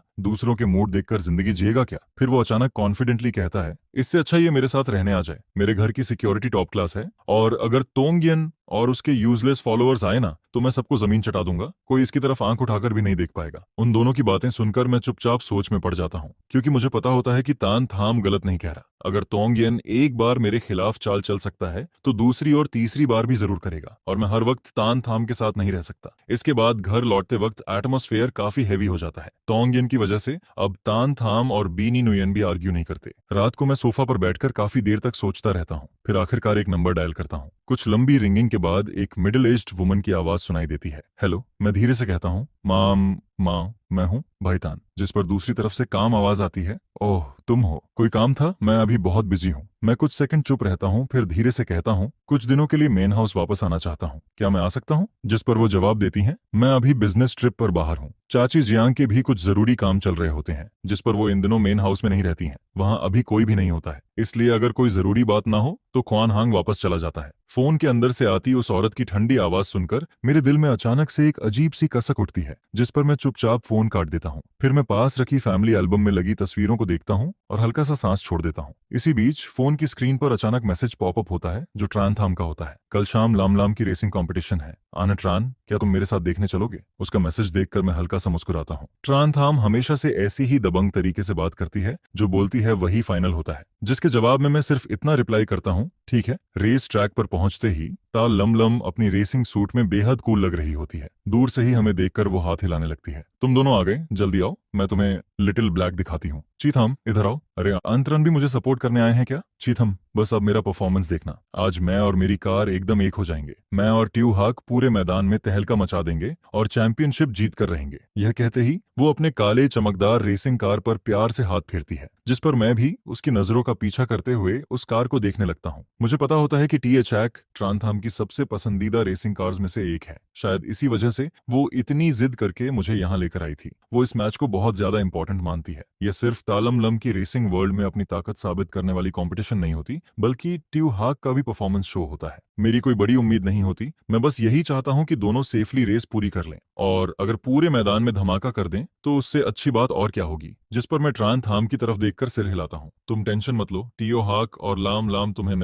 दूसरों के मूड देखकर जिंदगी जिएगा क्या? फिर वो अचानक कॉन्फिडेंटली कहता है, इससे अच्छा ये मेरे साथ रहने आ जाए, मेरे घर की सिक्योरिटी टॉप क्लास है, और अगर तोंगियन और उसके यूजलेस फॉलोअर्स आए ना तो मैं सबको जमीन चटा दूंगा, कोई इसकी तरफ आंख उठाकर भी नहीं देख पाएगा। उन दोनों की बातें सुनकर मैं चुपचाप सोच में पड़ जाता हूँ, क्योंकि मुझे पता होता है कि तान थाम गलत नहीं कह रहा। अगर तोंगियन एक बार मेरे खिलाफ चाल चल सकता है तो दूसरी और तीसरी बार भी जरूर करेगा, और मैं हर वक्त तान थाम के साथ नहीं रह सकता। इसके बाद घर लौटते वक्त एटमॉस्फेयर काफी हैवी हो जाता है। तोंगियन की वजह से अब तान थाम और बीनी नुयन भी आर्ग्यू नहीं करते। रात को मैं सोफा पर बैठकर काफी देर तक सोचता रहता हूँ। फिर आखिरकार एक नंबर डायल करता हूँ। कुछ लंबी रिंगिंग के बाद एक मिडिल एज्ड वुमन की आवाज सुनाई देती है। हेलो, मैं धीरे से कहता हूँ, माँ मैं हूँ भाईतान। जिस पर दूसरी तरफ से काम आवाज आती है, ओह तुम हो, कोई काम था? मैं अभी बहुत बिजी हूँ। मैं कुछ सेकंड चुप रहता हूँ, फिर धीरे से कहता हूँ, कुछ दिनों के लिए मेन हाउस वापस आना चाहता हूँ, क्या मैं आ सकता हूँ? जिस पर वो जवाब देती हैं, मैं अभी बिजनेस ट्रिप पर बाहर हूँ। चाची जियांग के भी कुछ जरूरी काम चल रहे होते हैं। जिस पर वो इन दिनों मेन हाउस में नहीं रहती हैं, वहाँ अभी कोई भी नहीं होता है, इसलिए अगर कोई जरूरी बात ना हो तो ख्वानहांग वापस चला जाता है। फोन के अंदर से आती उस औरत की ठंडी आवाज सुनकर मेरे दिल में अचानक से एक अजीब सी कसक उठती है, जिस पर मैं चुपचाप फोन काट देता हूँ। फिर मैं पास रखी फैमिली एल्बम में लगी तस्वीरों को देखता हूँ और हल्का सा सांस छोड़ देता हूँ। इसी बीच फोन की स्क्रीन पर अचानक मैसेज पॉपअप होता है, जो ट्रान थाम का होता है। कल शाम लाम की रेसिंग कंपटीशन है, आना ट्रान, क्या तुम मेरे साथ देखने चलोगे? उसका मैसेज देखकर मैं हल्का सा मुस्कुराता हूँ। ट्रान थाम हमेशा से ऐसी ही दबंग तरीके से बात करती है, जो बोलती है वही फाइनल होता है, जिसके जवाब में मैं सिर्फ इतना रिप्लाई करता हूँ, ठीक है। रेस ट्रैक पर पहुंचते ही ता लम अपनी रेसिंग सूट में बेहद कूल लग रही होती है। दूर से ही हमें देखकर वो हाथ हिलाने लगती है। तुम दोनों आ गए, जल्दी आओ, मैं तुम्हें लिटिल ब्लैक दिखाती हूँ। चीथम इधर आओ। अरे अंतरन भी मुझे सपोर्ट करने आए हैं क्या? चीथम बस अब मेरा परफॉर्मेंस देखना, आज मैं और मेरी कार एकदम एक हो जाएंगे। मैं और ट्यू हाक पूरे मैदान में तहलका मचा देंगे और चैंपियनशिप जीत कर रहेंगे। यह कहते ही वो अपने काले चमकदार रेसिंग कार पर प्यार से हाथ फेरती है, जिस पर मैं भी उसकी नजरों का पीछा करते हुए उस कार को देखने लगता हूँ। मुझे पता होता है कि THAC ट्रान थाम की सबसे पसंदीदा रेसिंग कार्स में से एक है। शायद इसी वजह से वो इतनी जिद करके मुझे यहाँ लेकर आई थी। वो इस मैच को बहुत ज्यादा इंपॉर्टेंट मानती है। यह सिर्फ तालम लम की रेसिंग वर्ल्ड में अपनी ताकत साबित करने वाली कंपटीशन नहीं होती, बल्कि ट्यू हाक का भी परफॉर्मेंस शो होता है। मेरी कोई बड़ी उम्मीद नहीं होती, मैं बस यही चाहता हूँ कि दोनों सेफली रेस पूरी कर लें, और अगर पूरे मैदान में धमाका कर दें तो उससे अच्छी बात और क्या होगी। जिस पर मैं ट्रान थाम की तरफ देखकर सिर हिलाता हूँ। तुम टेंशन मत लो, टीओ हाक और लाम तुम्हें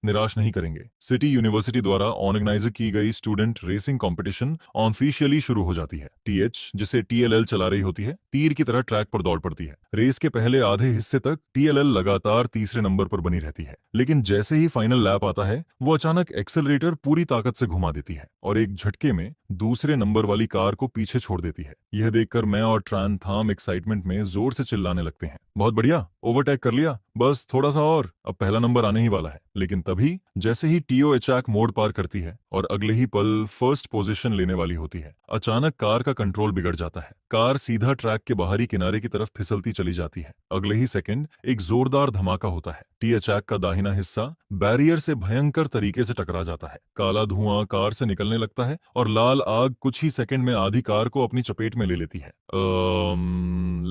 निराश नहीं करेंगे। सिटी यूनिवर्सिटी द्वारा ऑर्गेनाइज की गई स्टूडेंट रेसिंग कंपटीशन ऑफिशियली शुरू हो जाती है। TH जिसे TLL चला रही होती है, तीर की तरह ट्रैक पर दौड़ पड़ती है। रेस के पहले आधे हिस्से तक TLL लगातार तीसरे नंबर पर बनी रहती है, लेकिन जैसे ही फाइनल लैप आता है, वो अचानक एक्सेलरेटर पूरी ताकत से घुमा देती है और एक झटके में दूसरे नंबर वाली कार को पीछे छोड़ देती है। यह देखकर मैं और ट्रान थाम एक्साइटमेंट में जोर से चिल्लाने लगते हैं, बहुत बढ़िया, ओवरटेक कर लिया, बस थोड़ा सा और, अब पहला नंबर आने ही वाला है। लेकिन तभी जैसे ही टीओ एचैक मोड़ पार करती है और अगले ही पल फर्स्ट पोजीशन लेने वाली होती है, अचानक कार का कंट्रोल बिगड़ जाता है। कार सीधा ट्रैक के बाहरी किनारे की तरफ फिसलती चली जाती है। अगले ही सेकंड एक जोरदार धमाका होता है। टी एचैक का दाहिना हिस्सा बैरियर से भयंकर तरीके से टकरा जाता है। काला धुआं कार से निकलने लगता है और लाल आग कुछ ही सेकंड में आधी कार को अपनी चपेट में ले लेती है।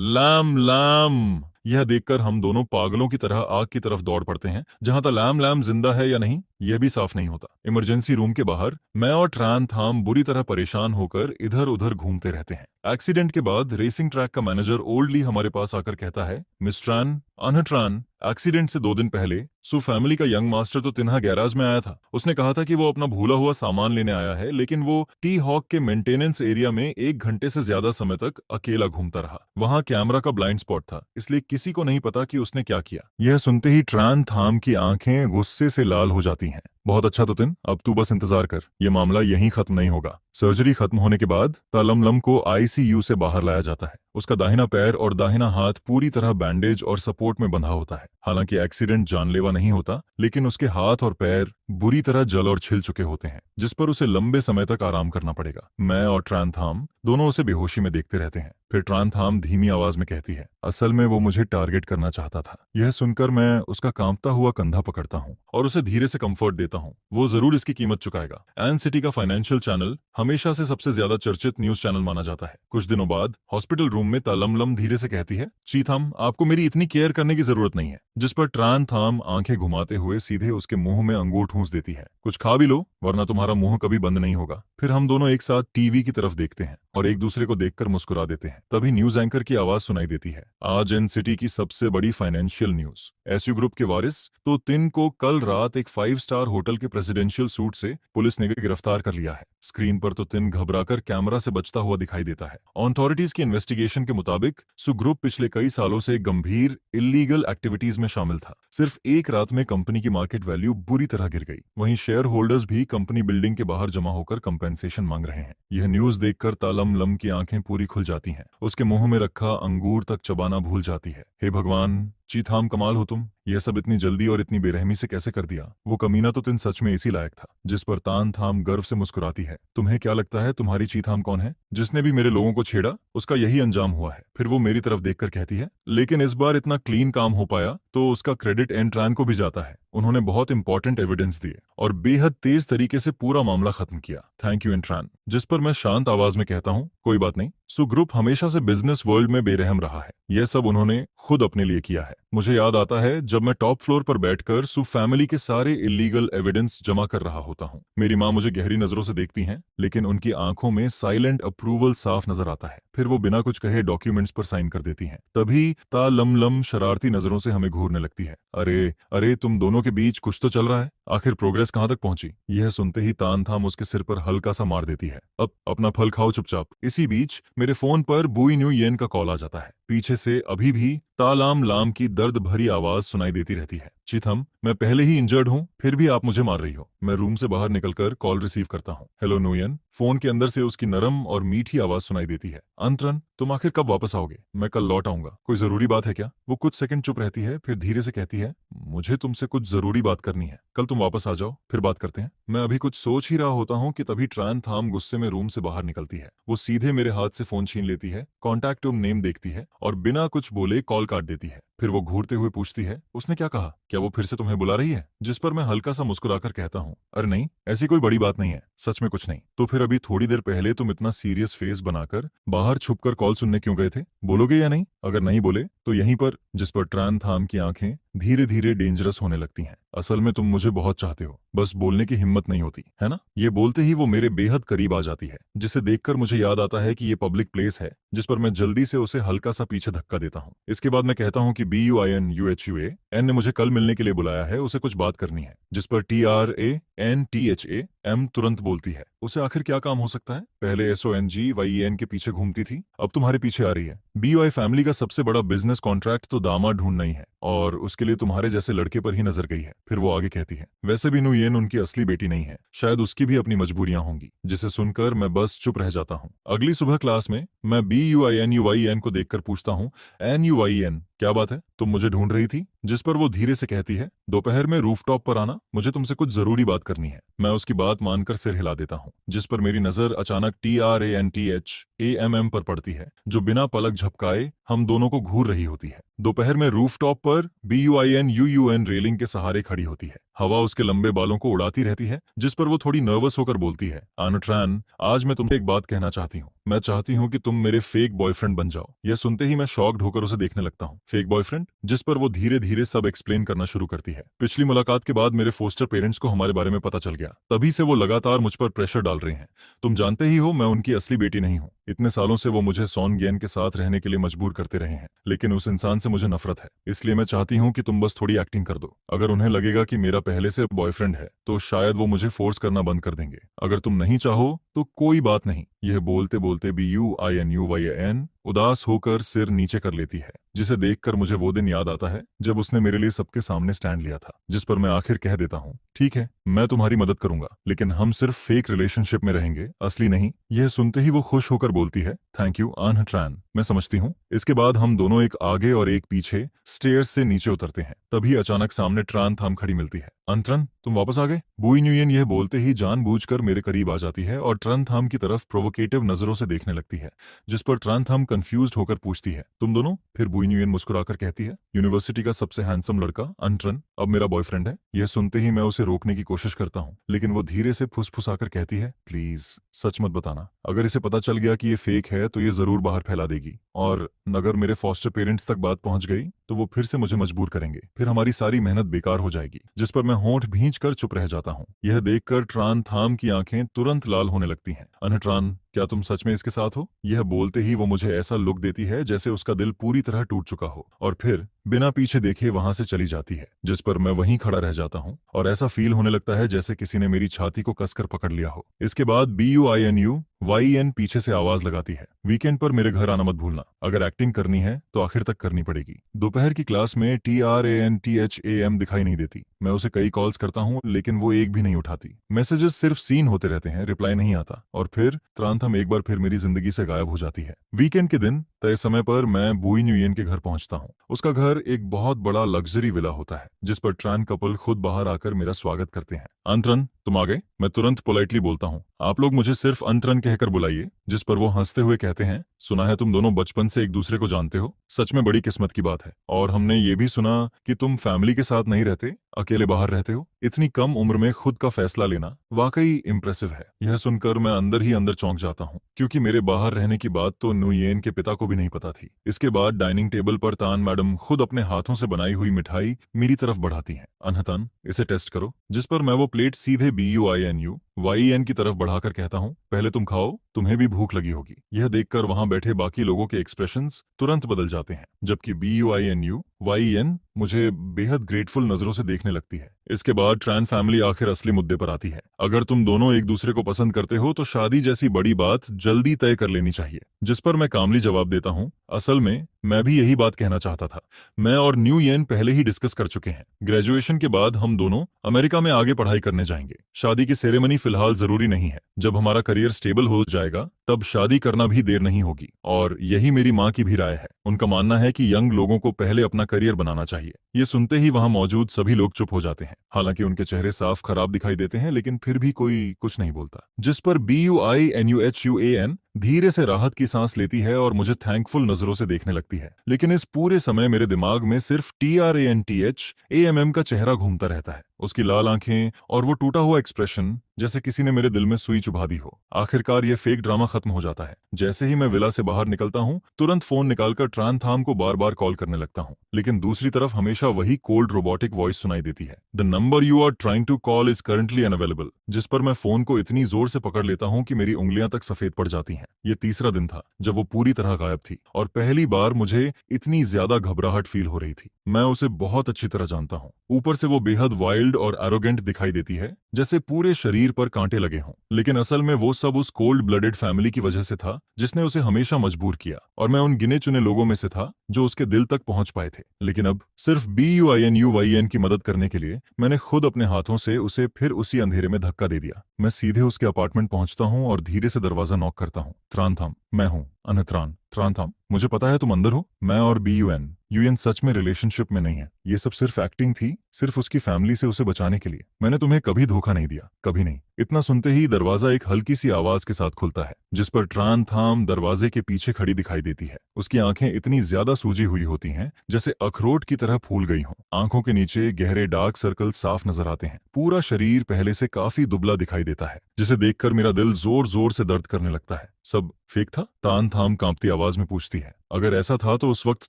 लैम लैम, यह देखकर हम दोनों पागलों की तरह आग की तरफ दौड़ पड़ते हैं। जहां तक लैम लैम जिंदा है या नहीं यह भी साफ नहीं होता। इमरजेंसी रूम के बाहर मैं और ट्रान थाम बुरी तरह परेशान होकर इधर उधर घूमते रहते हैं। एक्सीडेंट के बाद रेसिंग ट्रैक का मैनेजर ओल्डली हमारे पास आकर कहता है, मिस ट्रान, ट्रान, एक्सीडेंट से 2 दिन पहले सो फैमिली का यंग मास्टर तो तिन्हा गैराज में आया था। उसने कहा था कि वो अपना भूला हुआ सामान लेने आया है, लेकिन वो टी हॉक के मेंटेनेंस एरिया में 1 घंटे से ज्यादा समय तक अकेला घूमता रहा। वहां कैमरा का ब्लाइंड स्पॉट था, इसलिए किसी को नहीं पता कि उसने क्या किया। यह सुनते ही ट्रान थाम की आंखें गुस्से से लाल हो जाती हैं। बहुत अच्छा तो तिन, अब तू बस इंतजार कर, यह मामला यहीं खत्म नहीं होगा। सर्जरी खत्म होने के बाद तालमलम को आईसीयू से बाहर लाया जाता है। उसका दाहिना पैर और दाहिना हाथ पूरी तरह बैंडेज और सपोर्ट में बंधा होता है। हालांकि एक्सीडेंट जानलेवा नहीं होता, लेकिन उसके हाथ और पैर बुरी तरह जल और छिल चुके होते हैं, जिस पर उसे लंबे समय तक आराम करना पड़ेगा। मैं और ट्रांथाम दोनों उसे बेहोशी में देखते रहते हैं। फिर ट्रांथाम धीमी आवाज में कहती है, असल में वो मुझे टारगेट करना चाहता था। यह सुनकर मैं उसका कांपता हुआ कंधा पकड़ता हूँ और उसे धीरे से कंफर्ट देता हूँ। वो जरूर इसकी कीमत चुकाएगा। एन सिटी का फाइनेंशियल चैनल हमेशा से सबसे ज्यादा चर्चित न्यूज चैनल माना जाता है। कुछ दिनों बाद हॉस्पिटल रूम में तालमलम धीरे से कहती है, चीथम, आपको मेरी इतनी केयर करने की जरूरत नहीं है। जिस पर ट्रांथाम आंखें घुमाते हुए सीधे उसके मुंह में अंगूर ठूंस देती है, कुछ खा भी लो वरना तुम्हारा मुंह कभी बंद नहीं होगा। फिर हम दोनों एक साथ टीवी की तरफ देखते हैं और एक दूसरे को देखकर मुस्कुरा देते हैं। तभी न्यूज एंकर की आवाज सुनाई देती है, आज एन सिटी की सबसे बड़ी फाइनेंशियल न्यूज, एसयू ग्रुप के वारिस तो तिन को कल रात एक 5 स्टार होटल के प्रेसिडेंशियल सूट से पुलिस ने गिरफ्तार कर लिया है। स्क्रीन पर तो तिन घबराकर कैमरा से बचता हुआ दिखाई देता है। अथॉरिटीज की इन्वेस्टिगेशन के मुताबिक सु ग्रुप पिछले कई सालों से गंभीर इलीगल एक्टिविटीज में शामिल था। सिर्फ एक रात में कंपनी की मार्केट वैल्यू बुरी तरह गिर गई। वहीं शेयर होल्डर्स भी कंपनी बिल्डिंग के बाहर जमा होकर कंपेंसेशन मांग रहे हैं। यह न्यूज देखकर तालमलम की आंखें पूरी खुल जाती हैं। उसके मुंह में रखा अंगूर तक चबाना भूल जाती है। हे भगवान, चीथाम, कमाल हो तुम, यह सब इतनी जल्दी और इतनी बेरहमी से कैसे कर दिया। वो कमीना तो तिन सच में इसी लायक था। जिस पर तान थाम गर्व से मुस्कुराती है, तुम्हें क्या लगता है तुम्हारी चीथाम कौन है? जिसने भी मेरे लोगों को छेड़ा उसका यही अंजाम हुआ है। फिर वो मेरी तरफ देखकर कहती है, लेकिन इस बार इतना क्लीन काम हो पाया तो उसका क्रेडिट एंट्रान को भी जाता है। उन्होंने बहुत इंपॉर्टेंट एविडेंस दिए और बेहद तेज तरीके से पूरा मामला खत्म किया। थैंक यू एंट्रान। जिस पर मैं शांत आवाज में कहता हूँ, कोई बात नहीं, सु ग्रुप हमेशा से बिजनेस वर्ल्ड में बेरहम रहा है। यह सब उन्होंने खुद अपने लिए किया है। मुझे याद आता है जब मैं टॉप फ्लोर पर बैठकर सु फैमिली के सारे इलीगल एविडेंस जमा कर रहा होता हूँ। मेरी माँ मुझे गहरी नजरों से देखती हैं, लेकिन उनकी आंखों में साइलेंट अप्रूवल साफ नजर आता है। फिर वो बिना कुछ कहे डॉक्यूमेंट्स पर साइन कर देती हैं। तभी तालमलम शरारती नजरों से हमें घूरने लगती है। अरे अरे, तुम दोनों के बीच कुछ तो चल रहा है, आखिर प्रोग्रेस कहाँ तक पहुंची? यह सुनते ही तान थाम उसके सिर पर हल्का सा मार देती है। अब अपना फल खाओ चुपचाप। इसी बीच मेरे फोन पर बुई न्यू येन का कॉल आ जाता है। पीछे से अभी भी तालाम लाम की दर्द भरी आवाज सुनाई देती रहती है, चिथम, मैं पहले ही इंजर्ड हूँ, फिर भी आप मुझे मार रही हो। मैं रूम से बाहर निकलकर कॉल रिसीव करता हूँ। हेलो नुयन। फोन के अंदर से उसकी नरम और मीठी आवाज सुनाई देती है, अंतरन, तुम आखिर कब वापस आओगे? मैं कल लौट आऊंगा। कोई जरूरी बात है क्या? वो कुछ सेकंड चुप रहती है, फिर धीरे से कहती है, मुझे तुमसे कुछ जरूरी बात करनी है। कल तुम वापस आ जाओ, फिर बात करते हैं। मैं अभी कुछ सोच ही रहा होता हूँ कि तभी ट्रान थाम गुस्से में रूम से बाहर निकलती है। वो सीधे मेरे हाथ से फोन छीन लेती है, कॉन्टैक्ट नेम देखती है और बिना कुछ बोले कॉल काट देती है। फिर वो घूरते हुए पूछती है, उसने क्या कहा? क्या वो फिर से तुम्हें बुला रही है? जिस पर मैं हल्का सा मुस्कुराकर कहता हूँ, अरे नहीं, ऐसी कोई बड़ी बात नहीं है, सच में कुछ नहीं। तो फिर अभी थोड़ी देर पहले तुम इतना सीरियस फेस बनाकर बाहर छुपकर कॉल सुनने क्यों गए थे? बोलोगे या नहीं? अगर नहीं बोले तो यहीं पर। जिस पर ट्रान थाम की आंखें धीरे धीरे डेंजरस होने लगती हैं। असल में तुम मुझे बहुत चाहते हो, बस बोलने की हिम्मत नहीं होती, है ना? ये बोलते ही वो मेरे बेहद करीब आ जाती है, जिसे देखकर मुझे याद आता है कि ये पब्लिक प्लेस है। जिस पर मैं जल्दी से उसे हल्का सा पीछे धक्का देता हूँ। इसके बाद मैं कहता हूँ कि BUINUHUA ने मुझे कल मिलने के लिए बुलाया है, उसे कुछ बात करनी है। जिस पर TRANTHAM तुरंत बोलती है, उसे आखिर क्या काम हो सकता है? पहले SONGYEN के पीछे घूमती थी, अब तुम्हारे पीछे आ रही है। BUI फैमिली का सबसे बड़ा बिजनेस कॉन्ट्रैक्ट तो दामाद ढूंढना ही है और उसके लिए तुम्हारे जैसे लड़के पर ही नजर गई है। फिर वो आगे कहती है, वैसे भी नुयेन उनकी असली बेटी नहीं है, शायद उसकी भी अपनी मजबूरियां होंगी। जिसे सुनकर मैं बस चुप रह जाता हूँ। अगली सुबह क्लास में मैं BUINUYEN को देखकर पूछता हूँ, NUYEN क्या बात है, तुम मुझे ढूंढ रही थी? जिस पर वो धीरे से कहती है, दोपहर में रूफटॉप पर आना, मुझे तुमसे कुछ जरूरी बात करनी है। मैं उसकी बात मानकर सिर हिला देता हूँ, जिस पर मेरी नजर अचानक TRANTHAMM पर पड़ती है, जो बिना पलक झपकाए हम दोनों को घूर रही होती है। दोपहर में रूफटॉप पर BUINUUN रेलिंग के सहारे खड़ी होती है। हवा उसके लंबे बालों को उड़ाती रहती है, जिस पर वो थोड़ी नर्वस होकर बोलती है, आनुट्रान, आज मैं तुमसे एक बात कहना चाहती हूँ। मैं चाहती हूँ कि तुम मेरे फेक बॉयफ्रेंड बन जाओ। यह सुनते ही मैं शॉक्ड होकर उसे देखने लगता हूँ। Fake boyfriend? जिस पर वो धीरे धीरे सब एक्सप्लेन करना शुरू करती है। पिछली मुलाकात के बाद मेरे फोस्टर पेरेंट्स को हमारे बारे में पता चल गया, तभी से वो लगातार मुझ पर प्रेशर डाल रहे हैं। तुम जानते ही हो मैं उनकी असली बेटी नहीं हूँ। इतने सालों से वो मुझे सॉन गेन के साथ रहने के लिए मजबूर करते रहे हैं, लेकिन उस इंसान से मुझे नफरत है। इसलिए मैं चाहती हूँ कि तुम बस थोड़ी एक्टिंग कर दो। अगर उन्हें लगेगा कि मेरा पहले से बॉयफ्रेंड है तो शायद वो मुझे फोर्स करना बंद कर देंगे। अगर तुम नहीं चाहो तो कोई बात नहीं। यह बोलते बोलते BUINUYN उदास होकर सिर नीचे कर लेती है, जिसे देखकर मुझे वो दिन याद आता है जब उसने मेरे लिए सबके सामने स्टैंड लिया था। जिस पर मैं आखिर कह देता हूँ, ठीक है, मैं तुम्हारी मदद करूंगा, लेकिन हम सिर्फ फेक रिलेशनशिप में रहेंगे, असली नहीं। यह सुनते ही वो खुश होकर बोलती है, थैंक यू आनुट्रान, मैं समझती हूँ। इसके बाद हम दोनों एक आगे और एक पीछे स्टेयर्स से नीचे उतरते हैं। तभी अचानक सामने ट्रान थाम खड़ी मिलती है। अंतरन, तुम वापस आ गए? बुई न्यूयन यह बोलते ही जानबूझकर मेरे करीब आ जाती है और ट्रन थाम की तरफ प्रोवोकेटिव नजरों से देखने लगती है, जिस पर ट्रन थाम कंफ्यूज्ड होकर पूछती है, तुम दोनों? फिर बुई न्यूयन मुस्कुराकर कहती है, यूनिवर्सिटी का सबसे हैंडसम लड़का अंतरन अब मेरा बॉयफ्रेंड है। यह सुनते ही मैं उसे रोकने की कोशिश करता हूँ, लेकिन वो धीरे से फुसफुसाकर कहती है, प्लीज सच मत बताना। अगर इसे पता चल गया कि ये फेक है तो ये जरूर बाहर फैला देगी, और अगर मेरे फॉस्टर पेरेंट्स तक बात पहुंच गई तो वो फिर से मुझे मजबूर करेंगे, फिर हमारी सारी मेहनत बेकार हो जाएगी। जिस पर मैं होंठ भींचकर चुप रह जाता हूँ। यह देखकर ट्रान थाम की आंखें तुरंत लाल होने लगती हैं। अनट्रान, क्या तुम सच में इसके साथ हो? यह बोलते ही वो मुझे ऐसा लुक देती है जैसे उसका दिल पूरी तरह टूट चुका हो, और फिर बिना पीछे देखे वहां से चली जाती है। जिस पर मैं वहीं खड़ा रह जाता हूँ और ऐसा फील होने लगता है जैसे किसी ने मेरी छाती को कसकर पकड़ लिया हो। इसके बाद BUINUYN पीछे से आवाज लगाती है, वीकेंड पर मेरे घर आना मत भूलना। अगर एक्टिंग करनी है तो आखिर तक करनी पड़ेगी। दोपहर की क्लास में TRANTHAM दिखाई नहीं देती। मैं उसे कई कॉल्स करता हूँ लेकिन वो एक भी नहीं उठाती। मैसेजेस सिर्फ सीन होते रहते हैं, रिप्लाई नहीं आता, और फिर त्रांथम एक बार फिर मेरी जिंदगी से गायब हो जाती है। वीकेंड के दिन तय समय पर मैं बुई न्यूयन के घर पहुंचता हूँ। उसका घर एक बहुत बड़ा लग्जरी विला होता है, जिस पर ट्रान कपल खुद बाहर आकर मेरा स्वागत करते हैं। अंतरन, तुम आ गए? मैं तुरंत पोलाइटली बोलता हूँ, आप लोग मुझे सिर्फ अंतरन कहकर बुलाइए। जिस पर वो हंसते हुए कहते हैं, सुना है तुम दोनों बचपन से एक दूसरे को जानते हो, सच में बड़ी किस्मत की बात है। और हमने ये भी सुना कि तुम फैमिली के साथ नहीं रहते, अकेले बाहर रहते हो। इतनी कम उम्र में खुद का फैसला लेना वाकई इम्प्रेसिव है। यह सुनकर मैं अंदर ही अंदर चौंक जाता हूँ, क्योंकि मेरे बाहर रहने की बात तो नुयेन के पिता को भी नहीं पता थी। इसके बाद डाइनिंग टेबल पर तान मैडम खुद अपने हाथों से बनाई हुई मिठाई मेरी तरफ बढ़ाती हैं। अनहतन, इसे टेस्ट करो। जिस पर मैं वो प्लेट सीधे BUINUYN की तरफ बढ़ाकर कहता हूँ, पहले तुम खाओ, तुम्हें भी भूख लगी होगी। यह देखकर वहां बैठे बाकी लोगों के एक्सप्रेशंस तुरंत बदल जाते हैं, जबकि BUINUYN मुझे बेहद ग्रेटफुल नजरों से देखने लगती है। इसके बाद ट्रान फैमिली आखिर असली मुद्दे पर आती है। अगर तुम दोनों एक दूसरे को पसंद करते हो तो शादी जैसी बड़ी बात जल्दी तय कर लेनी चाहिए। जिस पर मैं कामली जवाब देता हूँ, असल में मैं भी यही बात कहना चाहता था। मैं और न्यूयन पहले ही डिस्कस कर चुके हैं। ग्रेजुएशन के बाद हम दोनों अमेरिका में आगे पढ़ाई करने जाएंगे। शादी की सेरेमनी फिलहाल जरूरी नहीं है। जब हमारा करियर स्टेबल हो जाएगा तब शादी करना भी देर नहीं होगी, और यही मेरी माँ की भी राय है। उनका मानना है कि यंग लोगों को पहले अपना करियर बनाना चाहिए। ये सुनते ही वहां मौजूद सभी लोग चुप हो जाते हैं। हालांकि उनके चेहरे साफ खराब दिखाई देते हैं, लेकिन फिर भी कोई कुछ नहीं बोलता। जिस पर BUINUHUAN धीरे से राहत की सांस लेती है और मुझे थैंकफुल नजरों से देखने लगती है। लेकिन इस पूरे समय मेरे दिमाग में सिर्फ TRANTHAMM का चेहरा घूमता रहता है, उसकी लाल आंखें और वो टूटा हुआ एक्सप्रेशन, जैसे किसी ने मेरे दिल में सुई चुभा दी हो। आखिरकार ये फेक ड्रामा खत्म हो जाता है। जैसे ही मैं विला से बाहर निकलता हूँ, तुरंत फोन निकालकर ट्रान थाम को बार बार कॉल करने लगता हूँ, लेकिन दूसरी तरफ हमेशा वही कोल्ड रोबोटिक वॉइस सुनाई देती है, the number you are trying to call is currently unavailable. जिस पर मैं फोन को इतनी जोर से पकड़ लेता हूँ कि मेरी उंगलियां तक सफेद पड़ जाती हैं। ये तीसरा दिन था जब वो पूरी तरह गायब थी, और पहली बार मुझे इतनी ज्यादा घबराहट फील हो रही थी। मैं उसे बहुत अच्छी तरह जानता हूँ। ऊपर से वो बेहद वाइल्ड और एरोगेंट दिखाई देती है, जैसे पूरे शरीर पर कांटे लगे हों, लेकिन असल में वो सब उस कोल्ड ब्लडेड फैमिली की वजह से था जिसने उसे हमेशा मजबूर किया, और मैं उन गिने चुने लोगों में से था जो उसके दिल तक पहुंच पाए थे। लेकिन अब सिर्फ BUINUYN की मदद करने के लिए मैंने खुद अपने हाथों से उसे फिर उसी अंधेरे में धक्का दे दिया। मैं सीधे उसके अपार्टमेंट पहुंचता हूं और धीरे से दरवाजा नॉक करता हूं। त्रान थाम, मैं हूं अनत्रान। ट्रांथाम, मुझे पता है तुम अंदर हो। मैं और BUN यूएन सच में रिलेशनशिप में नहीं है। ये सब सिर्फ एक्टिंग थी, सिर्फ उसकी फैमिली से उसे बचाने के लिए। मैंने तुम्हें कभी धोखा नहीं दिया, कभी नहीं। इतना सुनते ही दरवाजा एक हल्की सी आवाज के साथ खुलता है, जिस पर ट्रांथाम दरवाजे के पीछे खड़ी दिखाई देती है। उसकी आंखें इतनी ज्यादा सूजी हुई होती हैं जैसे अखरोट की तरह फूल गई हों। आंखों के नीचे गहरे डार्क सर्कल साफ नजर आते हैं। पूरा शरीर पहले से काफी दुबला दिखाई देता है, जिसे देखकर मेरा दिल जोर जोर से दर्द करने लगता है। सब फेक था? ट्रांथाम कांपती आवाज में पूछती है। अगर ऐसा था तो उस वक्त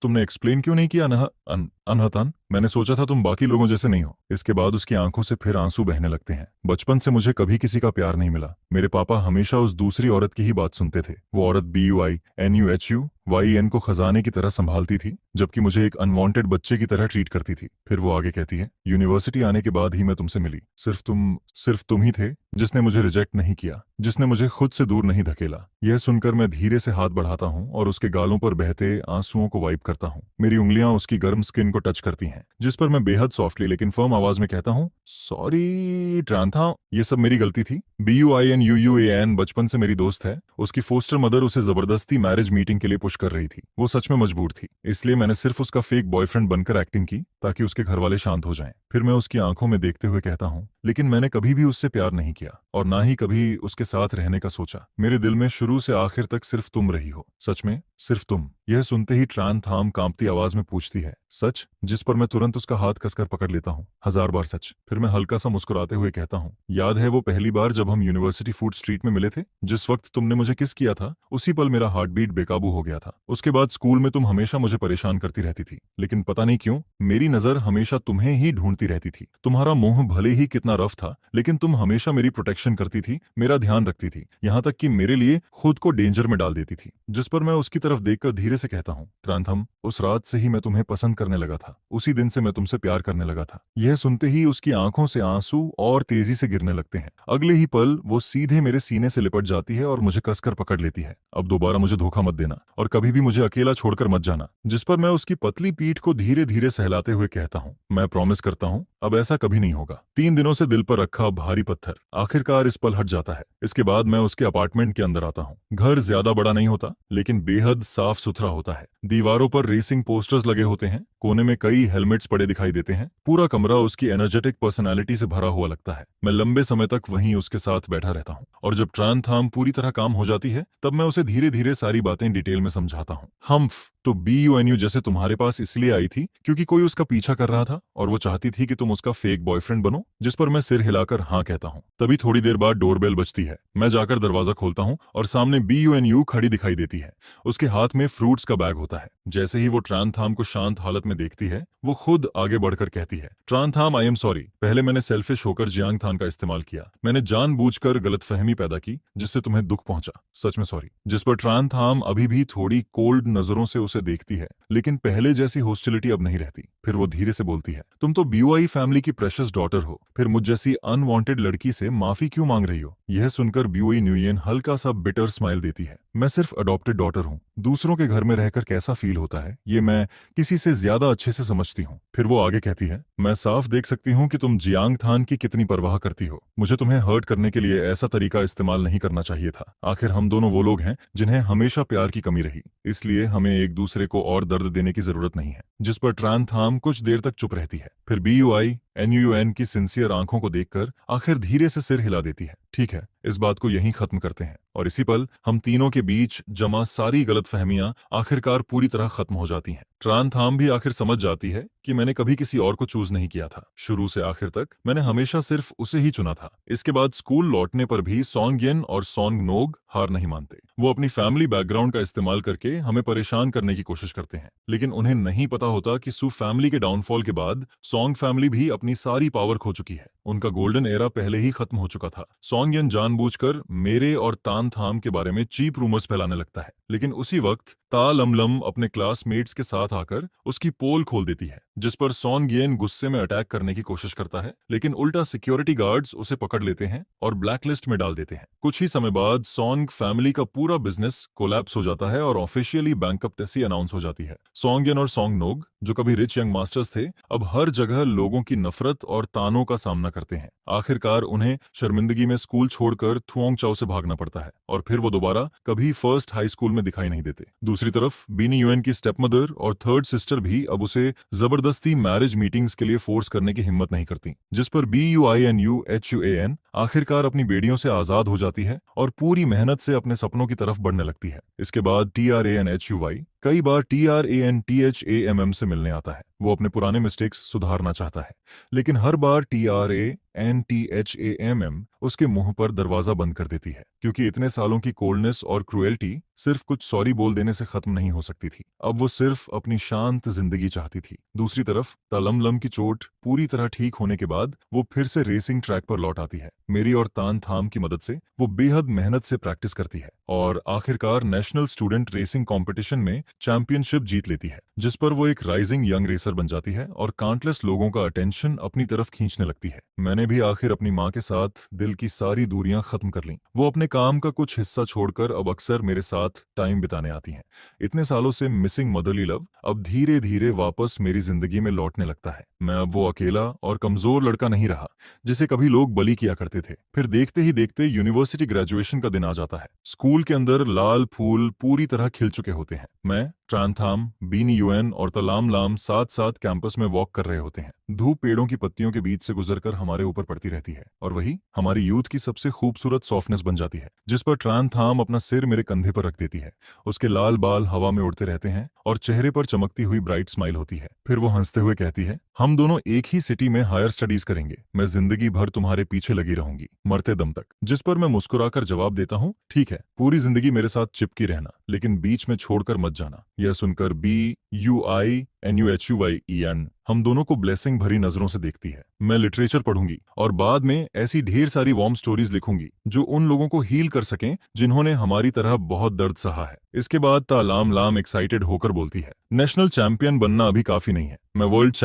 तुमने एक्सप्लेन क्यों नहीं किया अनहतान? मैंने सोचा था तुम बाकी लोगों जैसे नहीं हो। इसके बाद उसकी आंखों से फिर आंसू बहने लगते हैं। बचपन से मुझे कभी किसी का प्यार नहीं मिला। मेरे पापा हमेशा उस दूसरी औरत की ही बात सुनते थे। वो औरत BUINUHUYEN को खजाने की तरह संभालती थी, जबकि मुझे एक अनवांटेड बच्चे की तरह ट्रीट करती थी। फिर वो आगे कहती है, यूनिवर्सिटी आने के बाद ही मैं तुमसे मिली। सिर्फ तुम ही थे जिसने मुझे रिजेक्ट नहीं किया, जिसने मुझे खुद से दूर नहीं धकेला। यह सुनकर मैं धीरे से हाथ बढ़ाता हूँ और उसके गालों पर बहते आंसुओं को वाइप करता हूँ। मेरी उंगलियां उसकी गर्म स्किन को टच करती हैं, जिस पर मैं बेहद सॉफ्टली लेकिन फर्म आवाज में कहता हूँ, सॉरी ट्रांथा, ये सब मेरी गलती थी। BUINUUAN बचपन से मेरी दोस्त है। उसकी फोस्टर मदर उसे जबरदस्ती मैरिज मीटिंग के लिए पुश कर रही थी। वो सच में मजबूर थी, इसलिए मैंने सिर्फ उसका फेक बॉयफ्रेंड बनकर एक्टिंग की ताकि उसके घर वाले शांत हो जाएं। फिर मैं उसकी आंखों में देखते हुए कहता हूँ, लेकिन मैंने कभी भी उससे प्यार नहीं किया और ना ही कभी उसके साथ रहने का सोचा। मेरे दिल में शुरू से आखिर तक सिर्फ तुम रही हो। सच में सिर्फ तुम। यह सुनते ही ट्रांथाम कांपती आवाज में पूछती है, सच? जिस पर मैं तुरंत उसका हाथ कसकर पकड़ लेता हूँ, 1000 बार सच। फिर मैं हल्का सा मुस्कुराते हुए कहता हूँ, याद है वो पहली बार जब हम यूनिवर्सिटी फूड स्ट्रीट में मिले थे? जिस वक्त तुमने मुझे किस किया था, उसी पल मेरा हार्ट बीट बेकाबू हो गया था। उसके बाद स्कूल में तुम हमेशा मुझे परेशान करती रहती थी, लेकिन पता नहीं क्यों मेरी नजर हमेशा तुम्हें ही ढूंढती रहती थी। तुम्हारा मुंह भले ही कितना रफ था, लेकिन तुम हमेशा मेरी प्रोटेक्शन करती थी, मेरा ध्यान रखती थी, यहाँ तक कि मेरे लिए खुद को डेंजर में डाल देती थी। जिस पर मैं उसकी तरफ देखकर धीरे से कहता हूँ, ट्रांथम, उस रात से ही मैं तुम्हें पसंद करने लगा था। उसी दिन से मैं तुमसे प्यार करने लगा था। यह सुनते ही उसकी आंखों से आंसू और तेजी से गिरने लगते हैं। अगले ही पल वो सीधे मेरे सीने से लिपट जाती है और मुझे कसकर पकड़ लेती है। अब दोबारा मुझे धोखा मत देना और कभी भी मुझे अकेला छोड़कर मत जाना। जिस पर मैं उसकी पतली पीठ को धीरे धीरे सहलाते हुए कहता हूँ, मैं प्रॉमिस करता हूँ अब ऐसा कभी नहीं होगा। 3 दिनों से दिल पर रखा भारी पत्थर आखिरकार इस पल हट जाता है। इसके बाद मैं उसके अपार्टमेंट के अंदर आता हूँ। घर ज्यादा बड़ा नहीं होता, लेकिन बेहद साफ सुथरा होता है। दीवारों पर रेसिंग पोस्टर्स लगे होते हैं, कोने में कई हेलमेट्स पड़े दिखाई देते हैं। पूरा कमरा उसकी एनर्जेटिक पर्सनालिटी से भरा हुआ लगता है। मैं लंबे समय तक वहीं उसके साथ बैठा रहता हूँ और जब ट्रांथाम पूरी तरह काम हो जाती है, तब मैं उसे धीरे धीरे सारी बातें डिटेल में समझाता हूँ। हम्फ तो BUNU जैसे तुम्हारे पास इसलिए आई थी क्योंकि कोई उसका पीछा कर रहा था और वो चाहती थी कि तुम उसका फेक बॉयफ्रेंड बनो। जिस पर मैं सिर हिलाकर हाँ कहता हूँ। तभी थोड़ी देर बाद डोरबेल बजती है। मैं जाकर दरवाजा खोलता हूँ और सामने BUNU खड़ी दिखाई देती है। उसके हाथ में फ्रूट्स का बैग होता है। जैसे ही वो ट्रांथाम को शांत हालत में देखती है, वो खुद आगे बढ़कर कहती है, ट्रांथाम, आई एम सॉरी। पहले मैंने सेल्फिश होकर जियांग थान का इस्तेमाल किया। मैंने जानबूझकर गलतफहमी पैदा की जिससे तुम्हें दुख पहुंचा। सच में सॉरी। जिस पर ट्रांथाम अभी भी थोड़ी कोल्ड नजरों से उसे देखती है, लेकिन पहले जैसी हॉस्टिलिटी अब नहीं रहती। फिर वो धीरे से बोलती है, तुम तो BUI फैमिली की प्रेशियस डॉटर हो, फिर मुझ जैसी अनवांटेड लड़की से माफी क्यों मांग रही हो? यह सुनकर BUI न्यूयन हल्का सा बिटर स्माइल देती है। मैं सिर्फ अडॉप्टेड डॉटर हूँ। दूसरों के घर में रहकर कैसा फील होता है, ये मैं किसी से ज्यादा अच्छे से समझती हूँ। फिर वो आगे कहती है, मैं साफ देख सकती हूँ कि तुम जियांग थान की कितनी परवाह करती हो। मुझे तुम्हें हर्ट करने के लिए ऐसा तरीका इस्तेमाल नहीं करना चाहिए था। आखिर हम दोनों वो लोग हैं जिन्हें हमेशा प्यार की कमी रही, इसलिए हमें एक दूसरे को और दर्द देने की जरूरत नहीं है। जिस पर ट्रांथाम कुछ देर तक चुप रहती है, फिर BUINUN की सिंसियर आंखों को देखकर आखिर धीरे से सिर हिला देती है। ठीक है, इस बात को यहीं खत्म करते हैं। और इसी पल हम तीनों के बीच जमा सारी गलतफहमियां आखिरकार पूरी तरह खत्म हो जाती हैं। ट्रांथाम भी आखिर समझ जाती है कि मैंने कभी किसी और को चूज नहीं किया था। शुरू से आखिर तक मैंने हमेशा सिर्फ उसे ही चुना था। इसके बाद स्कूल लौटने पर भी सॉन्गयन और सॉन्गनोग हार नहीं मानते। वो अपनी फैमिली बैकग्राउंड का इस्तेमाल करके हमें परेशान करने की कोशिश करते हैं, लेकिन उन्हें नहीं पता होता कि सू फैमिली के डाउनफॉल के बाद सॉन्ग फैमिली भी अपनी सारी पावर खो चुकी है। उनका गोल्डन एरा पहले ही खत्म हो चुका था। सॉन्गयन जानबूझकर मेरे और तानथाम के बारे में चीप रूमर्स फैलाने लगता है, लेकिन उसी वक्त तालमलम अपने क्लासमेट्स के साथ आकर उसकी पोल खोल देती है, जिस पर सॉन्गयन गुस्से में अटैक करने की कोशिश करता है, लेकिन उल्टा सिक्योरिटी गार्ड्स उसे पकड़ लेते हैं और ब्लैकलिस्ट में डाल देते हैं। कुछ ही समय बाद सॉन्ग फैमिली का पूरा बिजनेस कोलैप्स हो जाता है और ऑफिशियली बैंकरप्टेसी अनाउंस हो जाती है। सॉन्गयन और सॉन्गनोग, जो कभी रिच यंग मास्टर्स थे, अब हर जगह लोगों की नफरत और तानों का सामना करते हैं। आखिरकार उन्हें शर्मिंदगी में स्कूल छोड़कर थुओंग चाओ से भागना पड़ता है और फिर वो दोबारा कभी फर्स्ट हाई स्कूल में दिखाई नहीं देते। दूसरी तरफ बीनी यूएन की स्टेप मदर और थर्ड सिस्टर भी अब उसे जबरदस्ती मैरिज मीटिंग्स के लिए फोर्स करने की हिम्मत नहीं करती, जिस पर BUINUHUAN आखिरकार अपनी बेड़ियों से आजाद हो जाती है और पूरी मेहनत से अपने सपनों की तरफ बढ़ने लगती है। इसके बाद TRANHUY कई बार TRANTHAMM से मिलने आता है। वो अपने पुराने मिस्टेक्स सुधारना चाहता है, लेकिन हर बार TRANTHAMM उसके मुंह पर दरवाजा बंद कर देती है, क्योंकि इतने सालों की कोल्डनेस और क्रुएल्टी सिर्फ कुछ सॉरी बोल देने से खत्म नहीं हो सकती थी। अब वो सिर्फ अपनी शांत जिंदगी चाहती थी। दूसरी तरफ तलमलम की चोट पूरी तरह ठीक होने के बाद वो फिर से रेसिंग ट्रैक पर लौट आती है। मेरी और तान थाम की मदद से वो बेहद मेहनत से प्रैक्टिस करती है और आखिरकार नेशनल स्टूडेंट रेसिंग कंपटीशन में चैंपियनशिप जीत लेती है, जिस पर वो एक राइजिंग यंग रेसर बन जाती है और काउंटलेस लोगों का अटेंशन अपनी तरफ खींचने लगती है। मैंने भी आखिर अपनी माँ के साथ दिल की सारी दूरियां खत्म कर लीं। वो अपने काम का कुछ हिस्सा छोड़कर अब अक्सर मेरे साथ टाइम बिताने आती हैं। इतने सालों से मिसिंग मदरली लव अब धीरे धीरे वापस मेरी जिंदगी में लौटने लगता है। मैं अब वो अकेला और कमजोर लड़का नहीं रहा जिसे कभी लोग बली किया करते थे। फिर देखते ही देखते यूनिवर्सिटी ग्रेजुएशन का दिन आ जाता है। स्कूल के अंदर लाल फूल पूरी तरह खिल चुके होते हैं। मैं, ट्रांथाम, बीनी यूएन और तलाम लाम साथ साथ कैंपस में वॉक कर रहे होते हैं। धूप पेड़ों की पत्तियों के बीच से गुजरकर हमारे ऊपर पड़ती रहती है और वही हमारी यूथ की सबसे खूबसूरत सॉफ्टनेस बन जाती है, जिस पर ट्रांथाम अपना सिर मेरे कंधे पर रख देती है। उसके लाल बाल हवा में उड़ते रहते हैं और चेहरे पर चमकती हुई ब्राइट स्माइल होती है। फिर वो हंसते हुए कहती है, हम दोनों एक ही सिटी में हायर स्टडीज करेंगे। मैं जिंदगी भर तुम्हारे पीछे लगी रहूंगी, मरते दम तक। जिस पर मैं मुस्कुराकर जवाब देता हूँ, ठीक है, पूरी जिंदगी मेरे साथ चिपकी रहना, लेकिन बीच में छोड़कर मत जाना। यह सुनकर BUINUHUYEN हम दोनों को ब्लेसिंग भरी नजरों से देखती है। मैं लिटरेचर पढ़ूंगी और बाद में ऐसी ढेर सारी वार्म स्टोरीज लिखूंगी जो उन लोगों को हील कर सकें जिन्होंने हमारी तरह बहुत दर्द सहा है। इसके बाद तालाम लाम एक्साइटेड होकर बोलती है, नेशनल चैंपियन बनना अभी काफी नहीं है, मैं वर्ल्ड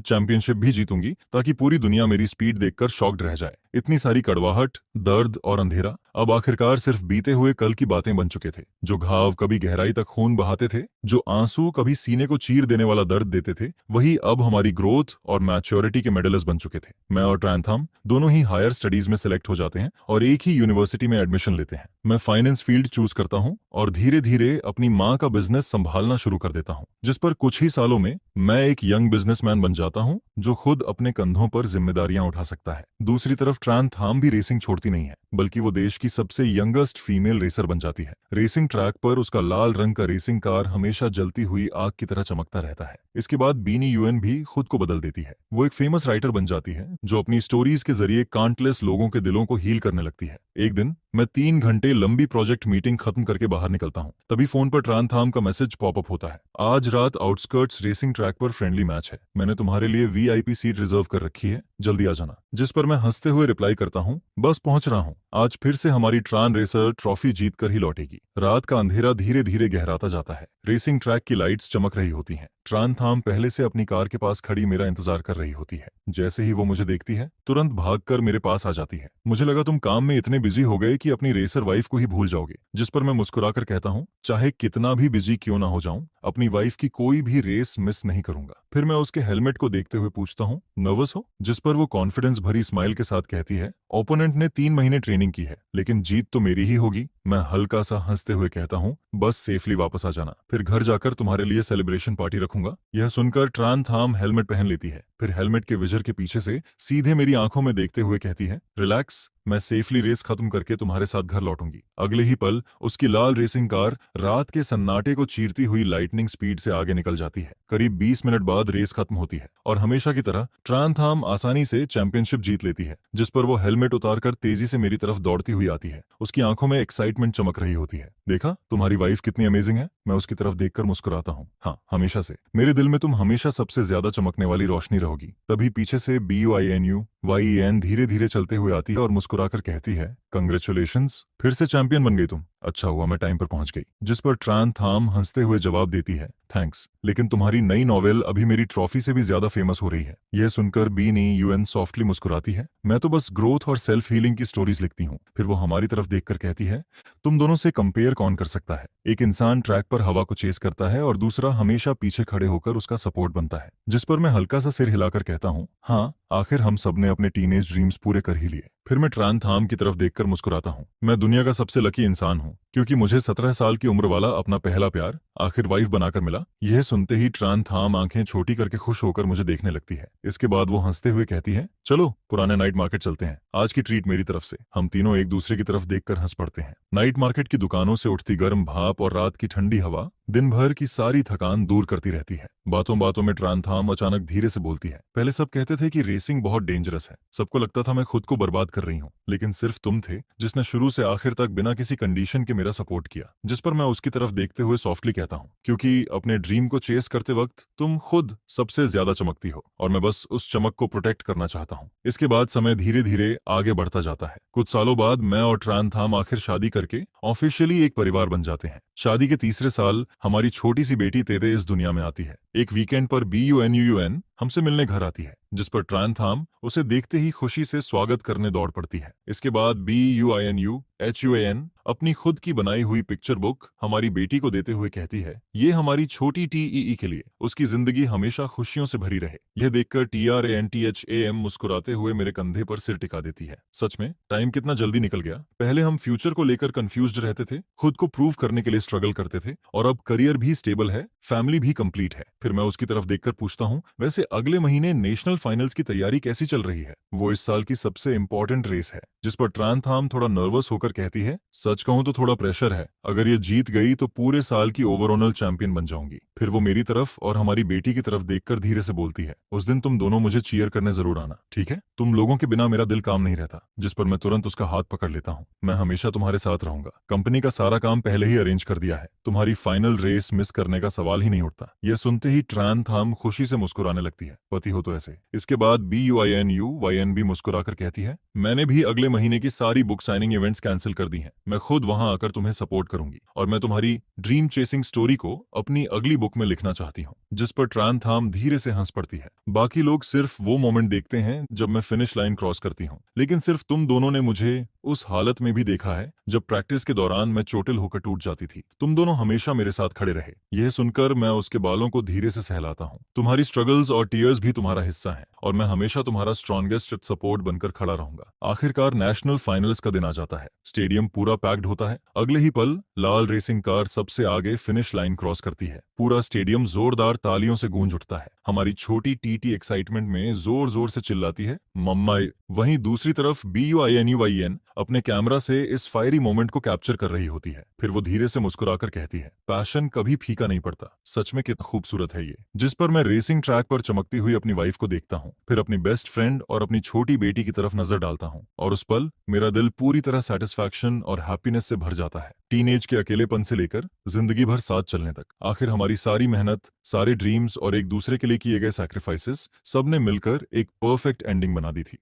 चैंपियनशिप भी जीतूंगी ताकि पूरी दुनिया मेरी स्पीड देखकर शॉक्ड रह जाए। इतनी सारी कड़वाहट, दर्द और अंधेरा अब आखिरकार सिर्फ बीते हुए कल की बातें बन चुके थे। जो घाव कभी गहराई तक खून बहाते थे, जो आंसू कभी सीने को चीर देने वाला दर्द देते थे, वही अब हमारी ग्रोथ और मैच्योरिटी के मेडलिस्ट बन चुके थे। मैं और ट्रांथाम दोनों ही हायर स्टडीज में सिलेक्ट हो जाते हैं और एक ही यूनिवर्सिटी में एडमिशन लेते हैं। मैं फाइनेंस फील्ड चूज करता हूँ और धीरे धीरे अपनी माँ का बिजनेस संभालना शुरू कर देता हूँ, जिस पर कुछ ही सालों में मैं एक यंग बिजनेसमैन बन जाता हूँ जो खुद अपने कंधों पर जिम्मेदारियां उठा सकता है। दूसरी तरफ ट्रांथाम भी रेसिंग छोड़ती नहीं है, बल्कि वो देश की सबसे यंगेस्ट फीमेल रेसर बन जाती है। रेसिंग ट्रैक पर उसका लाल रंग का रेसिंग कार हमेशा जलती हुई आग की तरह चमकता रहता है। इसके बाद बीनी यूएन भी खुद को बदल देती है। वो एक फेमस राइटर बन जाती है जो अपनी स्टोरीज के जरिए काउंटलेस लोगों के दिलों को हील करने लगती है। एक दिन मैं 3 घंटे लंबी प्रोजेक्ट मीटिंग खत्म करके बाहर निकलता हूँ, तभी फोन पर ट्रांथाम का मैसेज पॉपअप होता है, आज रात आउटस्कर्ट्स रेसिंग ट्रैक पर फ्रेंडली मैच है, मैंने तुम्हारे लिए VIP सीट रिजर्व कर रखी है, जल्दी आ जाना। जिस पर मैं हंसते हुए रिप्लाई करता हूँ, बस पहुंच रहा हूँ। आज फिर से हमारी ट्रान रेसर ट्रॉफी जीत कर ही लौटेगी। रात का अंधेरा धीरे धीरे गहराता जाता है। रेसिंग ट्रैक की लाइट्स चमक रही होती हैं। ट्रांथाम पहले से अपनी कार के पास खड़ी मेरा इंतजार कर रही होती है। जैसे ही वो मुझे देखती है, तुरंत भागकर मेरे पास आ जाती है। मुझे लगा तुम काम में इतने बिजी हो गए कि अपनी रेसर वाइफ को ही भूल जाओगे। जिस पर मैं मुस्कुराकर कहता हूँ, चाहे कितना भी बिजी क्यों ना हो जाऊं, अपनी वाइफ की कोई भी रेस मिस नहीं करूंगा। फिर मैं उसके हेलमेट को देखते हुए पूछता हूँ, नर्वस हो? जिस पर वो कॉन्फिडेंस भरी स्माइल के साथ कहती है, ओपोनेंट ने 3 महीने ट्रेनिंग की है, लेकिन जीत तो मेरी ही होगी। मैं हल्का सा हंसते हुए कहता हूँ, बस सेफली वापस आ जाना, फिर घर जाकर तुम्हारे लिए सेलिब्रेशन पार्टी रखूंगा। यह सुनकर ट्रांथाम हेलमेट पहन लेती है, फिर हेलमेट के विजर के पीछे से सीधे मेरी आंखों में देखते हुए कहती है, रिलैक्स, मैं सेफली रेस खत्म करके तुम्हारे साथ घर लौटूंगी। अगले ही पल उसकी लाल रेसिंग कार रात के सन्नाटे को चीरती हुई लाइटनिंग स्पीड से आगे निकल जाती है। करीब 20 मिनट बाद रेस खत्म होती है और हमेशा की तरह ट्रांथाम आसानी से चैंपियनशिप जीत लेती है। जिस पर वो हेलमेट उतारकर तेजी से मेरी तरफ दौड़ती हुई आती है। उसकी आंखों में एक्साइटमेंट चमक रही होती है। देखा तुम्हारी वाइफ कितनी अमेजिंग है? मैं उसकी तरफ देखकर मुस्कुराता हूँ। हाँ, हमेशा से मेरे दिल में तुम हमेशा सबसे ज्यादा चमकने वाली रोशनी रहोगी। तभी पीछे से BUINUYEN धीरे धीरे चलते हुए आती है और मुस्कुराकर कहती है, कंग्रेचुलेशंस, फिर से चैंपियन बन गई तुम। अच्छा हुआ मैं टाइम पर पहुंच गई। जिस पर ट्रांथाम हंसते हुए जवाब देती है, थैंक्स, लेकिन तुम्हारी नई नॉवेल अभी मेरी ट्रॉफी से भी ज्यादा फेमस हो रही है। यह सुनकर बीनी यूएन सॉफ्टली मुस्कुराती है, मैं तो बस ग्रोथ और सेल्फ हीलिंग की स्टोरीज लिखती हूँ। फिर वो हमारी तरफ देखकर कहती है, तुम दोनों से कंपेयर कौन कर सकता है? एक इंसान ट्रैक पर हवा को चेस करता है और दूसरा हमेशा पीछे खड़े होकर उसका सपोर्ट बनता है। जिस पर मैं हल्का सा सिर हिलाकर कहता हूँ, हाँ, आखिर हम सबने अपने टीनेज ड्रीम्स पूरे कर ही लिए। फिर मैं ट्रान थाम की तरफ देखकर मुस्कुराता हूँ। मैं दुनिया का सबसे लकी इंसान हूँ क्योंकि मुझे 17 साल की उम्र वाला अपना पहला प्यार आखिर वाइफ बनाकर मिला। यह सुनते ही ट्रान थाम आंखें छोटी करके खुश होकर मुझे देखने लगती है। इसके बाद वो हंसते हुए कहती है, चलो पुराने नाइट मार्केट चलते हैं, आज की ट्रीट मेरी तरफ से। हम तीनों एक दूसरे की तरफ देखकर हंस पड़ते हैं। नाइट मार्केट की दुकानों से उठती गर्म भाप और रात की ठंडी हवा दिन भर की सारी थकान दूर करती रहती है। बातों बातों में ट्रान थाम अचानक धीरे से बोलती है, पहले सब कहते थे कि रेसिंग बहुत डेंजरस है, सबको लगता था मैं खुद को बर्बाद कर रही हूँ, लेकिन सिर्फ तुम थे जिसने शुरू से आखिर तक बिना किसी कंडीशन के मेरा सपोर्ट किया। जिस पर मैं उसकी तरफ देखते हुए सॉफ्टली कहता हूँ, क्योंकि अपने ड्रीम को चेस करते वक्त तुम खुद सबसे ज्यादा चमकती हो और मैं बस उस चमक को प्रोटेक्ट करना चाहता हूँ। इसके बाद समय धीरे धीरे आगे बढ़ता जाता है। कुछ सालों बाद मैं और ट्रान थाम आखिर शादी करके ऑफिशियली एक परिवार बन जाते हैं। शादी के तीसरे साल हमारी छोटी सी बेटी तेदे इस दुनिया में आती है। एक वीकेंड पर BUNUUN हमसे मिलने घर आती है, जिस पर ट्रान थाम उसे देखते ही खुशी से स्वागत करने दौड़ पड़ती है। इसके बाद BUINUHUAN अपनी खुद की बनाई हुई पिक्चर बुक हमारी बेटी को देते हुए कहती है, ये हमारी छोटी TEE के लिए, उसकी जिंदगी हमेशा खुशियों से भरी रहे। यह देखकर TRANTHAM मुस्कुराते हुए मेरे कंधे पर सिर टिका देती है। सच में टाइम कितना जल्दी निकल गया। पहले हम फ्यूचर को लेकर कंफ्यूज्ड रहते थे, खुद को प्रूव करने के लिए स्ट्रगल करते थे, और अब करियर भी स्टेबल है, फैमिली भी कंप्लीट है। फिर मैं उसकी तरफ देखकर पूछता हूँ, वैसे अगले महीने नेशनल फाइनल्स की तैयारी कैसी चल रही है? वो इस साल की सबसे इंपॉर्टेंट रेस है। जिस पर ट्रान थाम थोड़ा नर्वस होकर कहती है, सच कहूं तो थोड़ा प्रेशर है, अगर ये जीत गई तो पूरे साल की ओवरऑल चैंपियन बन जाऊंगी। फिर वो मेरी तरफ और हमारी बेटी की तरफ देखकर धीरे से बोलती है, उस दिन तुम दोनों मुझे चीयर करने जरूर आना, ठीक है? तुम लोगों के बिना मेरा दिल काम नहीं रहता। जिस पर मैं तुरंत उसका हाथ पकड़ लेता हूँ, मैं हमेशा तुम्हारे साथ रहूंगा। कंपनी का सारा काम पहले ही अरेंज कर दिया है, तुम्हारी फाइनल रेस मिस करने का सवाल ही नहीं उठता। यह सुनते ही ट्रान थाम खुशी से मुस्कुराने लगती है, पति हो तो ऐसे। इसके बाद BUINUYN भी मुस्कुराकर कहती है, मैंने भी अगले महीने की सारी बुक साइनिंग इवेंट्स कैंसिल कर दी हैं। मैं खुद वहां आकर तुम्हें सपोर्ट करूंगी और मैं तुम्हारी ड्रीम चेसिंग स्टोरी को अपनी अगली बुक में लिखना चाहती हूँ। जिस पर ट्रान थाम धीरे से हंस पड़ती है। बाकी लोग सिर्फ वो मोमेंट देखते हैं जब मैं फिनिश लाइन क्रॉस करती हूँ, लेकिन सिर्फ तुम दोनों ने मुझे उस हालत में भी देखा है जब प्रैक्टिस के दौरान मैं चोटिल होकर टूट जाती थी। तुम दोनों हमेशा मेरे साथ खड़े रहे। यह सुनकर मैं उसके बालों को धीरे से सहलाता हूँ। तुम्हारी स्ट्रगल्स और टीयर्स भी तुम्हारा हिस्सा हैं और मैं हमेशा तुम्हारा स्ट्रॉन्गेस्ट सपोर्ट बनकर खड़ा रहूंगा। आखिरकार नेशनल फाइनल्स का दिन आ जाता है। स्टेडियम पूरा पैक्ड होता है। अगले ही पल लाल रेसिंग कार सबसे आगे फिनिश लाइन क्रॉस करती है। पूरा स्टेडियम जोरदार तालियों से गूंज उठता है। हमारी छोटी TT एक्साइटमेंट में जोर जोर से चिल्लाती है, मम्मा। वहीं दूसरी तरफ BUINUYN अपने कैमरा से इस फायरी मोमेंट को कैप्चर कर रही होती है। फिर वो धीरे से मुस्कुराकर कहती है, पैशन कभी फीका नहीं पड़ता। सच में कितना खूबसूरत है ये। जिस पर मैं रेसिंग ट्रैक पर चमकती हुई अपनी वाइफ को देखता हूँ, फिर अपनी बेस्ट फ्रेंड और अपनी छोटी बेटी की तरफ नजर डालता हूँ, और उस पल मेरा दिल पूरी तरह सेटिस्फैक्शन और हैप्पीनेस से भर जाता है। टीनेज के अकेलेपन से लेकर जिंदगी भर साथ चलने तक, आखिर हमारी सारी मेहनत, सारे ड्रीम्स और एक दूसरे के लिए किए गए सैक्रिफाइसेस, सबने मिलकर एक परफेक्ट एंडिंग बना दी थी।